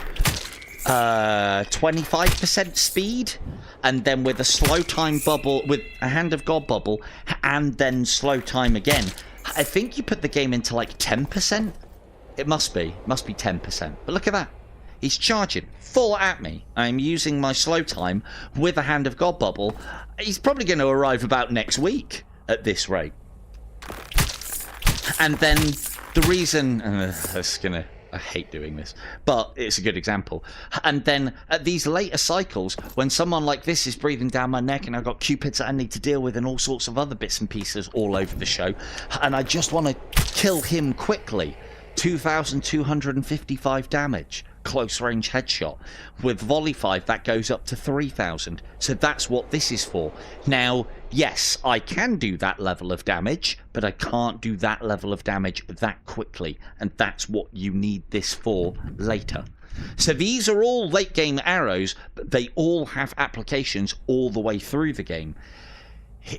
25% speed, and then with a slow time bubble, with a Hand of God bubble, and then slow time again, I think you put the game into like 10%. It must be 10%. But look at that. He's charging full at me. I'm using my slow time with a Hand of God bubble. He's probably going to arrive about next week at this rate. And then the reason... I hate doing this, but it's a good example. And then at these later cycles, when someone like this is breathing down my neck and I've got cupids that I need to deal with and all sorts of other bits and pieces all over the show, and I just want to kill him quickly, 2,255 damage. Close range headshot. With volley 5 that goes up to 3,000. So that's what this is for. Now, yes, I can do that level of damage, but I can't do that level of damage that quickly, and that's what you need this for later. So these are all late game arrows, but they all have applications all the way through the game.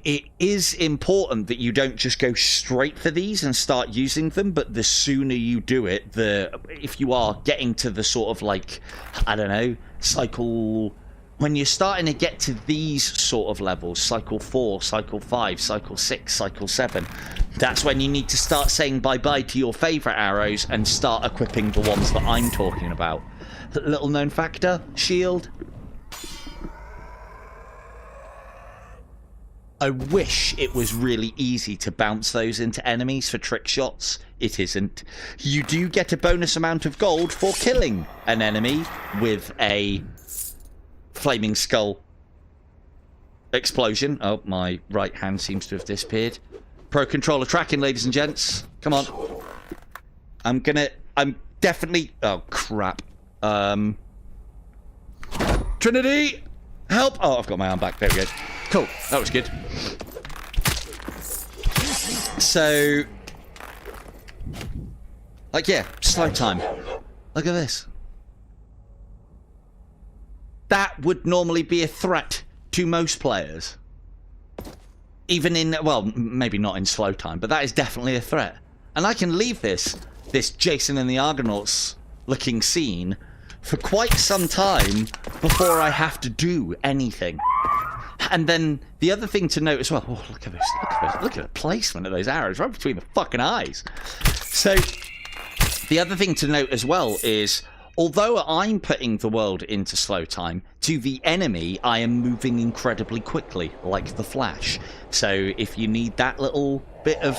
It is important that you don't just go straight for these and start using them, but the sooner you do it, if you are getting to the sort of like, I don't know, cycle... When you're starting to get to these sort of levels, cycle 4, cycle 5, cycle 6, cycle 7, that's when you need to start saying bye-bye to your favourite arrows and start equipping the ones that I'm talking about. Little known factor, shield. I wish it was really easy to bounce those into enemies for trick shots. It isn't. You do get a bonus amount of gold for killing an enemy with a flaming skull explosion. Oh, my right hand seems to have disappeared. Pro controller tracking, ladies and gents. Come on. I'm definitely... Oh, crap. Trinity! Help! Oh, I've got my arm back. There we go. Cool. That was good. So... Like, yeah, slow time. Look at this. That would normally be a threat to most players. Even in, well, maybe not in slow time, but that is definitely a threat. And I can leave this Jason and the Argonauts looking scene for quite some time before I have to do anything. And then the other thing to note as well, oh, look at this, look at the placement of those arrows right between the fucking eyes. So the other thing to note as well is, although I'm putting the world into slow time, to the enemy I am moving incredibly quickly, like the Flash. So if you need that little bit of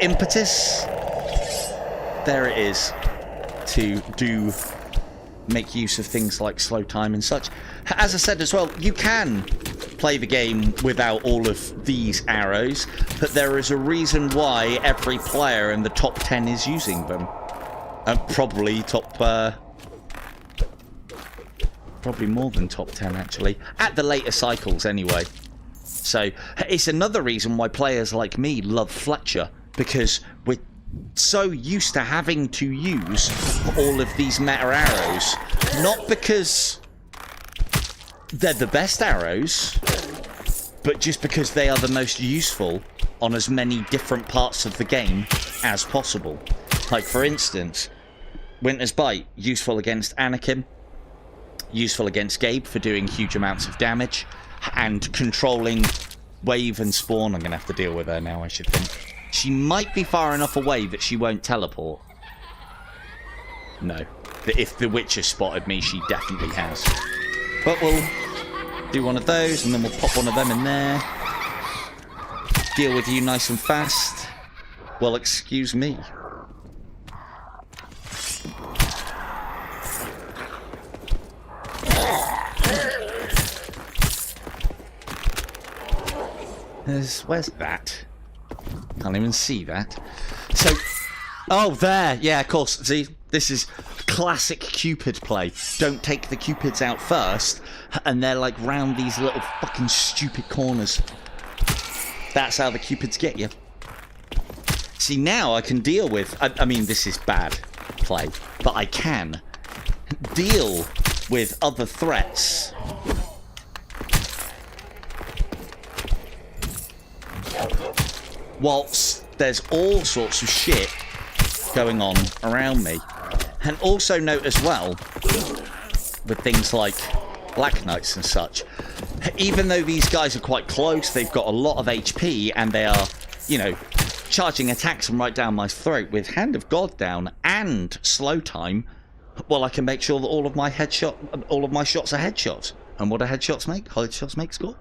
impetus, there it is, to make use of things like slow time and such. As I said as well, you can play the game without all of these arrows, but there is a reason why every player in the top 10 is using them. Probably probably more than top 10 actually, at the later cycles anyway. So it's another reason why players like me love Fletcher, because we're so used to having to use all of these meta arrows, not because they're the best arrows, but just because they are the most useful on as many different parts of the game as possible. Like, for instance, Winter's Bite, useful against Anakim, useful against Gabe for doing huge amounts of damage, and controlling Wave and Spawn. I'm going to have to deal with her now, I should think. She might be far enough away that she won't teleport. No. If the Witcher spotted me, she definitely has. But we'll do one of those, and then we'll pop one of them in there. Deal with you nice and fast. Well, excuse me. Where's that? Can't even see that. So, oh, there. Yeah, of course. See, this is classic Cupid play. Don't take the Cupids out first, and they're like round these little fucking stupid corners. That's how the Cupids get you. See, now I can deal with... I mean, this is bad play, but I can deal with other threats. Whilst there's all sorts of shit going on around me. And also note as well, with things like Black Knights and such, even though these guys are quite close, they've got a lot of HP, and they are, you know, charging attacks them right down my throat with Hand of God down and slow time, well, I can make sure that all of my shots are headshots. And what do headshots make? Headshots make score.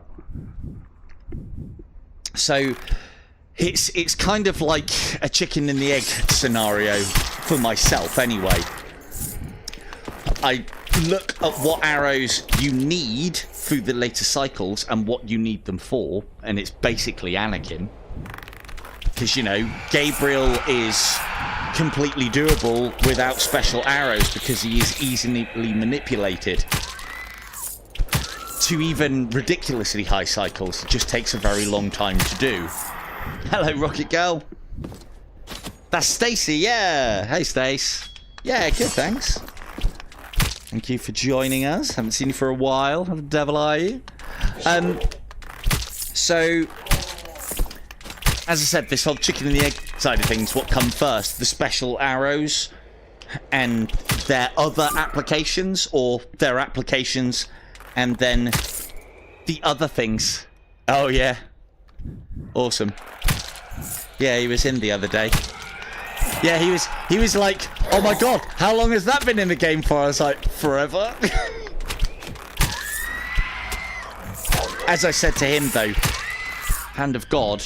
So it's kind of like a chicken and the egg scenario for myself anyway. I look at what arrows you need through the later cycles and what you need them for, and it's basically Anakim. Because, you know, Gabriel is completely doable without special arrows because he is easily manipulated to even ridiculously high cycles. It just takes a very long time to do. Hello, Rocket Girl. That's Stacy, yeah. Hey, Stace. Yeah, good, thanks. Thank you for joining us. Haven't seen you for a while. How the devil are you? So, as I said, this whole chicken and the egg side of things, what come first? The special arrows and their other applications, or their applications and then the other things. Oh, yeah. Awesome. Yeah, he was in the other day. Yeah, he was like, oh my god, how long has that been in the game for? I was like, forever. As I said to him, though, Hand of God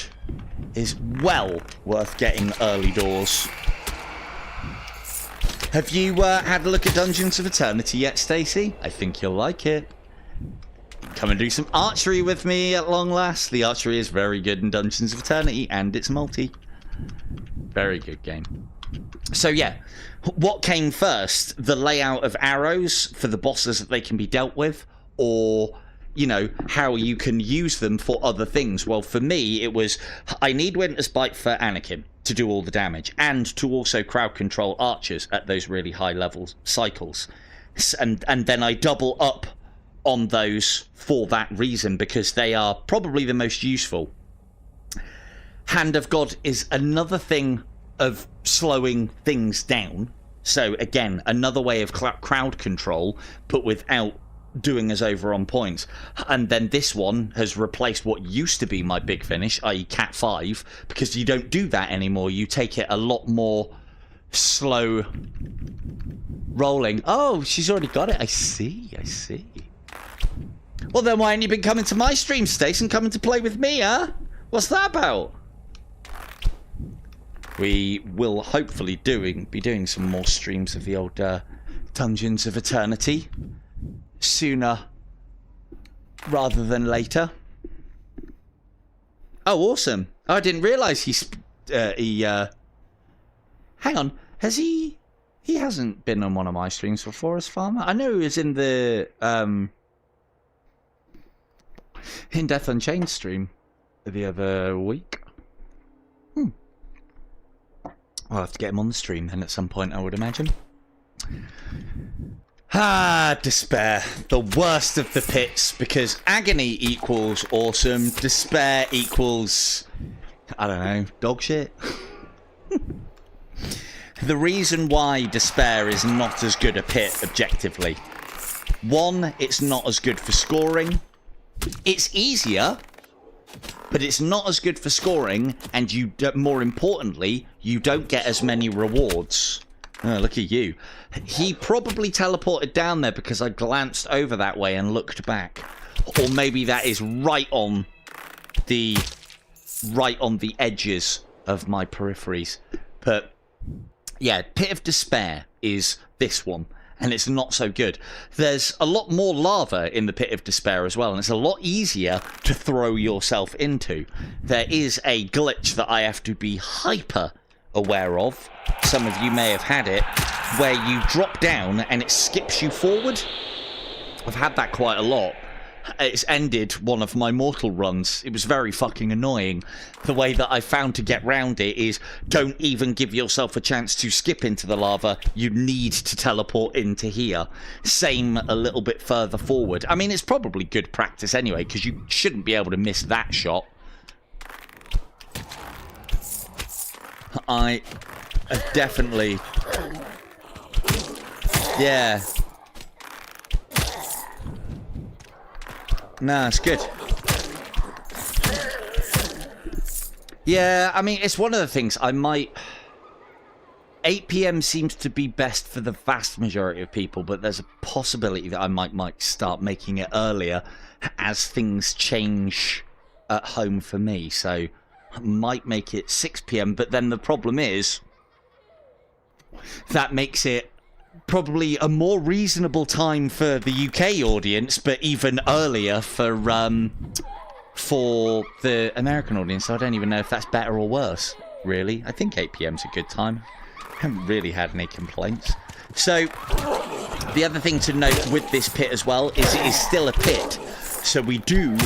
is well worth getting early doors. Have you had a look at Dungeons of Eternity yet, Stacey? I think you'll like it. Come and do some archery with me at long last. The archery is very good in Dungeons of Eternity, and it's multi. Very good game. So yeah, what came first? The layout of arrows for the bosses that they can be dealt with, or, you know, how you can use them for other things? Well, for me, it was, I need Winter's Bite for Anakim to do all the damage, and to also crowd control archers at those really high level cycles. And then I double up on those for that reason, because they are probably the most useful. Hand of God is another thing of slowing things down. So again, another way of crowd control, but without doing us over on points. And then this one has replaced what used to be my big finish, i.e. Cat 5, because you don't do that anymore. You take it a lot more slow rolling. Oh, she's already got it. I see. Well, then why haven't you been coming to my stream, Stace, and coming to play with me, huh? What's that about? We will hopefully be doing some more streams of the old Dungeons of Eternity sooner rather than later. Oh, awesome. Oh, I didn't realise hang on. Has he hasn't been on one of my streams before as Farmer? I know he was in the in Death Unchained stream the other week. I'll have to get him on the stream then at some point, I would imagine. Ah, despair. The worst of the pits, because agony equals awesome, despair equals, I don't know, dog shit. The reason why despair is not as good a pit objectively. One, it's not as good for scoring. It's easier, but it's not as good for scoring, and more importantly, you don't get as many rewards. Oh, look at you. He probably teleported down there because I glanced over that way and looked back. Or maybe that is right on the edges of my peripheries. But yeah, Pit of Despair is this one, and it's not so good. There's a lot more lava in the Pit of Despair as well, and it's a lot easier to throw yourself into. There is a glitch that I have to be hyper aware of. Some of you may have had it, where you drop down and it skips you forward. I've had that quite a lot. It's ended one of my mortal runs. It was very fucking annoying. The way that I found to get round it is, don't even give yourself a chance to skip into the lava. You need to teleport into here. Same a little bit further forward. I mean, it's probably good practice anyway, because you shouldn't be able to miss that shot. I definitely... Yeah. No, it's good. Yeah, I mean, it's one of the things I might... 8 PM seems to be best for the vast majority of people, but there's a possibility that I might start making it earlier as things change at home for me. So I might make it 6 PM, but then the problem is that makes it probably a more reasonable time for the UK audience, but even earlier for the American audience. So I don't even know if that's better or worse, really. I think 8 PM's a good time. I haven't really had any complaints. So the other thing to note with this pit as well is it is still a pit. So we do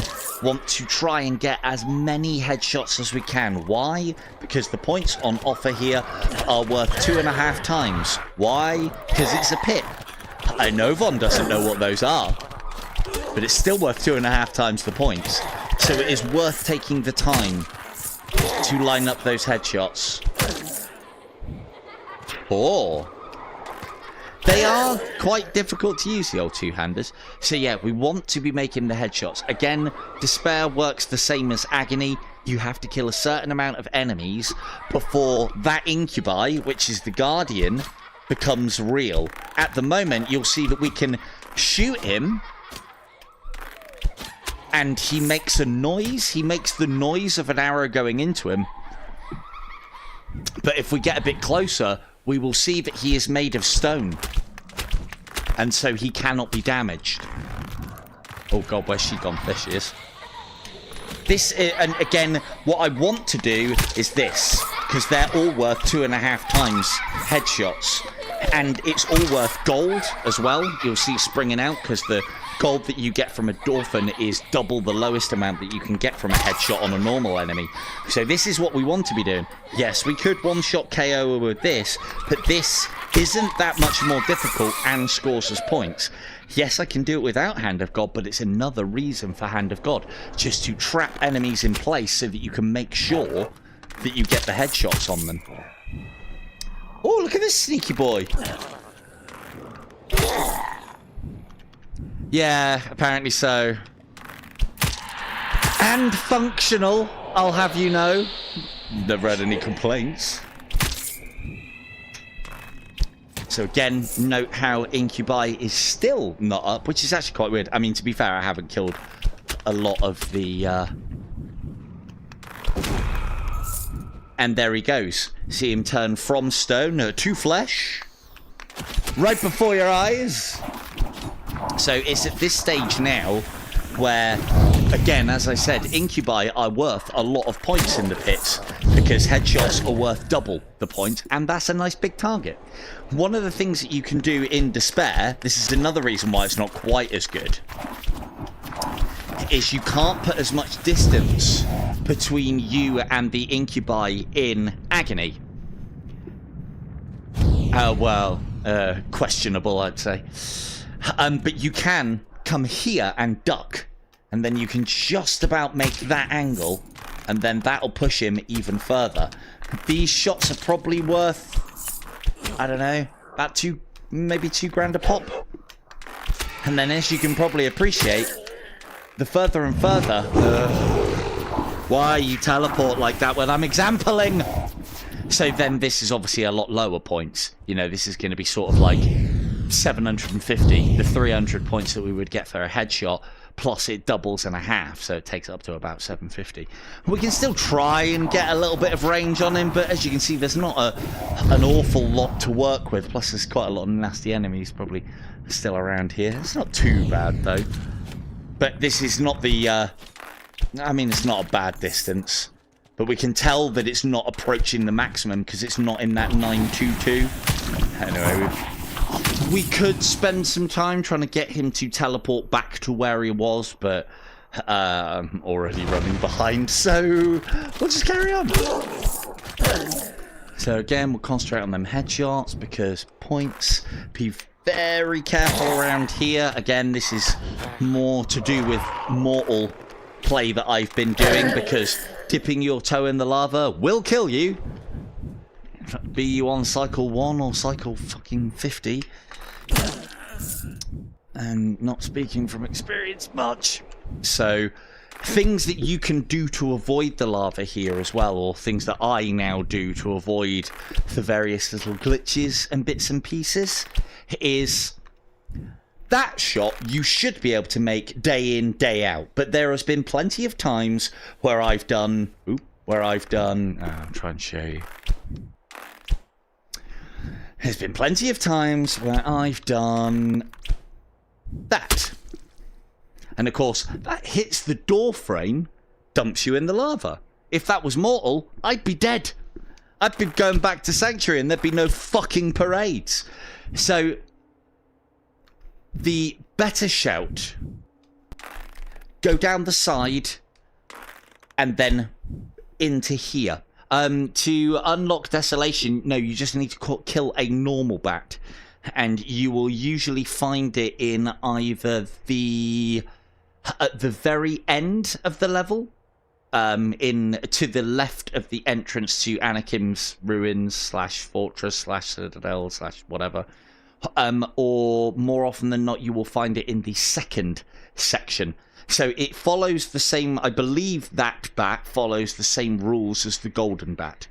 want to try and get as many headshots as we can. Why? Because the points on offer here are worth 2.5 times. Why? Because it's a pit. I know Von doesn't know what those are, but it's still worth 2.5 times the points. So it is worth taking the time to line up those headshots. Oh. They are quite difficult to use, the old two-handers. So yeah, we want to be making the headshots. Again, Despair works the same as Agony. You have to kill a certain amount of enemies before that incubi, which is the Guardian, becomes real. At the moment, you'll see that we can shoot him, and he makes a noise. He makes the noise of an arrow going into him. But if we get a bit closer, we will see that he is made of stone. And so he cannot be damaged. Oh god, where's she gone? There she is. This, and again, what I want to do is this. Because they're all worth 2.5 times headshots. And it's all worth gold as well. You'll see springing out because the gold that you get from a Dolphin is double the lowest amount that you can get from a headshot on a normal enemy. So this is what we want to be doing. Yes, we could one-shot KO with this, but this isn't that much more difficult and scores us points. Yes, I can do it without Hand of God, but it's another reason for Hand of God. Just to trap enemies in place so that you can make sure that you get the headshots on them. Oh, look at this sneaky boy. Yeah, apparently so. And functional, I'll have you know. Never had any complaints. So again, note how Incubi is still not up, which is actually quite weird. I mean, to be fair, I haven't killed a lot of the... And there he goes. See him turn from stone to flesh. Right before your eyes. So it's at this stage now where, again, as I said, Incubi are worth a lot of points in the pits because headshots are worth double the points, and that's a nice big target. One of the things that you can do in Despair, this is another reason why it's not quite as good, is you can't put as much distance between you and the Incubi in Agony. Questionable, I'd say. But you can come here and duck, and then you can just about make that angle, and then that'll push him even further. These shots are probably worth, I don't know, about maybe two grand a pop. And then, as you can probably appreciate, the further and further... why you teleport like that when I'm exampling? So then this is obviously a lot lower points. You know, this is going to be sort of like 750, the 300 points that we would get for a headshot, plus it doubles and a half, so it takes up to about 750. We can still try and get a little bit of range on him, but as you can see, there's not an awful lot to work with, plus there's quite a lot of nasty enemies probably still around here. It's not too bad, though. But this is not the... I mean, it's not a bad distance, but we can tell that it's not approaching the maximum because it's not in that 922. Anyway, we could spend some time trying to get him to teleport back to where he was, but I'm already running behind, so we'll just carry on. So again, we'll concentrate on them headshots because points. Be very careful around here. Again, this is more to do with mortal play that I've been doing because dipping your toe in the lava will kill you. Be you on cycle 1 or cycle fucking 50. And not speaking from experience much. So things that you can do to avoid the lava here as well, or things that I now do to avoid the various little glitches and bits and pieces, is that shot you should be able to make day in, day out. But there has been plenty of times where I've done... I'll try and show you. There's been plenty of times where I've done that. And of course, that hits the door frame, dumps you in the lava. If that was mortal, I'd be dead. I'd be going back to Sanctuary and there'd be no fucking parades. So, the better shout, go down the side and then into here. To unlock Desolation, no, you just need to kill a normal bat. And you will usually find it in either at the very end of the level, to the left of the entrance to Anakim's ruins / fortress / citadel / whatever, or more often than not you will find it in the second section. So it follows the same, I believe that bat follows the same rules as the golden bat.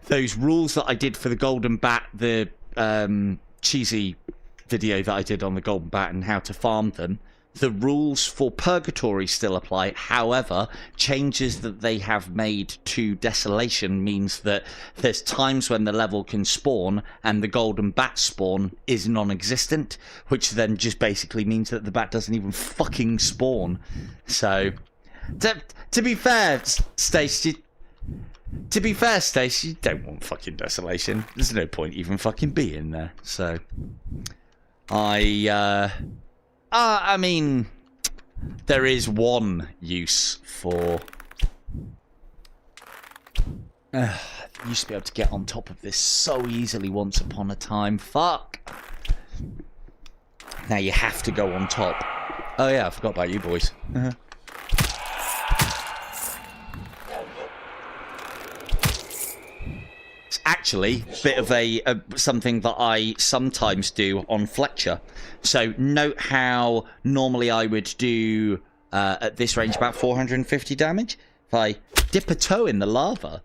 Those rules that I did for the golden bat, the cheesy video that I did on the golden bat and how to farm them, the rules for Purgatory still apply. However, changes that they have made to Desolation means that there's times when the level can spawn and the golden bat spawn is non-existent, which then just basically means that the bat doesn't even fucking spawn. So, to be fair, Stacey, you don't want fucking Desolation. There's no point even fucking being there. So, I mean, there is one use for... I used to be able to get on top of this so easily once upon a time. Fuck. Now you have to go on top. Oh yeah, I forgot about you boys. It's actually a bit of something that I sometimes do on Fletcher. So note how normally I would do at this range about 450 damage. If I dip a toe in the lava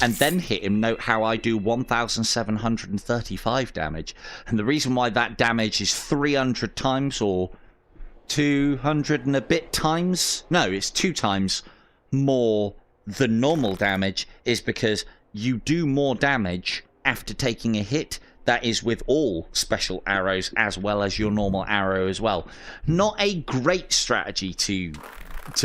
and then hit him, note how I do 1,735 damage. And the reason why that damage is 300 times or 200 and a bit times, no, it's 2 times more than normal damage, is because you do more damage after taking a hit. That is with all special arrows as well as your normal arrow as well. Not a great strategy to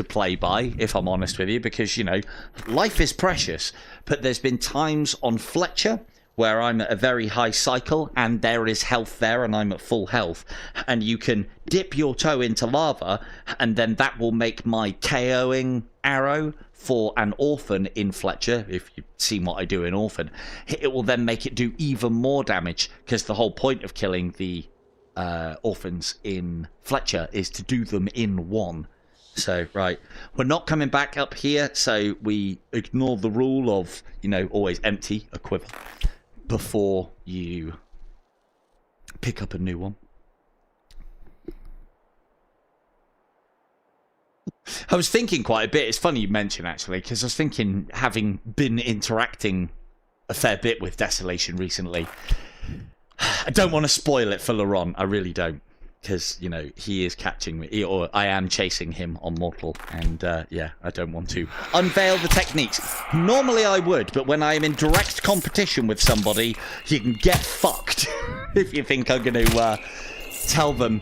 play by, if I'm honest with you, because, you know, life is precious. But there's been times on Fletcher where I'm at a very high cycle and there is health there and I'm at full health. And you can dip your toe into lava and then that will make my KOing arrow for an orphan in Fletcher, if you've seen what I do in orphan, it will then make it do even more damage, because the whole point of killing the orphans in Fletcher is to do them in one. So, right, we're not coming back up here, so we ignore the rule of, you know, always empty a quiver before you pick up a new one. I was thinking quite a bit. It's funny you mention, actually, because I was thinking, having been interacting a fair bit with Desolation recently, I don't want to spoil it for Laurent. I really don't, because, you know, he is catching me, or I am chasing him on Mortal, and yeah, I don't want to unveil the techniques. Normally I would, but when I am in direct competition with somebody, you can get fucked if you think I'm going to tell them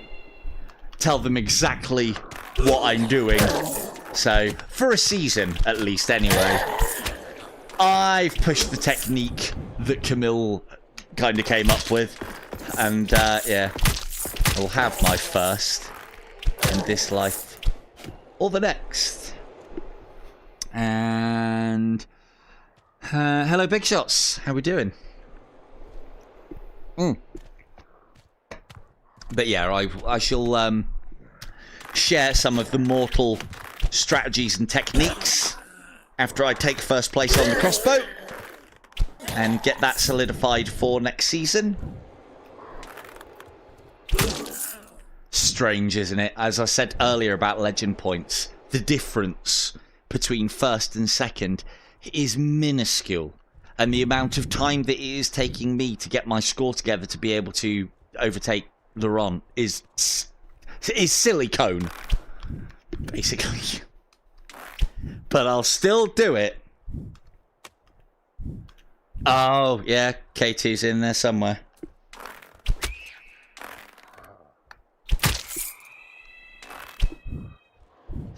exactly what I'm doing. So, for a season, at least, anyway, I've pushed the technique that Camille kind of came up with. And, yeah, I'll have my first in this life or the next. And, hello, Big Shots. How we doing? But, yeah, I shall, share some of the Mortal strategies and techniques after I take first place on the crossbow and get that solidified for next season. strange, isn't it? As I said earlier about legend points, the difference between first and second is minuscule. And the amount of time that it is taking me to get my score together to be able to overtake Laurent is silicone, basically. But I'll still do it. Oh, yeah, KT's in there somewhere.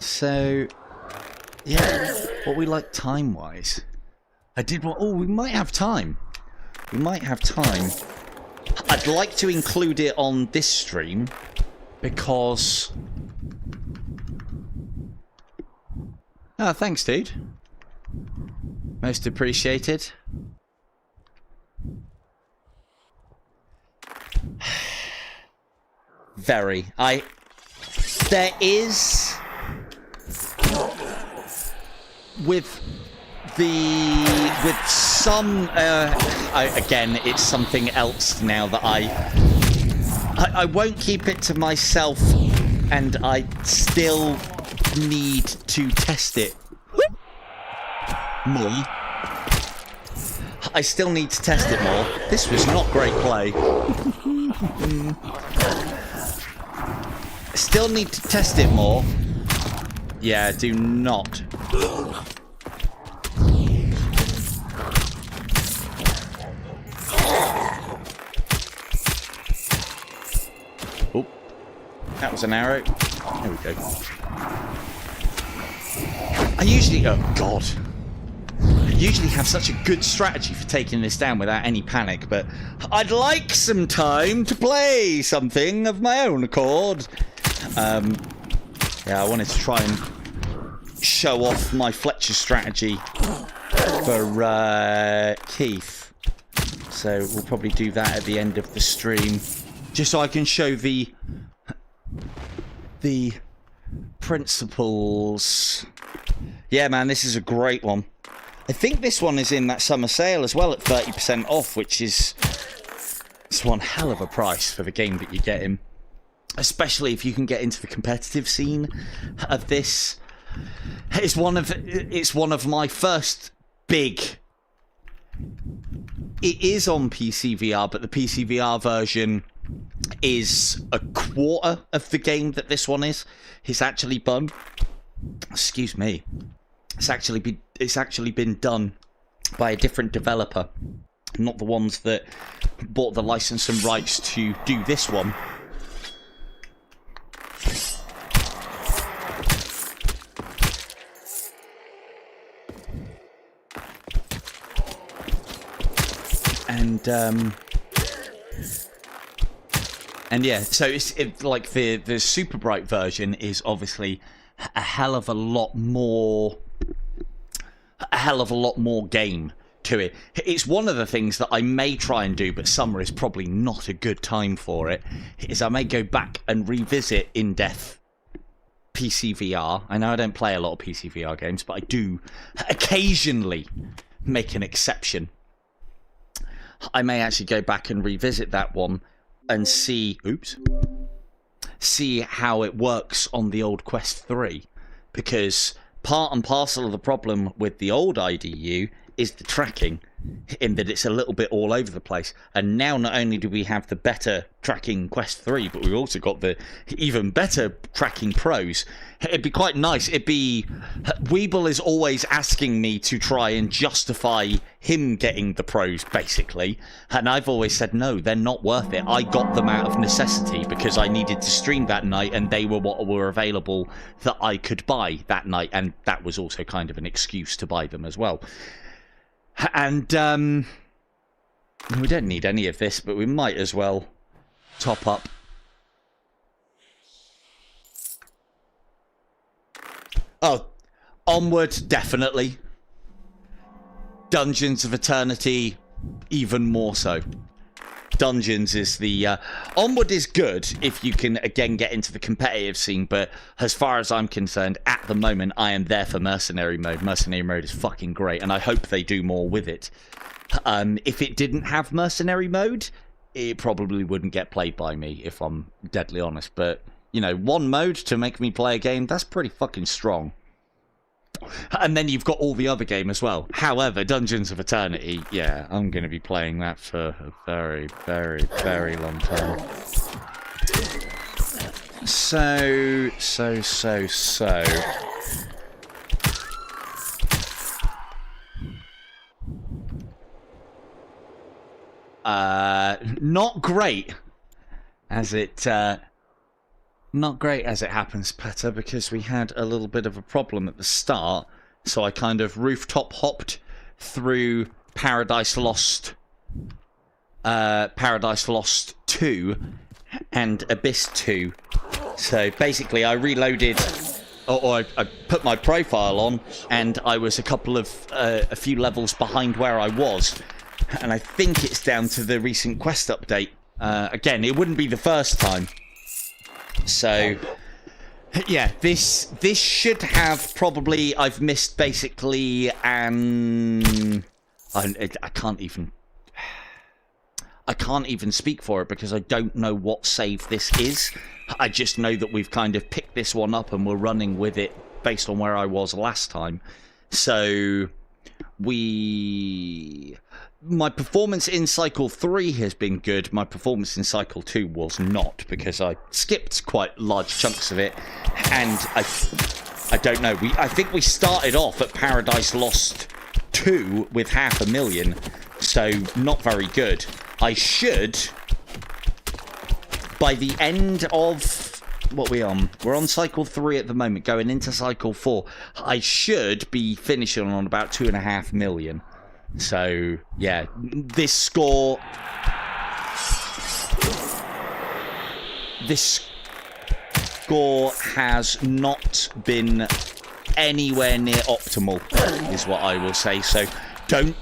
So, yeah, what we like time-wise. I did want... Oh, we might have time. We might have time. I'd like to include it on this stream because... Oh, thanks, dude. Most appreciated. Very. There is... With some... again, it's something else now that I won't keep it to myself, and I still need to test it more. I still need to test it more. This was not great play. Still need to test it more. Yeah, do not. Oh, that was an arrow. There we go. I usually... Oh, God. I usually have such a good strategy for taking this down without any panic, but I'd like some time to play something of my own accord. Yeah, I wanted to try and show off my Fletcher strategy for Keith. So we'll probably do that at the end of the stream, just so I can show the principles. Yeah, man, this is a great one. I think this one is in that summer sale as well at 30% off, which is... It's one hell of a price for the game that you're getting. Especially if you can get into the competitive scene of this. It's one of my first big... It is on PC VR, but the PC VR version is a quarter of the game that this one is. It's actually been... Excuse me. It's actually been done by a different developer, not the ones that bought the license and rights to do this one. And yeah, so it's like the super bright version is obviously a hell of a lot more game to it. It's one of the things that I may try and do, but summer is probably not a good time for it, is I may go back and revisit in-depth PC VR. I know I don't play a lot of PC VR games, but I do occasionally make an exception. I may actually go back and revisit that one and see how it works on the old Quest 3, because part and parcel of the problem with the old IDU is the tracking, in that it's a little bit all over the place. And now not only do we have the better tracking Quest 3, but we've also got the even better tracking Pros. It'd be quite nice. Weeble is always asking me to try and justify him getting the Pros, basically. And I've always said, no, they're not worth it. I got them out of necessity because I needed to stream that night, and they were what were available that I could buy that night. And that was also kind of an excuse to buy them as well. And we don't need any of this, but we might as well top up. Oh, Onward, definitely. Dungeons of Eternity, even more so. Dungeons is the... Onward is good if you can, again, get into the competitive scene, but as far as I'm concerned, at the moment, I am there for Mercenary Mode. Mercenary Mode is fucking great, and I hope they do more with it. If it didn't have Mercenary Mode, it probably wouldn't get played by me, if I'm deadly honest, but you know, one mode to make me play a game, that's pretty fucking strong. And then you've got all the other game as well. However, Dungeons of Eternity, yeah, I'm going to be playing that for a very, very, very long time. So. Not great, as it happens, Petter, because we had a little bit of a problem at the start. So I kind of rooftop hopped through Paradise Lost 2 and Abyss 2. So basically I reloaded, or I put my profile on, and I was a few levels behind where I was. And I think it's down to the recent quest update. Again, it wouldn't be the first time. So, yeah, this should have probably... I've missed basically I can't even speak for it because I don't know what save this is. I just know that we've kind of picked this one up and we're running with it based on where I was last time. So, my performance in Cycle 3 has been good. My performance in Cycle 2 was not, because I skipped quite large chunks of it. And I don't know. I think we started off at Paradise Lost 2 with 500,000. So, not very good. I should, by the end of... What are we on? We're on Cycle 3 at the moment, going into Cycle 4. I should be finishing on about 2.5 million. So, yeah, this score has not been anywhere near optimal, is what I will say. So, don't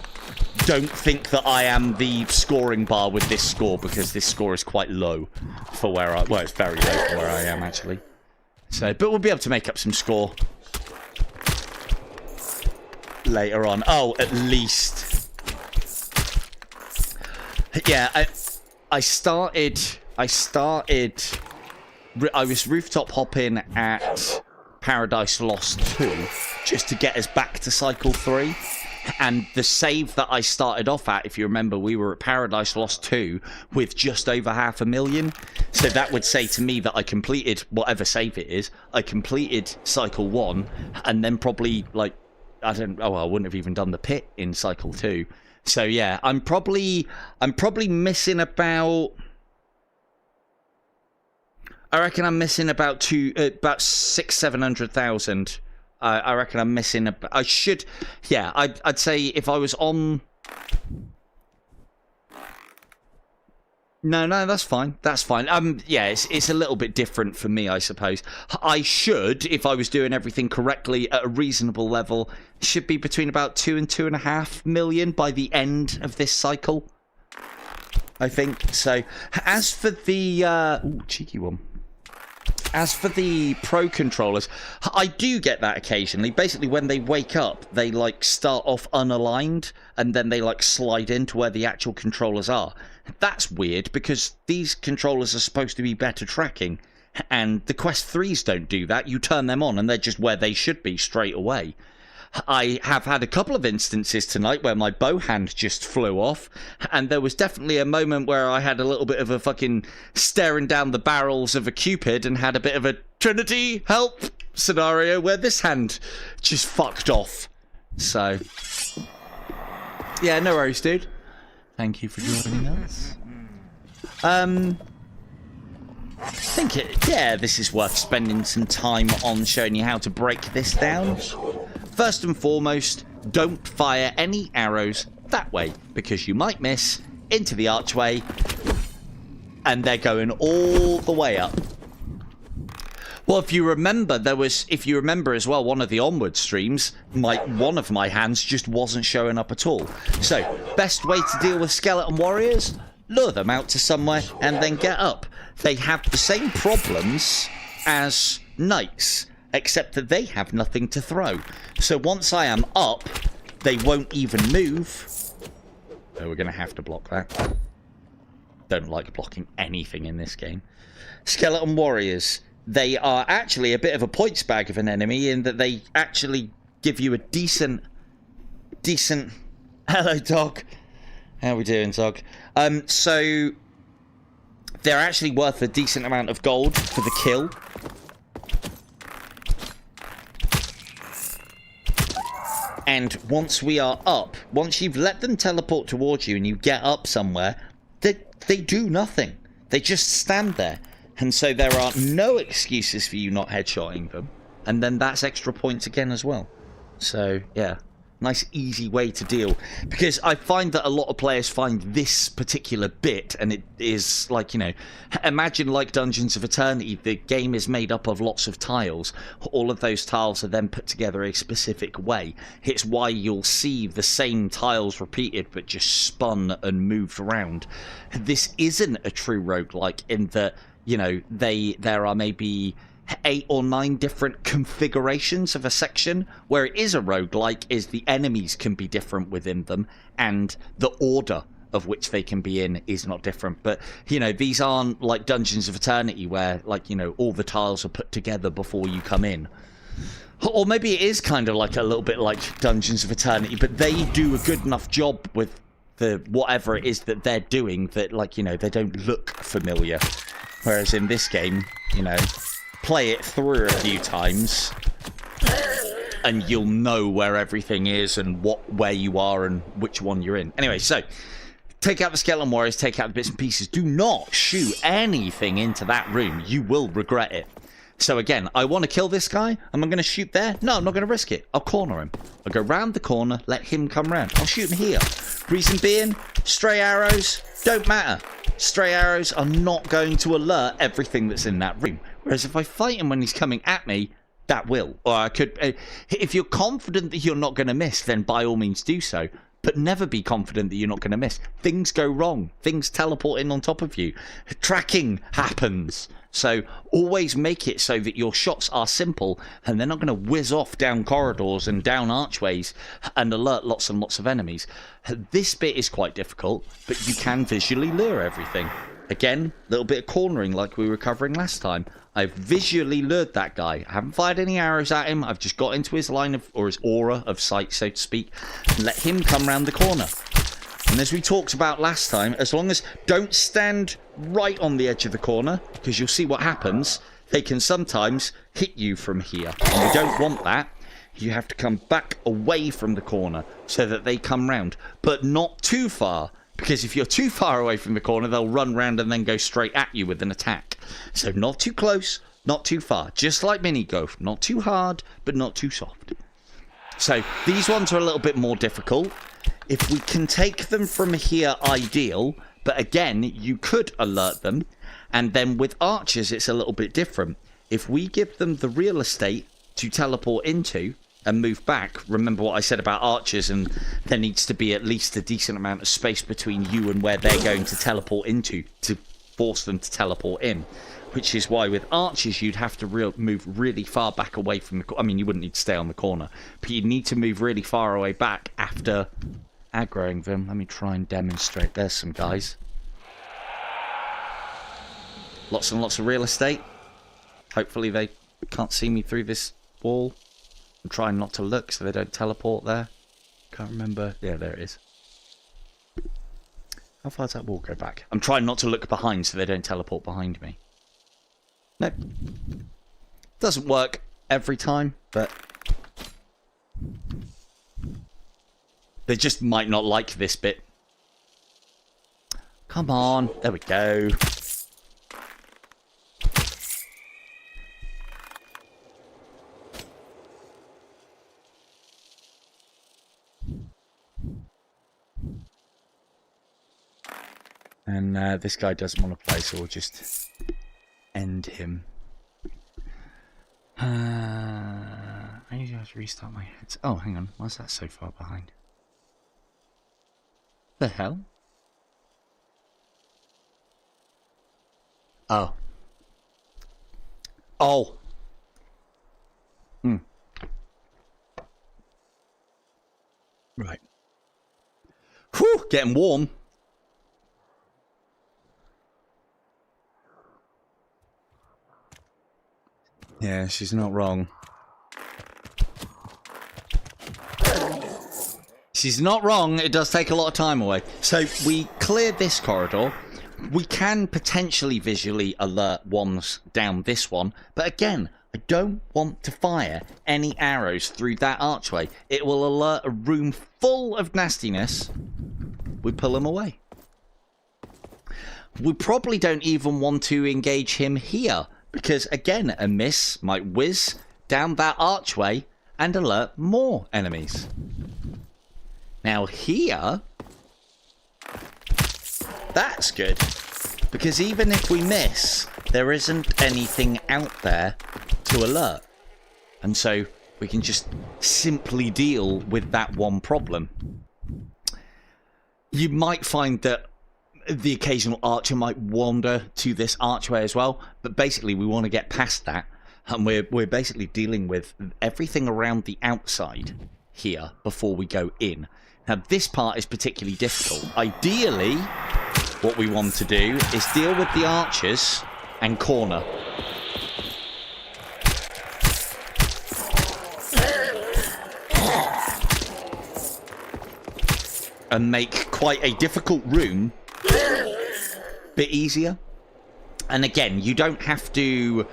think that I am the scoring bar with this score, because this score is quite low for where well, it's very low for where I am, actually. So, but we'll be able to make up some score later on. Oh, at least. Yeah, I was rooftop hopping at Paradise Lost 2 just to get us back to Cycle 3. And the save that I started off at, if you remember, we were at Paradise Lost 2 with just over 500,000. So that would say to me that I completed whatever save it is. I completed Cycle 1 and then probably, like, I wouldn't have even done the pit in Cycle 2. So yeah, I'm probably missing about... I reckon I'm missing about 600,000-700,000. I reckon I'm missing I should... Yeah, I'd say if I was on... No, that's fine. That's fine. Yeah, it's a little bit different for me, I suppose. I should, if I was doing everything correctly at a reasonable level, should be between about 2 and 2.5 million by the end of this cycle, I think. So, as for the... ooh, cheeky one. As for the Pro controllers, I do get that occasionally. Basically, when they wake up, they, like, start off unaligned, and then they, like, slide into where the actual controllers are. That's weird, because these controllers are supposed to be better tracking, and the Quest 3s don't do that. You turn them on, and they're just where they should be straight away. I have had a couple of instances tonight where my bow hand just flew off, and there was definitely a moment where I had a little bit of a fucking staring down the barrels of a Cupid and had a bit of a Trinity help scenario where this hand just fucked off. So, yeah, no worries, dude. Thank you for joining us. I think this is worth spending some time on showing you how to break this down. First and foremost, don't fire any arrows that way, because you might miss into the archway, and they're going all the way up. Well, if you remember as well, one of the Onward streams, one of my hands just wasn't showing up at all. So, best way to deal with skeleton warriors, lure them out to somewhere and then get up. They have the same problems as knights, except that they have nothing to throw. So once I am up, they won't even move. So we're going to have to block that. Don't like blocking anything in this game. Skeleton warriors. they are actually a bit of a points bag of an enemy in that they actually give you a decent... Hello, dog. How we doing, dog? So they're actually worth a decent amount of gold for the kill. And once we are up, once you've let them teleport towards you and you get up somewhere, they do nothing. They just stand there. And so there are no excuses for you not headshotting them. And then that's extra points again as well. So, yeah. Nice, easy way to deal. Because I find that a lot of players find this particular bit, and it is like, you know, imagine like Dungeons of Eternity, the game is made up of lots of tiles. All of those tiles are then put together a specific way. It's why you'll see the same tiles repeated, but just spun and moved around. This isn't a true roguelike in that, you know, there are maybe 8 or 9 different configurations of a section. Where it is a roguelike is the enemies can be different within them, and the order of which they can be in is not different. But, you know, these aren't like Dungeons of Eternity where, like, you know, all the tiles are put together before you come in. Or maybe it is kind of like a little bit like Dungeons of Eternity, but they do a good enough job with the whatever it is that they're doing that, like, you know, they don't look familiar. Whereas in this game, you know, play it through a few times and you'll know where everything is and where you are and which one you're in. Anyway, so take out the skeleton warriors, take out the bits and pieces. Do not shoot anything into that room. You will regret it. So again, I want to kill this guy. Am I going to shoot there? No, I'm not going to risk it. I'll corner him. I'll go round the corner, let him come round. I'll shoot him here. Reason being, stray arrows don't matter. Stray arrows are not going to alert everything that's in that room. Whereas if I fight him when he's coming at me, that will. Or I could... if you're confident that you're not going to miss, then by all means do so. But never be confident that you're not going to miss. Things go wrong. Things teleport in on top of you. Tracking happens. So always make it so that your shots are simple and they're not going to whiz off down corridors and down archways and alert lots and lots of enemies. This bit is quite difficult, but you can visually lure everything. Again, a little bit of cornering like we were covering last time. I've visually lured that guy. I haven't fired any arrows at him. I've just got into his line of, or his aura of sight, so to speak, and let him come round the corner. And as we talked about last time, as long as don't stand right on the edge of the corner, because you'll see what happens. They can sometimes hit you from here, and we don't want that. You have to come back away from the corner so that they come round, but not too far. Because if you're too far away from the corner, they'll run round and then go straight at you with an attack. So not too close, not too far. Just like mini-golf. Not too hard, but not too soft. So these ones are a little bit more difficult. If we can take them from here, ideal. But again, you could alert them. And then with archers, it's a little bit different. If we give them the real estate to teleport into and move back, remember what I said about archers, and there needs to be at least a decent amount of space between you and where they're going to teleport into to force them to teleport in. Which is why with archers you'd have to move really far back away from the... I mean, you wouldn't need to stay on the corner, but you'd need to move really far away back after aggroing them. Let me try and demonstrate. There's some guys. Lots and lots of real estate. Hopefully they can't see me through this wall. I'm trying not to look so they don't teleport there. Can't remember. Yeah, there it is. How far does that wall go back? I'm trying not to look behind so they don't teleport behind me. No. Doesn't work every time, but they just might not like this bit. Come on. There we go. And this guy doesn't want to play, so we'll just end him. I need to restart my head. Oh, hang on. Why's that so far behind? The hell? Oh. Oh. Hmm. Right. Whew, getting warm. Yeah, she's not wrong. She's not wrong. It does take a lot of time away. So we cleared this corridor. We can potentially visually alert ones down this one. But again, I don't want to fire any arrows through that archway. It will alert a room full of nastiness. We pull them away. We probably don't even want to engage him here. Because again, a miss might whiz down that archway and alert more enemies. Now here, that's good, because even if we miss, there isn't anything out there to alert. And so we can just simply deal with that one problem. You might find that the occasional archer might wander to this archway as well, but basically we want to get past that, and we're basically dealing with everything around the outside here before we go in. Now, this part is particularly difficult. Ideally, what we want to do is deal with the archers and corner. And make quite a difficult room a bit easier. And again, you don't have to...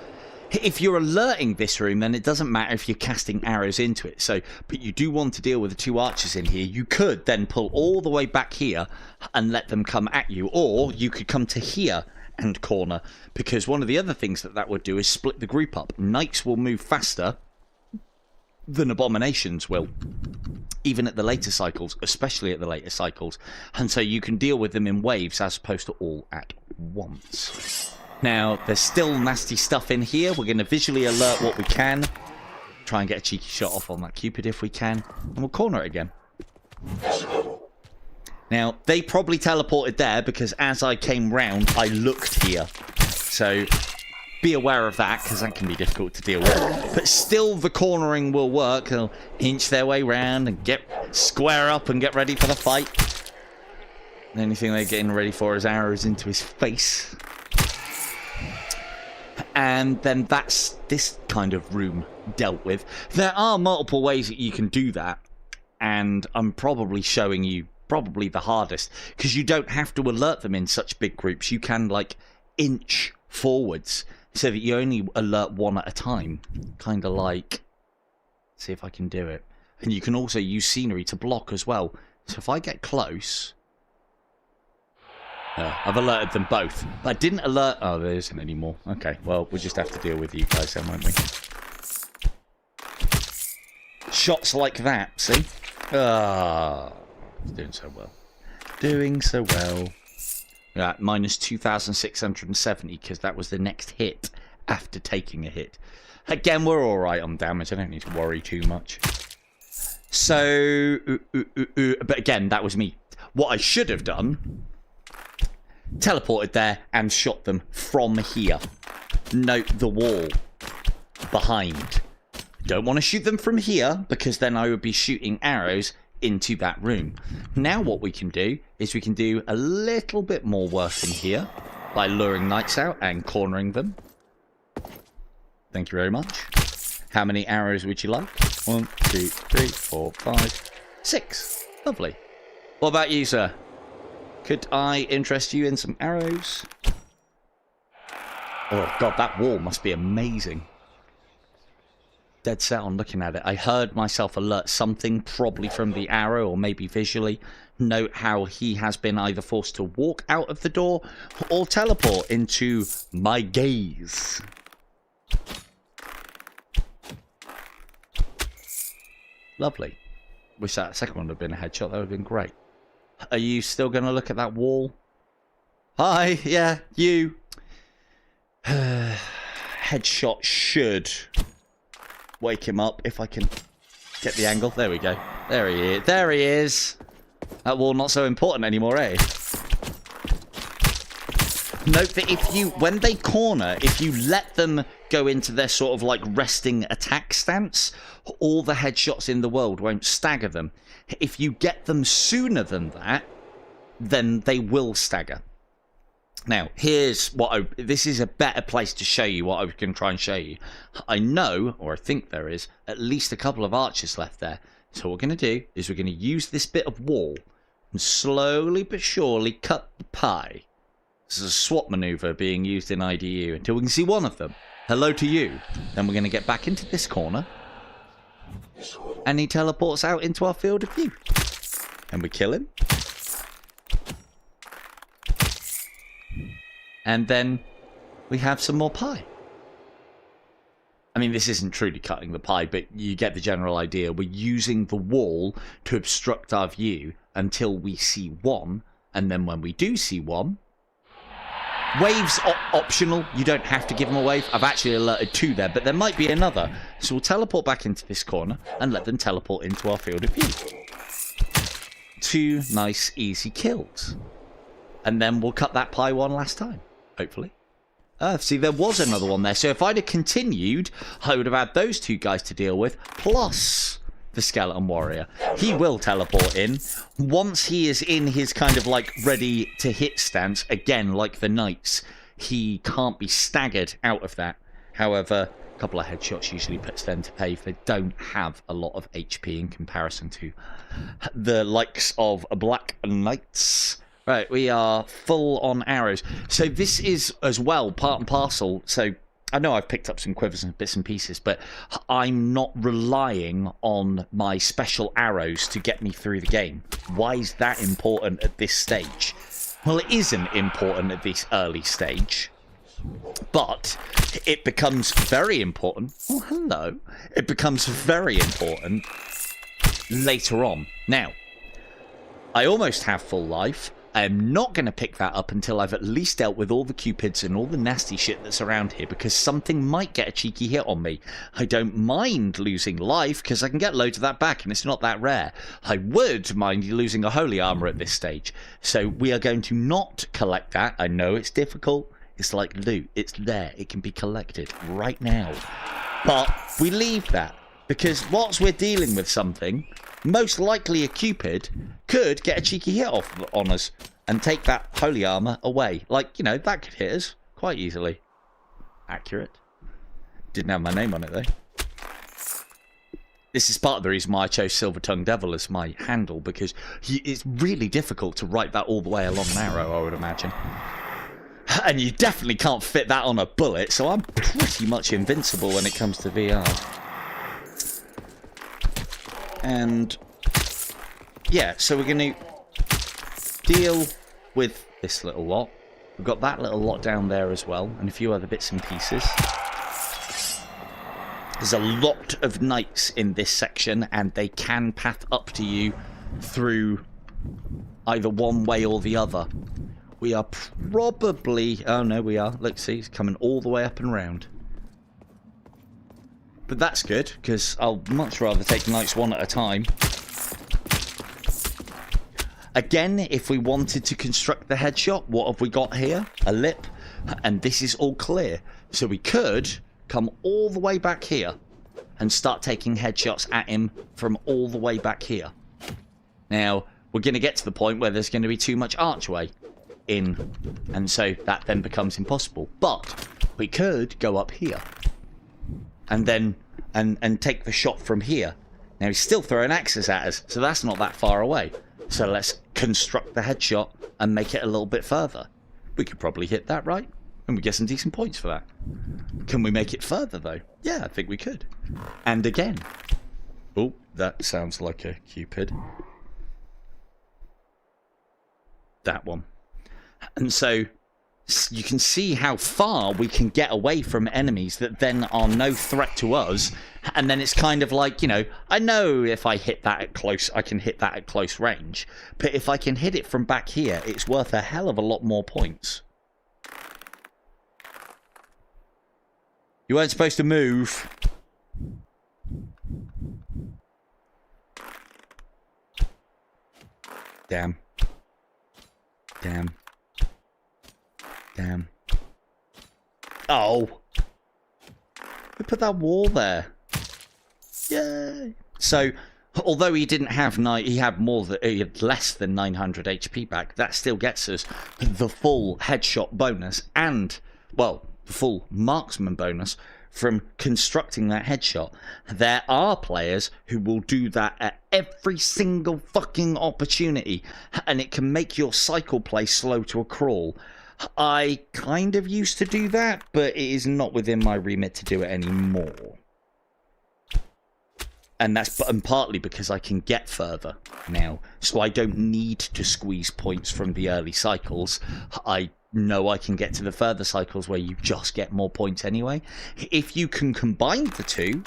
If you're alerting this room, then it doesn't matter if you're casting arrows into it. So, but you do want to deal with the two archers in here. You could then pull all the way back here and let them come at you. Or you could come to here and corner. Because one of the other things that would do is split the group up. Knights will move faster than abominations will. Even at the later cycles, especially at the later cycles. And so you can deal with them in waves as opposed to all at once. Now, there's still nasty stuff in here. We're going to visually alert what we can. Try and get a cheeky shot off on that Cupid if we can. And we'll corner it again. Now, they probably teleported there because as I came round, I looked here. So, be aware of that because that can be difficult to deal with. But still, the cornering will work. They'll inch their way round and square up and get ready for the fight. The only thing they're getting ready for is arrows into his face. And then that's this kind of room dealt with. There are multiple ways that you can do that. And I'm probably showing you probably the hardest. Because you don't have to alert them in such big groups. You can, like, inch forwards. So that you only alert one at a time. Kind of like... See if I can do it. And you can also use scenery to block as well. So if I get close... I've alerted them both. But I didn't alert... Oh, there isn't any more. Okay, well, we'll just have to deal with you guys then, won't we? Shots like that, see? Ah, doing so well. Doing so well. Yeah, minus 2,670, because that was the next hit after taking a hit. Again, we're alright on damage. I don't need to worry too much. So... But again, that was me. What I should have done... Teleported there and shot them from here. Note the wall behind. Don't want to shoot them from here because then I would be shooting arrows into that room. Now what we can do is we can do a little bit more work in here by luring knights out and cornering them. Thank you very much. How many arrows would you like? 1, 2, 3, 4, 5, 6. Lovely. What about you, sir? Could I interest you in some arrows? Oh, God, that wall must be amazing. Dead set on looking at it. I heard myself alert something, probably from the arrow or maybe visually. Note how he has been either forced to walk out of the door or teleport into my gaze. Lovely. Wish that second one would have been a headshot. That would have been great. Are you still going to look at that wall? Hi, yeah, you. Headshot should wake him up if I can get the angle. There we go. There he is. There he is. That wall not so important anymore, eh? Note that if you, when they corner, if you let them go into their sort of like resting attack stance, all the headshots in the world won't stagger them. If you get them sooner than that, then they will stagger. Now, here's what this is a better place to show you what I was going to try and show you. I know, or I think there is, at least a couple of archers left there. So what we're going to do is we're going to use this bit of wall and slowly but surely cut the pie. This is a swap maneuver being used in IDU until we can see one of them. Hello to you. Then we're going to get back into this corner. And he teleports out into our field of view. And we kill him. And then we have some more pie. I mean, this isn't truly cutting the pie, but you get the general idea. We're using the wall to obstruct our view until we see one. And then when we do see one, waves are optional. You don't have to give them a wave. I've actually alerted two there, but there might be another. So we'll teleport back into this corner and let them teleport into our field of view. 2 nice, easy kills. And then we'll cut that pie one last time. Hopefully. See, there was another one there. So if I'd have continued, I would have had those 2 guys to deal with, plus the skeleton warrior. He will teleport in. Once he is in his kind of like ready to hit stance, again, like the knights, he can't be staggered out of that. However, a couple of headshots usually puts them to pay if they don't have a lot of HP in comparison to the likes of Black Knights. Right, we are full on arrows. So this is as well part and parcel. So I know I've picked up some quivers and bits and pieces, but I'm not relying on my special arrows to get me through the game. Why is that important at this stage? Well, it isn't important at this early stage, but it becomes very important. Oh, hello. It becomes very important later on. Now, I almost have full life. I am not going to pick that up until I've at least dealt with all the cupids and all the nasty shit that's around here, because something might get a cheeky hit on me. I don't mind losing life because I can get loads of that back and it's not that rare. I would mind losing a holy armor at this stage. So we are going to not collect that. I know it's difficult. It's like loot. It's there. It can be collected right now. But we leave that because whilst we're dealing with something, most likely a cupid could get a cheeky hit off on us and take that holy armor away. Like, you know, that could hit us quite easily. Accurate. Didn't have my name on it, though. This is part of the reason why I chose Silver Tongue Devil as my handle, because it's really difficult to write that all the way along an arrow, I would imagine. And you definitely can't fit that on a bullet, so I'm pretty much invincible when it comes to VR. And yeah, so we're going to deal with this little lot. We've got that little lot down there as well, and a few other bits and pieces. There's a lot of knights in this section, and they can path up to you through either one way or the other. We are probably... Oh, no, we are. Let's see, it's coming all the way up and round. But that's good, because I'll much rather take knights one at a time. Again, if we wanted to construct the headshot, what have we got here? A lip, and this is all clear. So we could come all the way back here and start taking headshots at him from all the way back here. Now, we're going to get to the point where there's going to be too much archway in, and so that then becomes impossible. But we could go up here and then and take the shot from here. Now he's still throwing axes at us, so that's not that far away. So let's construct the headshot and make it a little bit further. We could probably hit that, right? And we get some decent points for that. Can we make it further though? Yeah, I think we could. And again. Oh, that sounds like a cupid. That one. And so you can see how far we can get away from enemies that then are no threat to us. And then it's kind of like, you know, I know if I hit that at close, I can hit that at close range. But if I can hit it from back here, it's worth a hell of a lot more points. You weren't supposed to move. Damn. Damn. Damn. Oh. We put that wall there. Yay. So, Although he didn't have he had less than 900 HP back, that still gets us the full headshot bonus and, well, the full marksman bonus from constructing that headshot. There are players who will do that at every single fucking opportunity, and it can make your cycle play slow to a crawl. I kind of used to do that, but it is not within my remit to do it anymore. And that's partly because I can get further now, so I don't need to squeeze points from the early cycles. I know I can get to the further cycles where you just get more points anyway. If you can combine the two,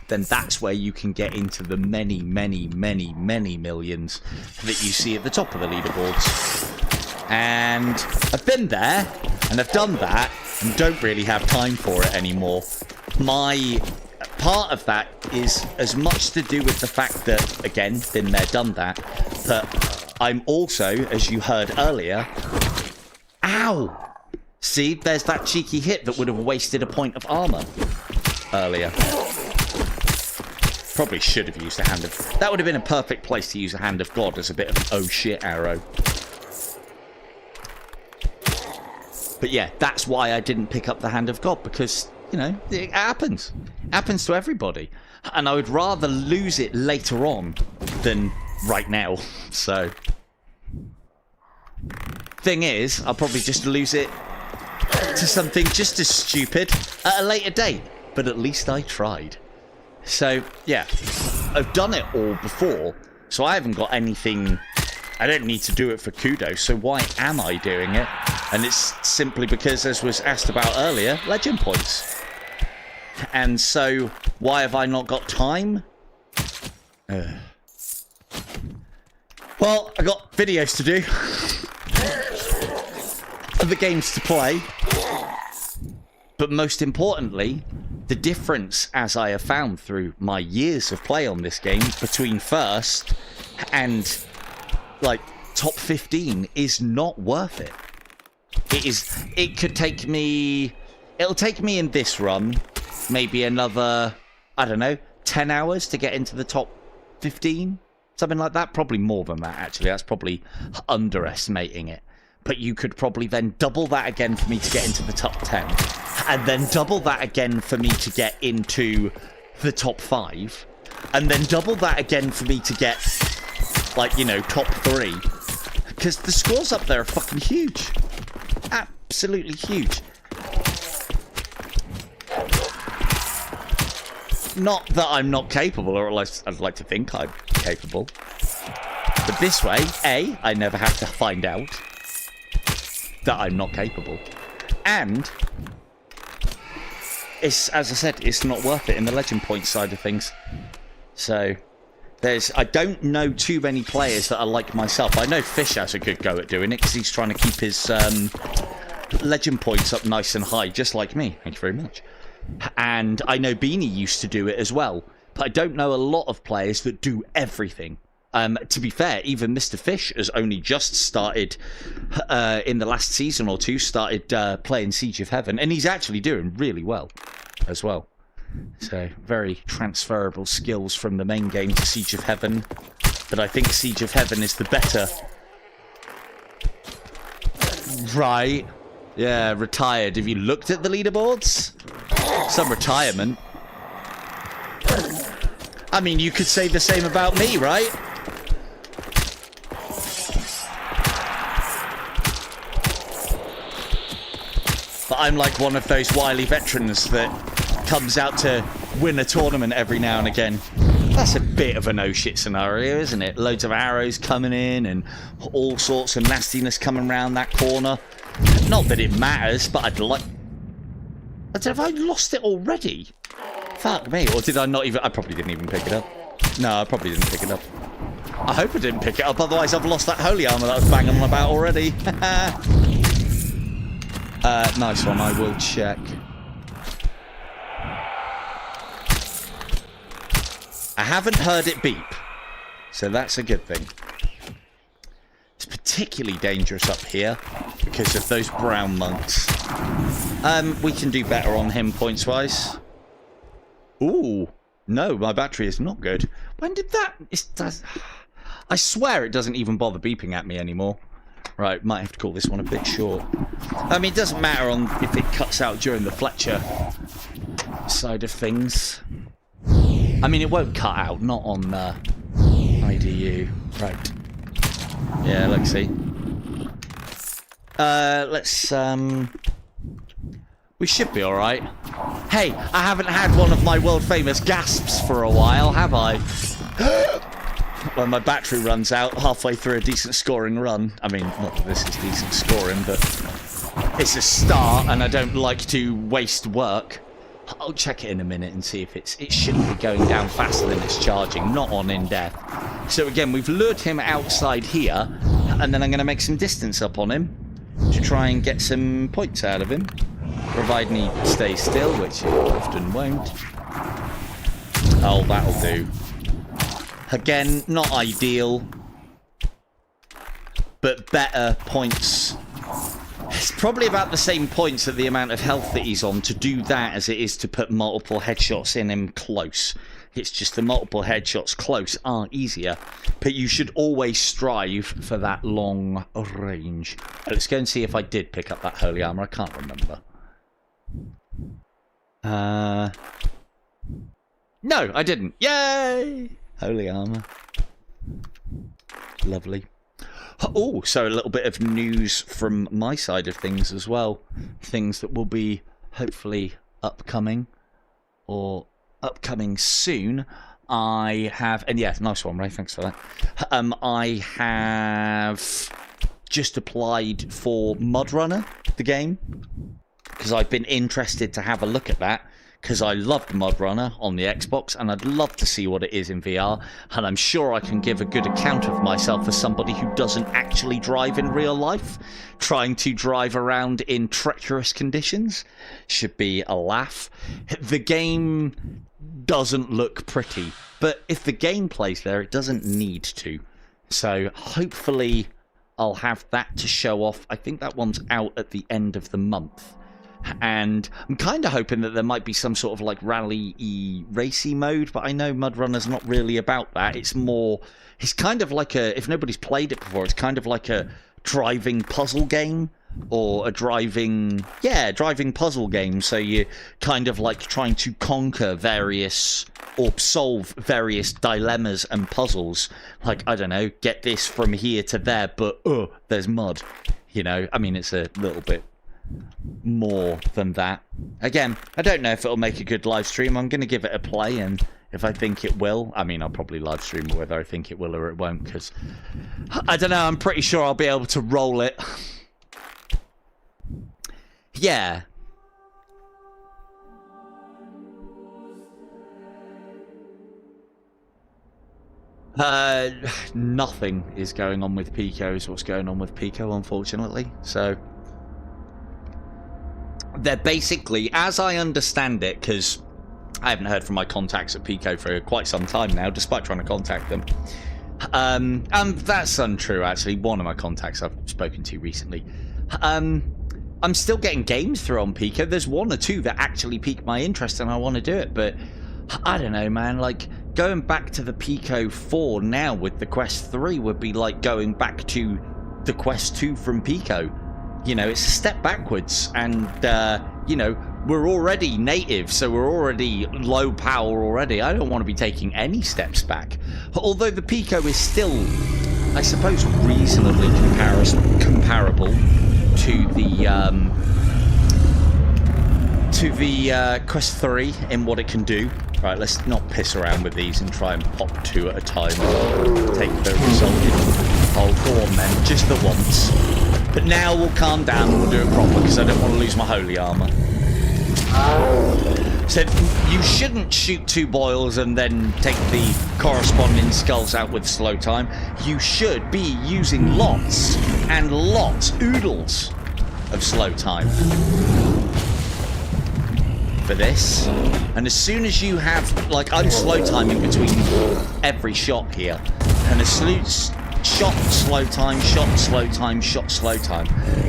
then that's where you can get into the many, many, many, many millions that you see at the top of the leaderboards. And I've been there, and I've done that, and don't really have time for it anymore. My part of that is as much to do with the fact that, again, been there, done that, but I'm also, as you heard earlier, ow! See, there's that cheeky hit that would have wasted a point of armor earlier. Probably should have used a Hand of... That would have been a perfect place to use a Hand of God as a bit of an oh shit arrow. But yeah, that's why I didn't pick up the Hand of God, because, you know, it happens. It happens to everybody. And I would rather lose it later on than right now. So... Thing is, I'll probably just lose it to something just as stupid at a later date. But at least I tried. So, yeah. I've done it all before, so I haven't got anything... I don't need to do it for kudos, so why am I doing it? And it's simply because, as was asked about earlier, legend points. And so, why have I not got time? Well, I got videos to do. The games to play. But most importantly, the difference, as I have found through my years of play on this game, between first and, like, top 15 is not worth it. It could take me... It'll take me in this run maybe another, I don't know, 10 hours to get into the top 15? Something like that? Probably more than that, actually. That's probably underestimating it. But you could probably then double that again for me to get into the top 10. And then double that again for me to get into the top 5. And then double that again for me to get, like, you know, top 3. Because the scores up there are fucking huge. Absolutely huge. Not that I'm not capable, or at least I'd like to think I'm capable. But this way, A, I never have to find out that I'm not capable. And, it's, as I said, it's not worth it in the legend point side of things. So, I don't know too many players that are like myself. I know Fish has a good go at doing it, because he's trying to keep his legend points up nice and high, just like me. Thank you very much. And I know Beanie used to do it as well. But I don't know a lot of players that do everything. To be fair, even Mr. Fish has only just started, in the last season or two, started playing Siege of Heaven. And he's actually doing really well as well. So, very transferable skills from the main game to Siege of Heaven. But I think Siege of Heaven is the better... Right. Yeah, retired. Have you looked at the leaderboards? Some retirement. I mean, you could say the same about me, right? But I'm like one of those wily veterans that comes out to win a tournament every now and again. That's a bit of a no-shit scenario, isn't it? Loads of arrows coming in and all sorts of nastiness coming around that corner. Not that it matters, but I'd like... Have I lost it already? Fuck me. Or did I not even... I probably didn't even pick it up. No, I probably didn't pick it up. I hope I didn't pick it up, otherwise I've lost that holy armor that I was banging on about already. Nice one, I will check. I haven't heard it beep, so that's a good thing. It's particularly dangerous up here because of those brown monks. We can do better on him points-wise. Ooh, no, my battery is not good. When did that... I swear it doesn't even bother beeping at me anymore. Right, might have to call this one a bit short. I mean, it doesn't matter on if it cuts out during the Fletcher side of things. I mean, it won't cut out, not on IDU. Right. Yeah, let's see. We should be alright. Hey, I haven't had one of my world-famous gasps for a while, have I? When my battery runs out halfway through a decent scoring run. I mean, not that this is decent scoring, but it's a start, and I don't like to waste work. I'll check it in a minute and see if it shouldn't be going down faster than it's charging, not on in death. So again, we've lured him outside here, and then I'm going to make some distance up on him to try and get some points out of him, providing he stays still, which he often won't. Oh, that'll do. Again, not ideal, but better points. It's probably about the same points at the amount of health that he's on to do that as it is to put multiple headshots in him close. It's just the multiple headshots close are easier, but you should always strive for that long range. Let's go and see if I did pick up that holy armor. I can't remember. No, I didn't. Yay! Holy armor. Lovely. Oh, so a little bit of news from my side of things as well. Things that will be hopefully upcoming or upcoming soon. I have, and yeah, nice one, Ray. Thanks for that. I have just applied for Mudrunner, the game, because I've been interested to have a look at that. Because I loved Mudrunner on the Xbox, and I'd love to see what it is in VR, and I'm sure I can give a good account of myself as somebody who doesn't actually drive in real life. Trying to drive around in treacherous conditions should be a laugh. The game doesn't look pretty, but if the gameplay's there, it doesn't need to. So hopefully I'll have that to show off. I think that one's out at the end of the month. And I'm kind of hoping that there might be some sort of like rally-y racy mode, but I know Mudrunner's not really about that. It's more, it's kind of like a, if nobody's played it before, it's kind of like a driving puzzle game, or a driving puzzle game. So you're kind of like trying to conquer various, or solve various dilemmas and puzzles. Like, I don't know, get this from here to there, but there's mud. You know, I mean, it's a little bit more than that. Again, I don't know if it'll make a good live stream. I'm going to give it a play, and if I think it will, I mean, I'll probably live stream whether I think it will or it won't, because I don't know, I'm pretty sure I'll be able to roll it. Yeah. Nothing is going on with Pico is what's going on with Pico, unfortunately. So they're basically, as I understand it, because I haven't heard from my contacts at Pico for quite some time now, despite trying to contact them. And that's untrue, actually. One of my contacts I've spoken to recently. I'm still getting games through on Pico. There's one or two that actually pique my interest and I want to do it, but I don't know, man. Like, going back to the Pico 4 now with the Quest 3 would be like going back to the Quest 2 from Pico. You know, it's a step backwards, and, you know, we're already native, so we're already low power already. I don't want to be taking any steps back. Although the Pico is still, I suppose, reasonably comparable to the Quest 3 in what it can do. Right, let's not piss around with these and try and pop two at a time. Take the result. Oh, go on then, just the once. But now we'll calm down and we'll do it proper, because I don't want to lose my holy armor. So you shouldn't shoot two boils and then take the corresponding skulls out with slow time. You should be using lots and lots, oodles of slow time for this. And as soon as you have, like, I'm slow timing between every shot here, and as soon as shot, slow time, shot, slow time, shot, slow time.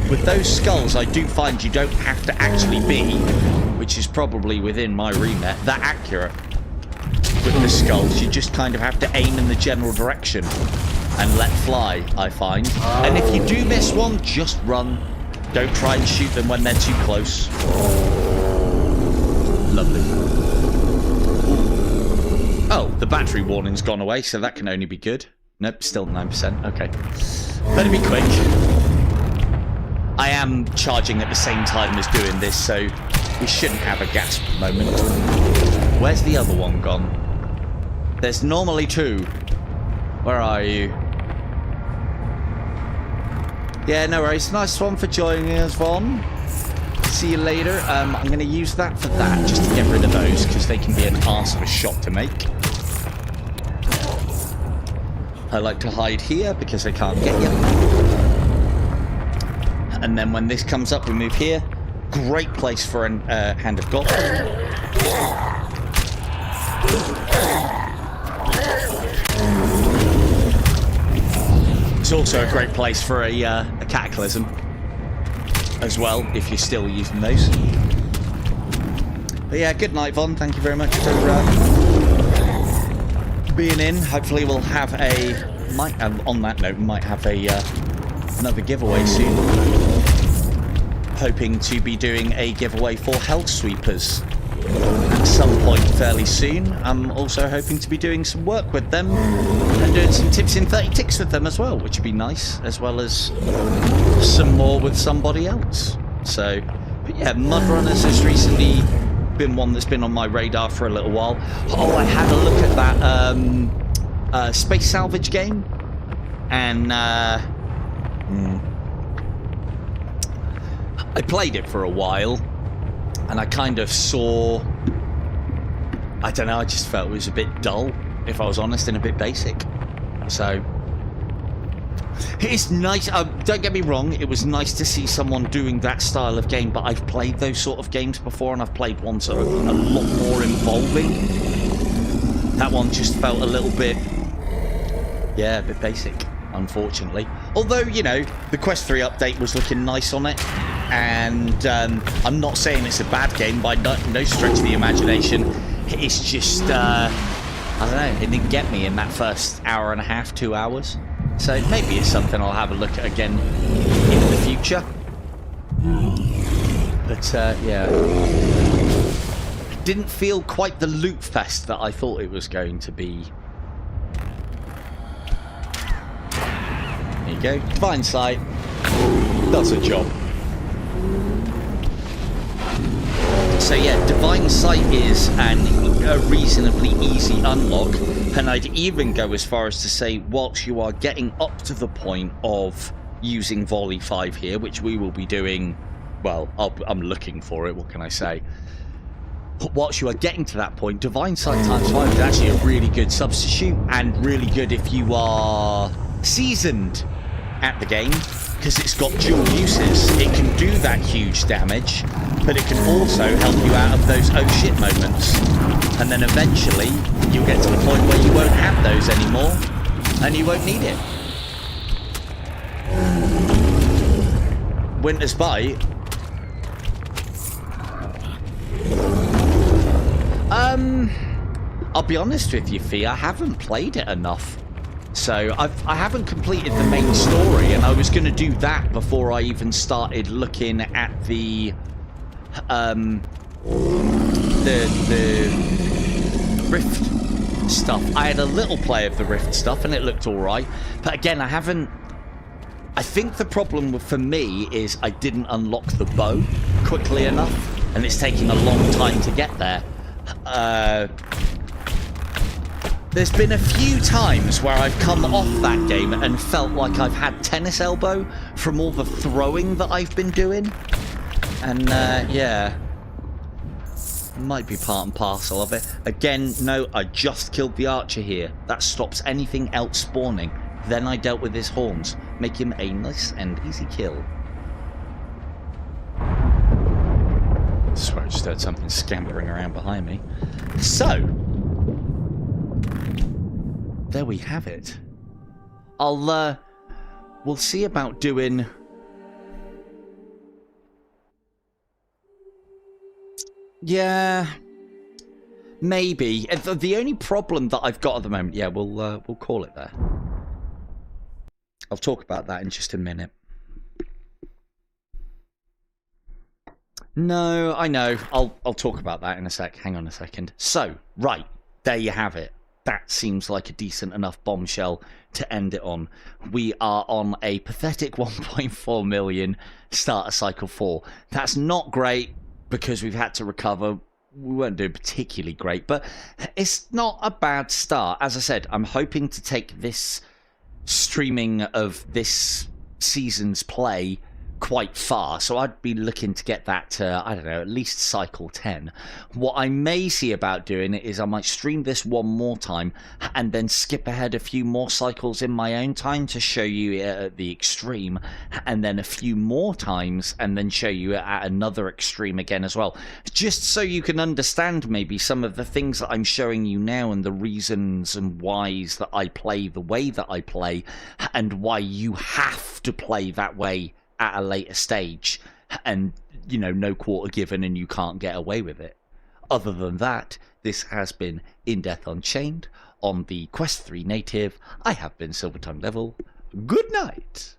With those skulls, I do find you don't have to actually be, which is probably within my remit, that accurate. with the skulls. You just kind of have to aim in the general direction and let fly, I find. And if you do miss one, just run. Don't try and shoot them when they're too close. Lovely. Oh, the battery warning's gone away, so that can only be good. Nope, still 9%. Okay. Better be quick. I am charging at the same time as doing this, so we shouldn't have a gasp moment. Where's the other one gone? There's normally two. Where are you? Yeah, no worries. Nice one for joining us, Vaughn. See you later. I'm going to use that for that, just to get rid of those, because they can be an arse of a shot to make. I like to hide here, because they can't get you. And then when this comes up, we move here. Great place for a hand of golf. It's also a great place for a cataclysm as well, if you're still using those. But yeah, good night, Vaughn. Thank you very much for being in. Hopefully we'll have on that note, we might have another giveaway soon. Hoping to be doing a giveaway for Hell Sweepers at some point fairly soon. I'm also hoping to be doing some work with them and doing some tips in 30 ticks with them as well, which would be nice, as well as some more with somebody else. So, but yeah, Mudrunners has recently been one that's been on my radar for a little while. Oh, I had a look at that space salvage game, and I played it for a while, and I kind of saw, I don't know, I just felt it was a bit dull, if I was honest, and a bit basic. So, it's nice, don't get me wrong, it was nice to see someone doing that style of game, but I've played those sort of games before, and I've played ones that are a lot more involving. That one just felt a little bit, yeah, a bit basic, unfortunately. Although, you know, the Quest 3 update was looking nice on it. And I'm not saying it's a bad game by no stretch of the imagination. It's just, I don't know, it didn't get me in that first hour and a half, 2 hours. So maybe it's something I'll have a look at again in the future. But, yeah. It didn't feel quite the loot fest that I thought it was going to be. There you go. Divine Sight does a job. So yeah, Divine Sight is a reasonably easy unlock, and I'd even go as far as to say, whilst you are getting up to the point of using Volley 5 here, which we will be doing, well, I'm looking for it, what can I say? Whilst you are getting to that point, Divine Sight times 5 is actually a really good substitute, and really good if you are seasoned at the game, because it's got dual uses. It can do that huge damage, but it can also help you out of those oh shit moments. And then eventually, you'll get to the point where you won't have those anymore, and you won't need it. Winter's Bite. I'll be honest with you, Fee, I haven't played it enough. So I haven't completed the main story, and I was going to do that before I even started looking at the Rift stuff. I had a little play of the Rift stuff, and it looked all right. But again, I haven't. I think the problem for me is I didn't unlock the bow quickly enough, and it's taking a long time to get there. There's been a few times where I've come off that game and felt like I've had tennis elbow from all the throwing that I've been doing. And, yeah. Might be part and parcel of it. Again, no, I just killed the archer here. That stops anything else spawning. Then I dealt with his horns. Make him a nice and easy kill. I swear I just heard something scampering around behind me. So, there we have it. We'll see about doing... Yeah... Maybe. The only problem that I've got at the moment... Yeah, we'll call it there. I'll talk about that in just a minute. No, I know. I'll talk about that in a sec. Hang on a second. So, right. There you have it. That seems like a decent enough bombshell to end it on. We are on a pathetic 1.4 million starter cycle 4. That's not great because we've had to recover. We weren't doing particularly great, but it's not a bad start. As I said, I'm hoping to take this streaming of this season's play quite far, so I'd be looking to get that to, I don't know, at least cycle 10. What I may see about doing it is I might stream this one more time and then skip ahead a few more cycles in my own time to show you it at the extreme, and then a few more times and then show you it at another extreme again as well, just so you can understand maybe some of the things that I'm showing you now and the reasons and whys that I play the way that I play, and why you have to play that way at a later stage, and you know, no quarter given and you can't get away with it. Other than that, this has been In Death Unchained on the Quest 3 native. I have been Silver Tongue Level. Good night.